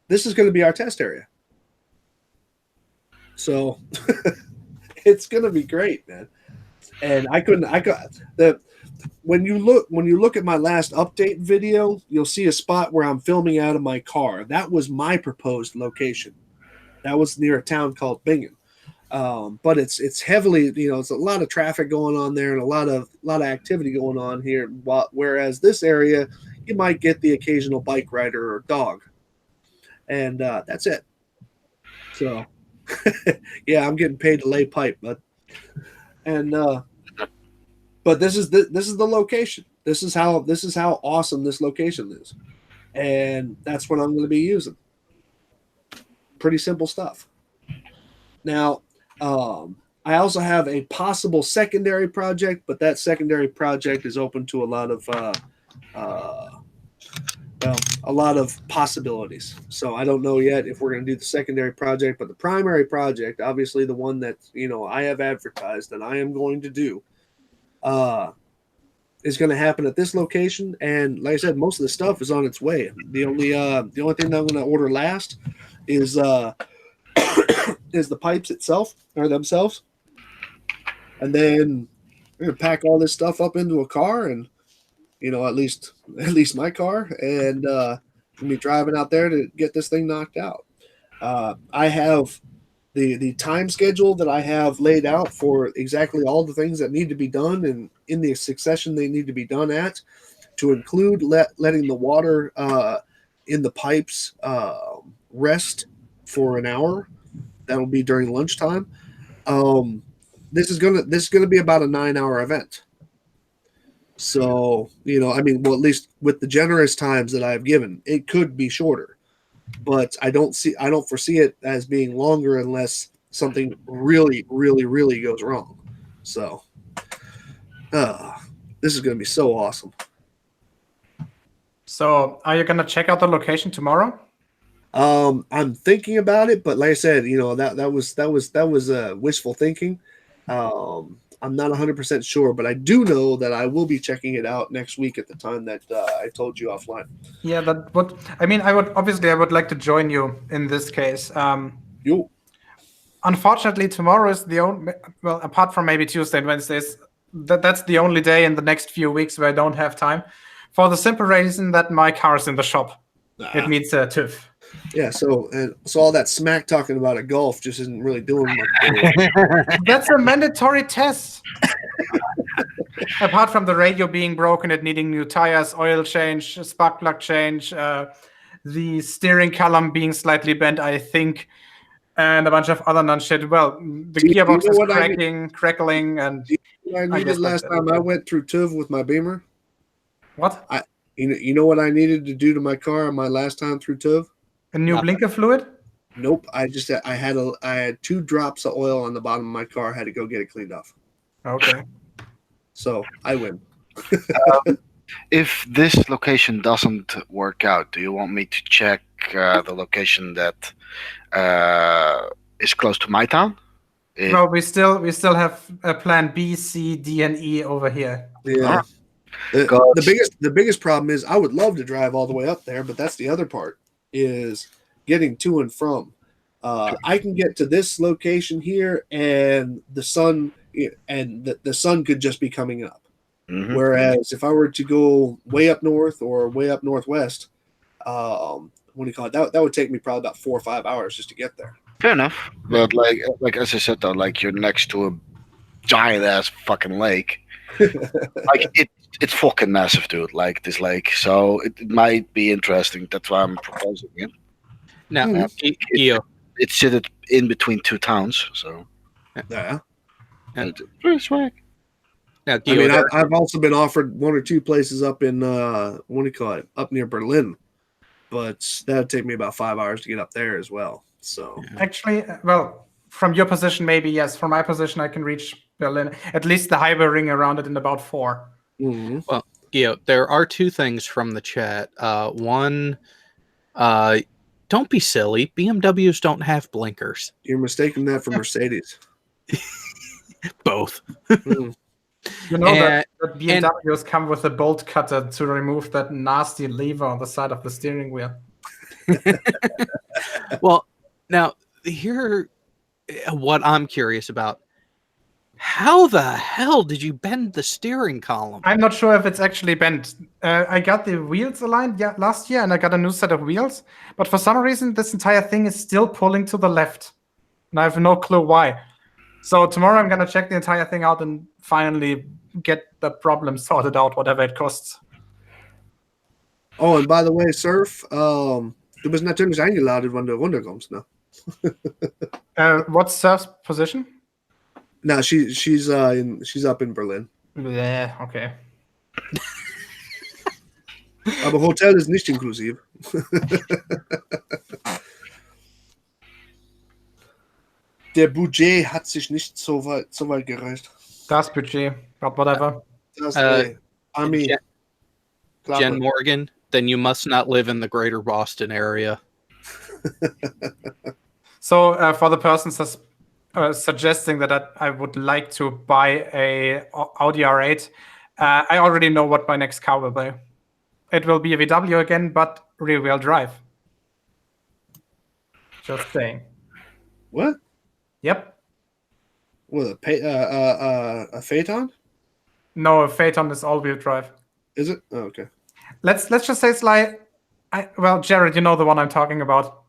[SPEAKER 9] this is going to be our test area. So it's going to be great, man. And when you look at my last update video, you'll see a spot where I'm filming out of my car. That was my proposed location. That was near a town called Bingen. But it's heavily, it's a lot of traffic going on there and a lot of activity going on here. Whereas this area, you might get the occasional bike rider or dog, and that's it. So, yeah, I'm getting paid to lay pipe, but this is the location. This is how awesome this location is, and that's what I'm going to be using. Pretty simple stuff. Now, I also have a possible secondary project, but that secondary project is open to a lot of possibilities. So I don't know yet if we're going to do the secondary project, but the primary project, obviously the one that I have advertised that I am going to do, is going to happen at this location. And like I said, most of the stuff is on its way. The only thing that I'm going to order last is is the pipes themselves, and then we're going to pack all this stuff up into a car, and at least my car, and be driving out there to get this thing knocked out. I have the time schedule that I have laid out for exactly all the things that need to be done and in the succession they need to be done at, to include letting the water in the pipes rest for an hour. That'll be during lunchtime. This is gonna be about a 9-hour event. So, at least with the generous times that I've given, it could be shorter, but I don't foresee it as being longer unless something really, really, really goes wrong. So, this is going to be so awesome.
[SPEAKER 2] So, are you going to check out the location tomorrow?
[SPEAKER 9] I'm thinking about it, but like I said, that was wishful thinking. I'm not 100% sure, but I do know that I will be checking it out next week at the time that I told you offline.
[SPEAKER 2] Yeah, I would like to join you in this case. Unfortunately, tomorrow is the only, well, apart from maybe Tuesday and Wednesdays, that's the only day in the next few weeks where I don't have time, for the simple reason that my car is in the shop. It needs a TÜV.
[SPEAKER 9] Yeah, so all that smack talking about a golf just isn't really doing much.
[SPEAKER 2] That's a mandatory test. apart from the radio being broken, it needing new tires, oil change, spark plug change, the steering column being slightly bent, I think, and a bunch of other non-shit. Well, the
[SPEAKER 9] Do you
[SPEAKER 2] gearbox
[SPEAKER 9] know
[SPEAKER 2] is
[SPEAKER 9] what I
[SPEAKER 2] crackling, and
[SPEAKER 9] What I
[SPEAKER 2] I
[SPEAKER 9] needed
[SPEAKER 2] guess
[SPEAKER 9] last
[SPEAKER 2] that's it.
[SPEAKER 9] time I went through TÜV with my Beamer?
[SPEAKER 2] what?
[SPEAKER 9] You know what I needed to do to my car my last time through TÜV?
[SPEAKER 2] A new
[SPEAKER 4] Nothing.
[SPEAKER 2] blinker fluid?
[SPEAKER 9] Nope. I had 2 drops of oil on the bottom of my car. I had to go get it cleaned off.
[SPEAKER 2] Okay.
[SPEAKER 9] So I win.
[SPEAKER 7] If this location doesn't work out, do you want me to check the location that is close to my town?
[SPEAKER 2] Well, we still have a plan B, C, D, and E over here.
[SPEAKER 9] Yeah.
[SPEAKER 7] God.
[SPEAKER 9] The biggest problem is I would love to drive all the way up there, but that's the other part is getting to and from. I can get to this location here, and the sun could just be coming up.
[SPEAKER 7] Mhm.
[SPEAKER 9] Whereas if I were to go way up north or way up northwest, what do you call it? That would take me probably about 4 or 5 hours just to get there.
[SPEAKER 7] Fair enough, but like as I said though, like you're next to a giant ass fucking lake. Like it's fucking massive, dude. Like this lake, so it might be interesting. That's why I'm proposing it.
[SPEAKER 4] Now, Gio,
[SPEAKER 7] It's situated in between 2 towns, so
[SPEAKER 9] Yeah.
[SPEAKER 7] it's pretty swag.
[SPEAKER 4] now,
[SPEAKER 9] I
[SPEAKER 4] Gio,
[SPEAKER 9] mean,
[SPEAKER 4] there-
[SPEAKER 9] I've also been offered 1 or 2 places up in what do you call it? Up near Berlin, but that would take me about 5 hours to get up there as well. So
[SPEAKER 2] Actually, well, from your position, maybe yes. From my position, I can reach Berlin. At least the highway ring around it in about 4.
[SPEAKER 9] mhm.
[SPEAKER 4] Gio, there are 2 things from the chat. One, don't be silly. BMWs don't have blinkers.
[SPEAKER 9] You're mistaking that for Mercedes.
[SPEAKER 4] Both.
[SPEAKER 9] Mm.
[SPEAKER 2] You know that
[SPEAKER 4] And-
[SPEAKER 2] BMWs come with a bolt cutter to remove that nasty lever on the side of the steering wheel.
[SPEAKER 4] Well, now here, what I'm curious about: how the hell did you bend the steering column?
[SPEAKER 2] I'm not sure if it's actually bent. I got the wheels aligned last year, and I got a new set of wheels. But for some reason, this entire thing is still pulling to the left, and I have no clue why. So tomorrow, I'm gonna check the entire thing out and finally get the problem sorted out, whatever it costs.
[SPEAKER 9] Oh, and by the way, Surf, du bist natürlich eingeladen, wenn du runterkommst, ne?
[SPEAKER 2] What's Surf's position?
[SPEAKER 9] No, she's up in Berlin.
[SPEAKER 2] Yeah, okay.
[SPEAKER 9] Aber Hotel ist nicht inklusiv. Der Budget hat sich nicht so weit gereicht.
[SPEAKER 2] Das Budget, but whatever.
[SPEAKER 9] Das,
[SPEAKER 4] Jen-
[SPEAKER 9] Klappe.
[SPEAKER 4] Jen Morgan, then you must not live in the greater Boston area.
[SPEAKER 2] So for the person suggesting that I would like to buy a Audi R8, I already know what my next car will be. It will be a VW again, but rear-wheel drive. Just saying.
[SPEAKER 9] What?
[SPEAKER 2] Yep.
[SPEAKER 9] What, a Phaeton?
[SPEAKER 2] No, a Phaeton is all-wheel drive.
[SPEAKER 9] Is it? Oh, okay.
[SPEAKER 2] Let's just say it's like, well, Jared, you know the one I'm talking about.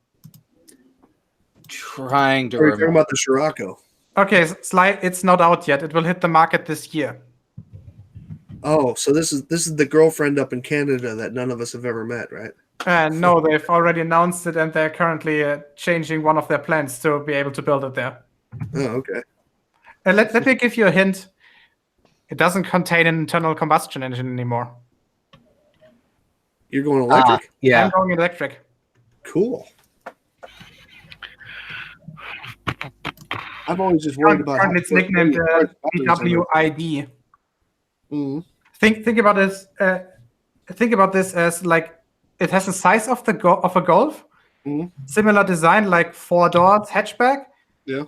[SPEAKER 4] Trying to
[SPEAKER 9] Are you talking
[SPEAKER 4] remember.
[SPEAKER 9] about the Scirocco?
[SPEAKER 2] Okay, Sly, it's not out yet. It will hit the market this year.
[SPEAKER 9] Oh, so this is the girlfriend up in Canada that none of us have ever met, right?
[SPEAKER 2] No, they've already announced it, and they're currently changing one of their plans to be able to build it there.
[SPEAKER 9] Oh, okay.
[SPEAKER 2] Let me give you a hint. It doesn't contain an internal combustion engine anymore.
[SPEAKER 9] You're going electric?
[SPEAKER 4] Yeah.
[SPEAKER 2] I'm going electric.
[SPEAKER 9] Cool. I've always just worried about
[SPEAKER 2] Currently it's nicknamed VWID.
[SPEAKER 9] Mhm.
[SPEAKER 2] Think about this. Think about this as like it has the size of of a Golf,
[SPEAKER 9] Mhm.
[SPEAKER 2] similar design, like 4 doors, hatchback.
[SPEAKER 9] Yeah.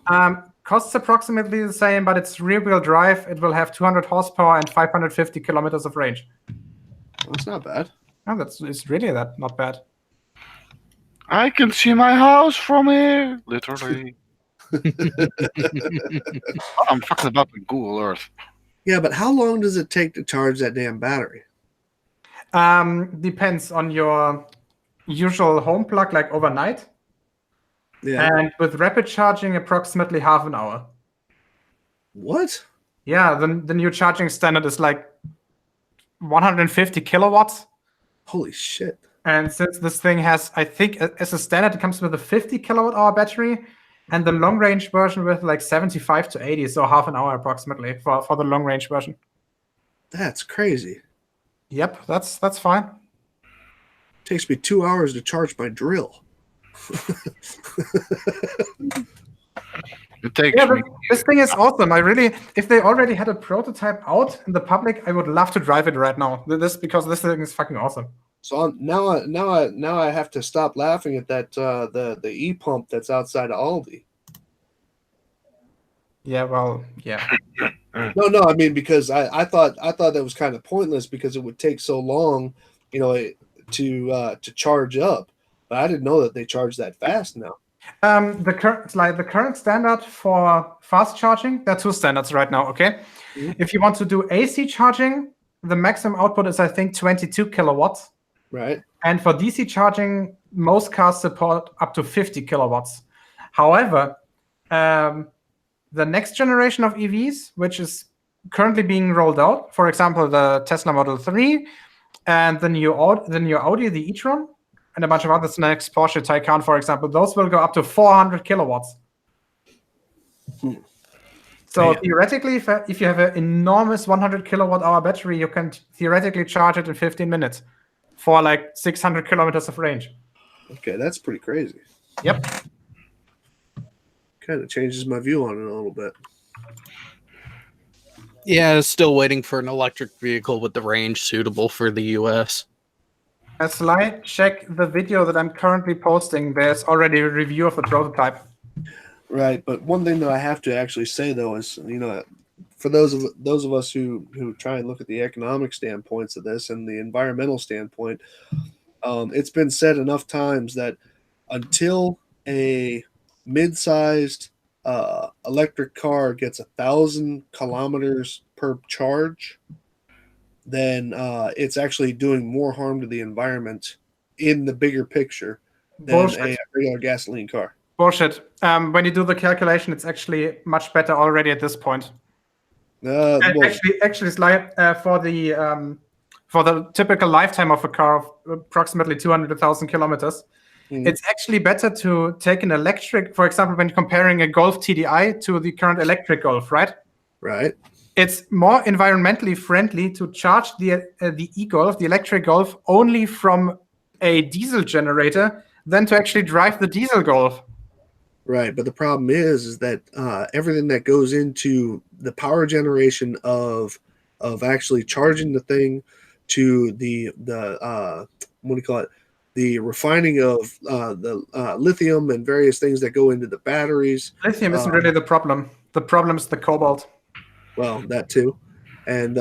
[SPEAKER 2] Costs approximately the same, but it's rear-wheel drive. It will have 200 horsepower and 550 kilometers of range.
[SPEAKER 9] That's not bad.
[SPEAKER 2] Oh, it's really not bad.
[SPEAKER 7] I can see my house from here, literally. I'm fucking about with Google Earth.
[SPEAKER 9] Yeah, but how long does it take to charge that damn battery?
[SPEAKER 2] Depends on your usual home plug, like overnight.
[SPEAKER 9] Yeah.
[SPEAKER 2] And with rapid charging, approximately half an hour.
[SPEAKER 9] What?
[SPEAKER 2] Yeah, the new charging standard is like 150 kilowatts.
[SPEAKER 9] Holy shit.
[SPEAKER 2] And since this thing has, I think, as a standard, it comes with a 50 kilowatt hour battery, and the long range version with like 75 to 80, so half an hour approximately for the long range version.
[SPEAKER 9] That's crazy.
[SPEAKER 2] Yep, that's fine.
[SPEAKER 9] Takes me 2 hours to charge my drill.
[SPEAKER 7] It takes
[SPEAKER 2] Yeah,
[SPEAKER 7] me.
[SPEAKER 2] this thing is awesome. If they already had a prototype out in the public, I would love to drive it right now. Because this thing is fucking awesome.
[SPEAKER 9] So now I have to stop laughing at that the e-pump that's outside of Aldi.
[SPEAKER 2] Yeah, well, yeah.
[SPEAKER 9] No, I mean because I thought that was kind of pointless because it would take so long, to charge up. But I didn't know that they charge that fast now.
[SPEAKER 2] The current standard for fast charging, there are two standards right now. Okay, if you want to do AC charging, the maximum output is I think 22 kilowatts.
[SPEAKER 9] Right.
[SPEAKER 2] And for DC charging, most cars support up to 50 kilowatts. However, the next generation of EVs, which is currently being rolled out, for example, the Tesla Model 3 and the new Audi, the e-tron, and a bunch of others, next Porsche Taycan, for example, those will go up to 400 kilowatts. So theoretically, if you have an enormous 100 kilowatt hour battery, you can theoretically charge it in 15 minutes for like 600 kilometers of range.
[SPEAKER 9] Okay, that's pretty crazy.
[SPEAKER 2] Yep.
[SPEAKER 9] Kind of changes my view on it a little bit.
[SPEAKER 4] Yeah, still waiting for an electric vehicle with the range suitable for the US.
[SPEAKER 2] Sly, check the video that I'm currently posting. There's already a review of the prototype.
[SPEAKER 9] Right, but one thing that I have to actually say though is, for those of us who try and look at the economic standpoints of this and the environmental standpoint, it's been said enough times that until a mid-sized electric car gets 1,000 kilometers per charge, then it's actually doing more harm to the environment in the bigger picture than a regular gasoline car.
[SPEAKER 2] Bullshit. When you do the calculation, it's actually much better already at this point. Actually, Sly, for the typical lifetime of a car of approximately 200,000 kilometers, it's actually better to take an electric, for example, when comparing a Golf TDI to the current electric Golf, right?
[SPEAKER 9] Right.
[SPEAKER 2] It's more environmentally friendly to charge the e-Golf, the electric Golf, only from a diesel generator than to actually drive the diesel Golf.
[SPEAKER 9] Right, but the problem is that everything that goes into the power generation of actually charging the thing to the what do you call it? The refining of the lithium and various things that go into the batteries.
[SPEAKER 2] Lithium isn't really the problem. The problem is the cobalt.
[SPEAKER 9] Well, that too, and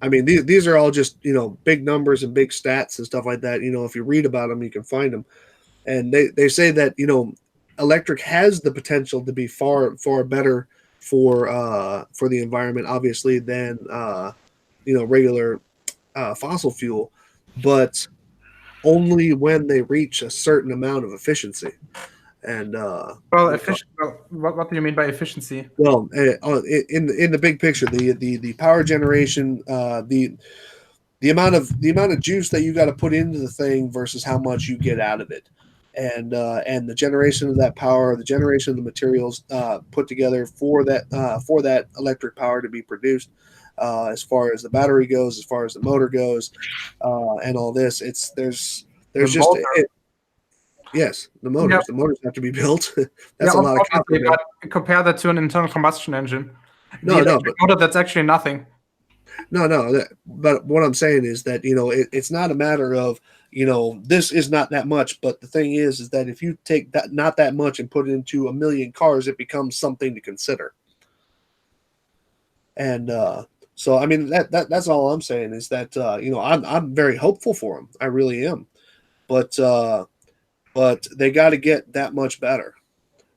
[SPEAKER 9] I mean these are all just big numbers and big stats and stuff like that. If you read about them, you can find them, and they say that electric has the potential to be far better for the environment, obviously, than regular fossil fuel, but only when they reach a certain amount of efficiency. And
[SPEAKER 2] what do you mean by efficiency?
[SPEAKER 9] Well, in the big picture, the power generation, the amount of juice that you got to put into the thing versus how much you get out of it. And the generation of that power, the generation of the materials put together for that electric power to be produced, as far as the battery goes, as far as the motor goes, and all this, there's just yes, the motors. Yep. The motors have to be built. That's a lot of copper.
[SPEAKER 2] But compare that to an internal combustion engine.
[SPEAKER 9] But
[SPEAKER 2] motor, that's actually nothing.
[SPEAKER 9] No. But what I'm saying is that it's not a matter of this is not that much. But the thing is that if you take that not that much and put it into 1 million cars, it becomes something to consider. And so I mean that's all I'm saying is that I'm very hopeful for them. I really am. But they got to get that much better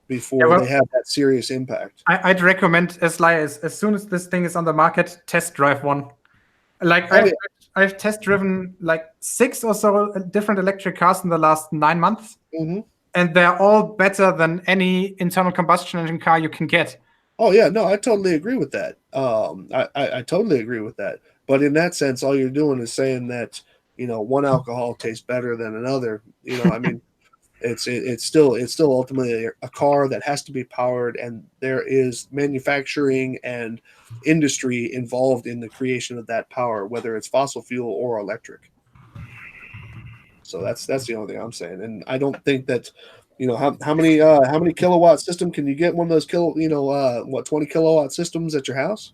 [SPEAKER 9] before they have that serious impact.
[SPEAKER 2] I'd recommend as soon as this thing is on the market, test drive one. Like I've test driven like 6 or so different electric cars in the last 9 months, and they're all better than any internal combustion engine car you can get.
[SPEAKER 9] Oh yeah, no, I totally agree with that. I totally agree with that. But in that sense, all you're doing is saying that one alcohol tastes better than another. I mean, it's still ultimately a car that has to be powered, and there is manufacturing and industry involved in the creation of that power, whether it's fossil fuel or electric. So that's the only thing I'm saying, and I don't think that how many kilowatt system can you get one of those 20 kilowatt systems at your house?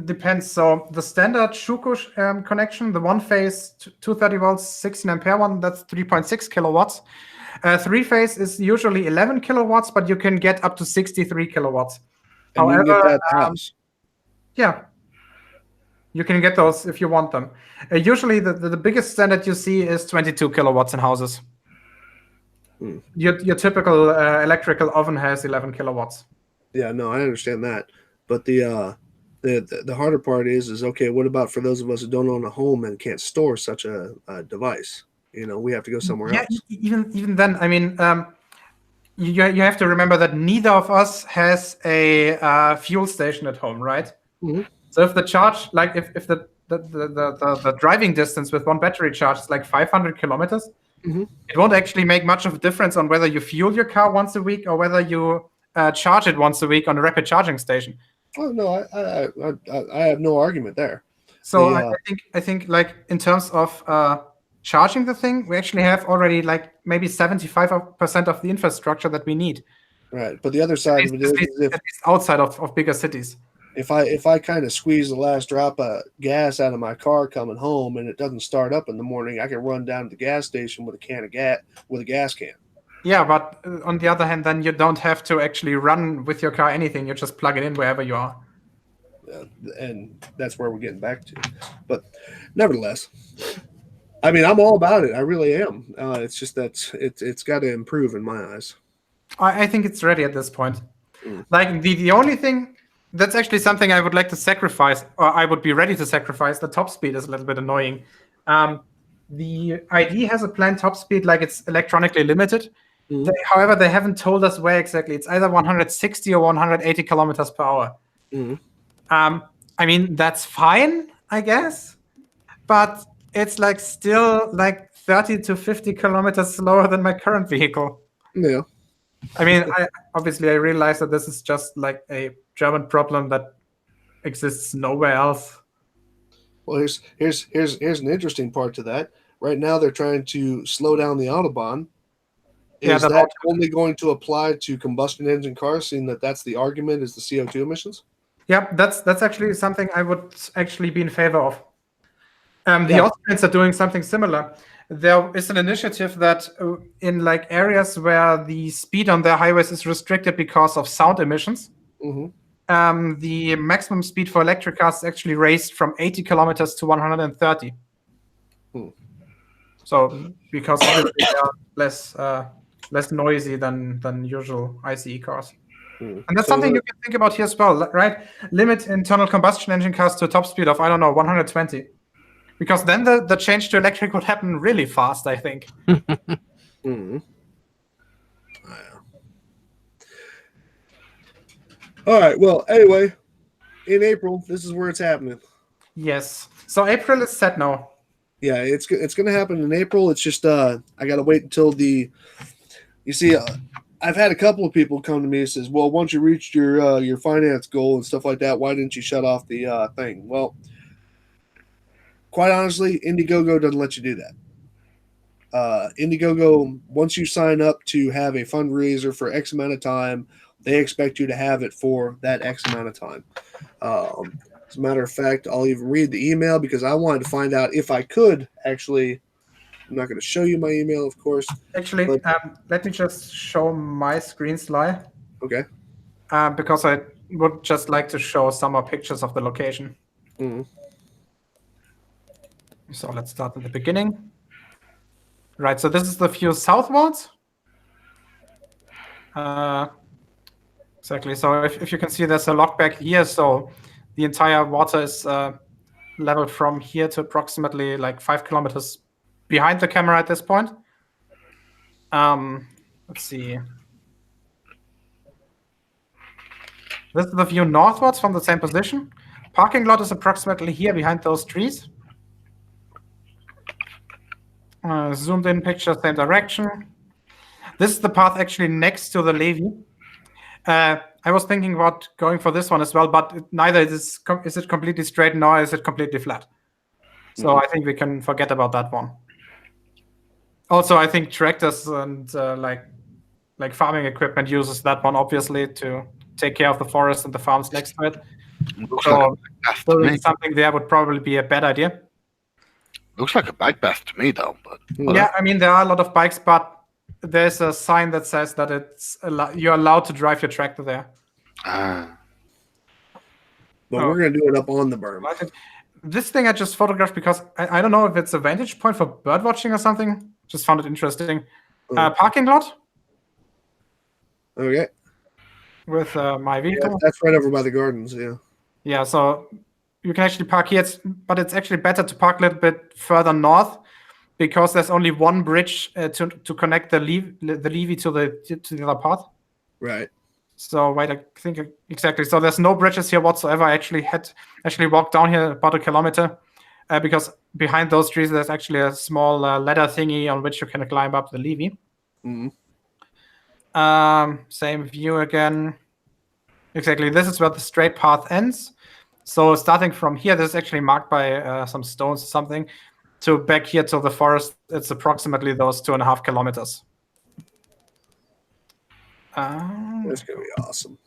[SPEAKER 2] Depends. So the standard Shuko connection, the one phase 230 volts, 16 ampere one, that's 3.6 kilowatts. Three phase is usually 11 kilowatts, but you can get up to 63 kilowatts.
[SPEAKER 9] And you can get that at the house.
[SPEAKER 2] Yeah, you can get those if you want them. Usually, the biggest standard you see is 22 kilowatts in houses. Your typical electrical oven has 11 kilowatts.
[SPEAKER 9] Yeah, no, I understand that, but the harder part is okay. What about for those of us who don't own a home and can't store such a device? We have to go somewhere else.
[SPEAKER 2] Even then, I mean, you have to remember that neither of us has a fuel station at home, right?
[SPEAKER 9] Mhm.
[SPEAKER 2] So if the charge, like if the driving distance with one battery charge is like 500 kilometers, it won't actually make much of a difference on whether you fuel your car once a week or whether you charge it once a week on a rapid charging station.
[SPEAKER 9] Oh no, I have no argument there.
[SPEAKER 2] So I think like in terms of charging the thing, we actually have already like maybe 75% of the infrastructure that we need.
[SPEAKER 9] Right, but the other side of it is
[SPEAKER 2] at least outside of bigger cities.
[SPEAKER 9] If I kind of squeeze the last drop of gas out of my car coming home and it doesn't start up in the morning, I can run down to the gas station with a gas can.
[SPEAKER 2] Yeah, but on the other hand, then you don't have to actually run with your car anything. You just plug it in wherever you are.
[SPEAKER 9] And that's where we're getting back to. But nevertheless, I mean, I'm all about it. I really am. It's just that it's got to improve in my eyes.
[SPEAKER 2] I think it's ready at this point. Like the only thing that's actually something I would like to sacrifice, or I would be ready to sacrifice, the top speed is a little bit annoying. The ID has a planned top speed, like it's electronically limited. However, they haven't told us where exactly. It's either 160 or 180 kilometers per hour. I mean, that's fine, I guess, but it's like still like 30 to 50 kilometers slower than my current vehicle.
[SPEAKER 9] Yeah.
[SPEAKER 2] I mean, I realize that this is just like a German problem that exists nowhere else.
[SPEAKER 9] Well, here's an interesting part to that. Right now, they're trying to slow down the Autobahn. Is that only going to apply to combustion engine cars, seeing that that's the argument is the CO2 emissions?
[SPEAKER 2] Yep, that's actually something I would actually be in favor of. The Austrians are doing something similar. There is an initiative that in like areas where the speed on their highways is restricted because of sound emissions, the maximum speed for electric cars is actually raised from 80 kilometers to 130. So because they are less noisy than usual ICE cars. And that's something you can think about here as well, right? Limit internal combustion engine cars to a top speed of, 120. Because then the change to electric would happen really fast, I think.
[SPEAKER 9] All right. Well, anyway, in April, this is where it's happening.
[SPEAKER 2] Yes. So April is set now.
[SPEAKER 9] Yeah, it's going to happen in April. It's just I got to wait until you see, I've had a couple of people come to me and says, well, once you reached your finance goal and stuff like that, why didn't you shut off the thing? Well, quite honestly, Indiegogo doesn't let you do that. Indiegogo, once you sign up to have a fundraiser for X amount of time, they expect you to have it for that X amount of time. As a matter of fact, I'll even read the email because I wanted to find out if I could actually. I'm not going to show you my email, of course.
[SPEAKER 2] Actually, let me just show my screen slide.
[SPEAKER 9] Okay.
[SPEAKER 2] Because I would just like to show some more pictures of the location. So let's start at the beginning. Right, so this is the view southwards. Exactly, so if you can see there's a lock back here, so the entire water is leveled from here to approximately like 5 kilometers behind the camera at this point. Let's see. This is the view northwards from the same position. Parking lot is approximately here behind those trees. Zoomed in picture, same direction. This is the path actually next to the levee. I was thinking about going for this one as well, but neither is it completely straight nor is it completely flat. So I think we can forget about that one. Also, I think tractors and like farming equipment uses that one obviously to take care of the forest and the farms next to it.
[SPEAKER 7] Looks
[SPEAKER 2] So
[SPEAKER 7] like a bike path to me.
[SPEAKER 2] building something there would probably be a bad idea.
[SPEAKER 7] Looks like a bike path to me, though. But
[SPEAKER 2] Yeah, I mean there are a lot of bikes, but there's a sign that says that you're allowed to drive your tractor there.
[SPEAKER 7] Ah,
[SPEAKER 9] But we're going to do it up on the berm.
[SPEAKER 2] This thing I just photographed because I don't know if it's a vantage point for bird watching or something. Just found it interesting. Parking lot
[SPEAKER 9] Okay.
[SPEAKER 2] with my
[SPEAKER 9] Yeah,
[SPEAKER 2] vehicle.
[SPEAKER 9] that's right over by the gardens. Yeah.
[SPEAKER 2] Yeah, so you can actually park here, but it's actually better to park a little bit further north because there's only one bridge to connect the levee to the other path.
[SPEAKER 9] Right.
[SPEAKER 2] So wait, I think exactly. So there's no bridges here whatsoever. I actually walked down here about 1 kilometer because behind those trees there's actually a small ladder thingy on which you can climb up the levee.
[SPEAKER 9] Mhm.
[SPEAKER 2] Same view again. Exactly. This is where the straight path ends. So starting from here, this is actually marked by some stones or something. To back here to the forest, it's approximately those 2.5 kilometers.
[SPEAKER 9] That's going to be awesome.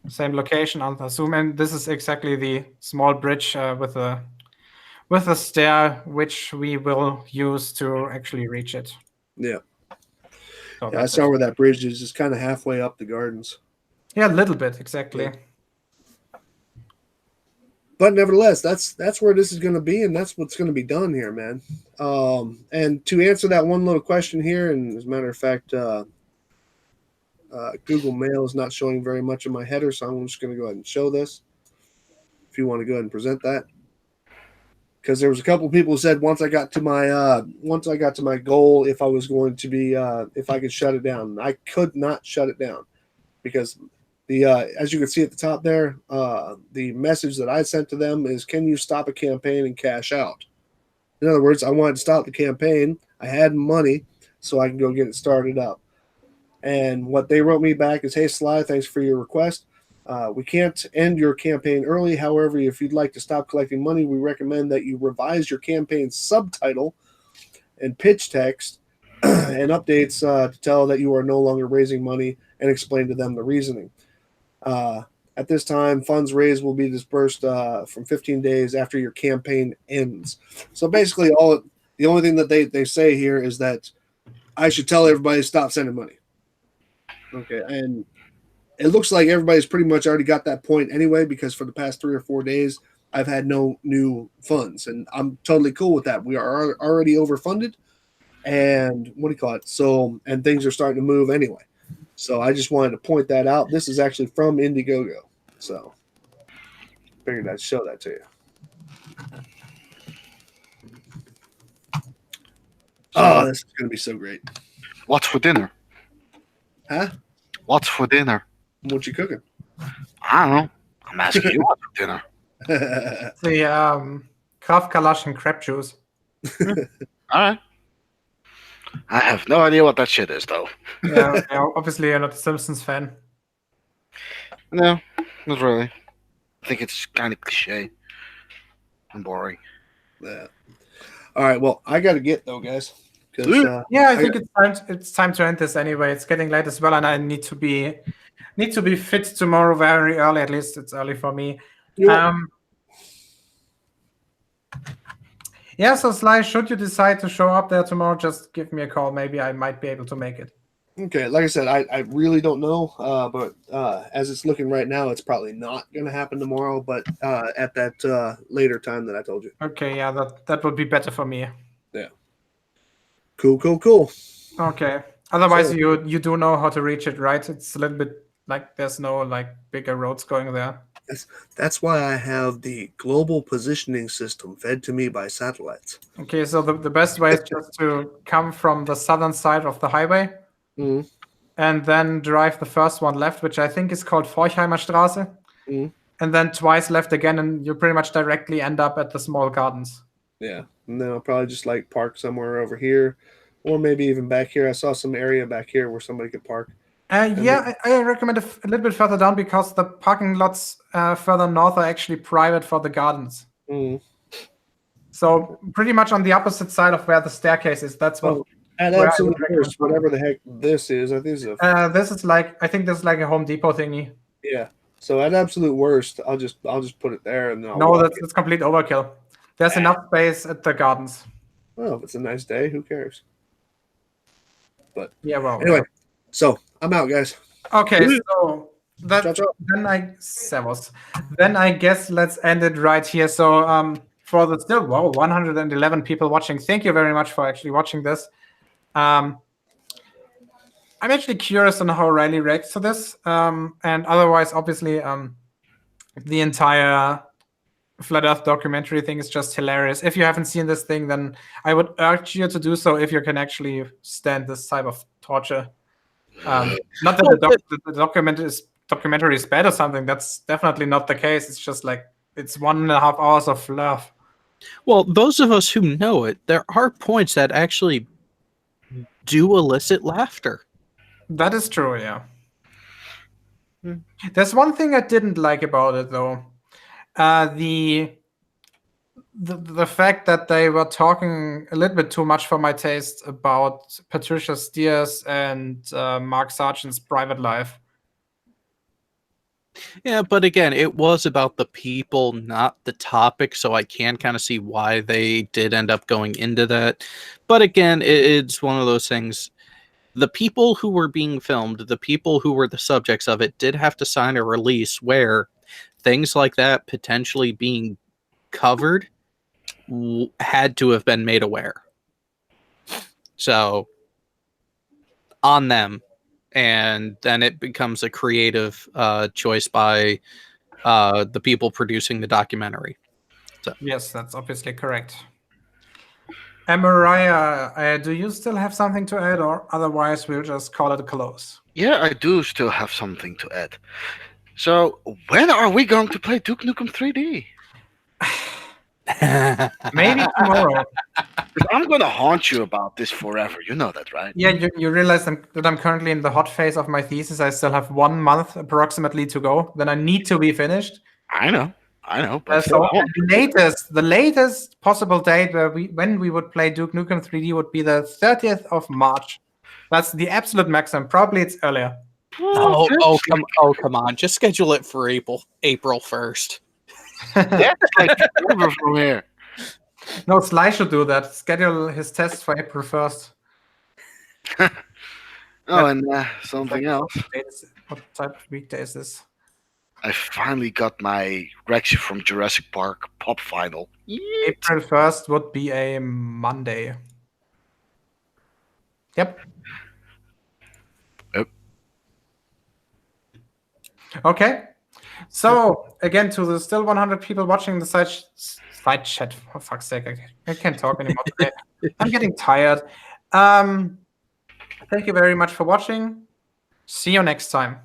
[SPEAKER 2] Same location. I'll zoom in. This is exactly the small bridge with a stair, which we will use to actually reach it.
[SPEAKER 9] Yeah.
[SPEAKER 2] So
[SPEAKER 9] Yeah, I saw where that bridge is. It's kind of halfway up the gardens.
[SPEAKER 2] Yeah, a little bit, exactly.
[SPEAKER 9] Yeah. But nevertheless, that's where this is going to be, and that's what's going to be done here, man. And to answer that one little question here, and as a matter of fact, Google Mail is not showing very much in my header, so I'm just going to go ahead and show this. If you want to go ahead and present that, because there was a couple of people who said once I got to my goal, if I was going to be if I could shut it down, I could not shut it down because the as you can see at the top there, the message that I sent to them is, "Can you stop a campaign and cash out?" In other words, I wanted to stop the campaign. I had money, so I can go get it started up. And what they wrote me back is, "Hey, Sly, thanks for your request. We can't end your campaign early. However, if you'd like to stop collecting money, we recommend that you revise your campaign subtitle and pitch text and updates to tell that you are no longer raising money and explain to them the reasoning. At this time, funds raised will be dispersed from 15 days after your campaign ends." So basically, the only thing that they say here is that I should tell everybody to stop sending money. Okay, and it looks like everybody's pretty much already got that point anyway, because for the past 3 or 4 days, I've had no new funds, and I'm totally cool with that. We are already overfunded, and So, and things are starting to move anyway. So I just wanted to point that out. This is actually from Indiegogo, so figured I'd show that to you. Oh, this is going to be so great.
[SPEAKER 7] what's for dinner?
[SPEAKER 9] Huh?
[SPEAKER 7] What's for dinner?
[SPEAKER 9] What you cooking?
[SPEAKER 7] I don't know. I'm asking you what's for dinner.
[SPEAKER 2] The Kraft Kalash and crab juice.
[SPEAKER 7] All right. I have no idea what that shit is, though.
[SPEAKER 2] Yeah, obviously you're not a Simpsons fan.
[SPEAKER 7] No, not really. I think it's kind of cliche and boring.
[SPEAKER 9] Yeah. All right. Well, I got to get though, guys.
[SPEAKER 2] Yeah, I think it's time to end this anyway. It's getting late as well, and I need to be fit tomorrow very early. At least it's early for me. Yeah, so Sly, should you decide to show up there tomorrow, just give me a call. Maybe I might be able to make it.
[SPEAKER 9] Okay, like I said, I really don't know, but as it's looking right now, it's probably not going to happen tomorrow, but at that later time that I told you.
[SPEAKER 2] Okay, yeah, that would be better for me.
[SPEAKER 9] Yeah. Cool.
[SPEAKER 2] Okay. Otherwise, you do know how to reach it, right? It's a little bit like there's no like bigger roads going there.
[SPEAKER 9] That's why I have the global positioning system fed to me by satellites.
[SPEAKER 2] Okay, so the best way is just to come from the southern side of the highway.
[SPEAKER 9] Mm-hmm.
[SPEAKER 2] and then drive the first one left, which I think is called Forchheimer Straße,
[SPEAKER 9] Mhm.
[SPEAKER 2] and then twice left again, and you pretty much directly end up at the small gardens.
[SPEAKER 9] Yeah, and then I'll probably just like park somewhere over here, or maybe even back here. I saw some area back here where somebody could park.
[SPEAKER 2] Yeah, I recommend a little bit further down because the parking lots further north are actually private for the gardens.
[SPEAKER 9] Mhm.
[SPEAKER 2] So pretty much on the opposite side of where the staircase is. That's what.
[SPEAKER 9] Oh, at
[SPEAKER 2] where I
[SPEAKER 9] absolute
[SPEAKER 2] would recommend
[SPEAKER 9] worst, whatever the heck this is, I think this is
[SPEAKER 2] This is like, I think this is like a Home Depot thingy.
[SPEAKER 9] yeah. So at absolute worst, I'll just put it there and then I'll
[SPEAKER 2] No,
[SPEAKER 9] walk
[SPEAKER 2] that's complete overkill. There's enough space at the gardens.
[SPEAKER 9] Well, if it's a nice day, who cares? But
[SPEAKER 2] Yeah, well.
[SPEAKER 9] anyway, so I'm out, guys.
[SPEAKER 2] Okay, so
[SPEAKER 9] Ciao, ciao.
[SPEAKER 2] then I guess let's end it right here. So for the still 111 people watching, thank you very much for actually watching this. I'm actually curious on how Riley reacts to this. And otherwise, obviously, the entire Flat Earth documentary thing is just hilarious. If you haven't seen this thing, then I would urge you to do so if you can actually stand this type of torture. Not that the documentary is bad or something. That's definitely not the case. It's just like it's 1.5 hours of love.
[SPEAKER 4] Well, those of us who know it, there are points that actually do elicit laughter.
[SPEAKER 2] That is true, yeah. There's one thing I didn't like about it, though. The fact that they were talking a little bit too much for my taste about Patricia Steers and Mark Sargent's private life.
[SPEAKER 4] Yeah, but again, it was about the people, not the topic, so I can kind of see why they did end up going into that. But again, it's one of those things. The people who were being filmed, the people who were the subjects of it, did have to sign a release where things like that potentially being covered had to have been made aware. So, on them. And then it becomes a creative choice by the people producing the documentary. So.
[SPEAKER 2] Yes, that's obviously correct. And Mariah, do you still have something to add, or otherwise we'll just call it a close?
[SPEAKER 7] Yeah, I do still have something to add. So, when are we going to play Duke Nukem 3D?
[SPEAKER 2] Maybe tomorrow.
[SPEAKER 7] I'm going to haunt you about this forever. You know that, right?
[SPEAKER 2] Yeah, you realize that I'm currently in the hot phase of my thesis. I still have 1 month approximately to go. Then I need to be finished.
[SPEAKER 7] I know. But
[SPEAKER 2] So the latest possible date when we would play Duke Nukem 3D would be the 30th of March. That's the absolute maximum. Probably it's earlier.
[SPEAKER 4] Come on! Just schedule it for April 1st.
[SPEAKER 7] That's like forever from here.
[SPEAKER 2] No, Sly should do that. Schedule his test for April 1st.
[SPEAKER 7] And something else.
[SPEAKER 2] What type of weekday is this?
[SPEAKER 7] I finally got my Rexy from Jurassic Park pop final.
[SPEAKER 2] April 1st would be a Monday. Yep. Okay. So, again, to the still 100 people watching the side chat, for fuck's sake, I can't talk anymore today. I'm getting tired. Thank you very much for watching. See you next time.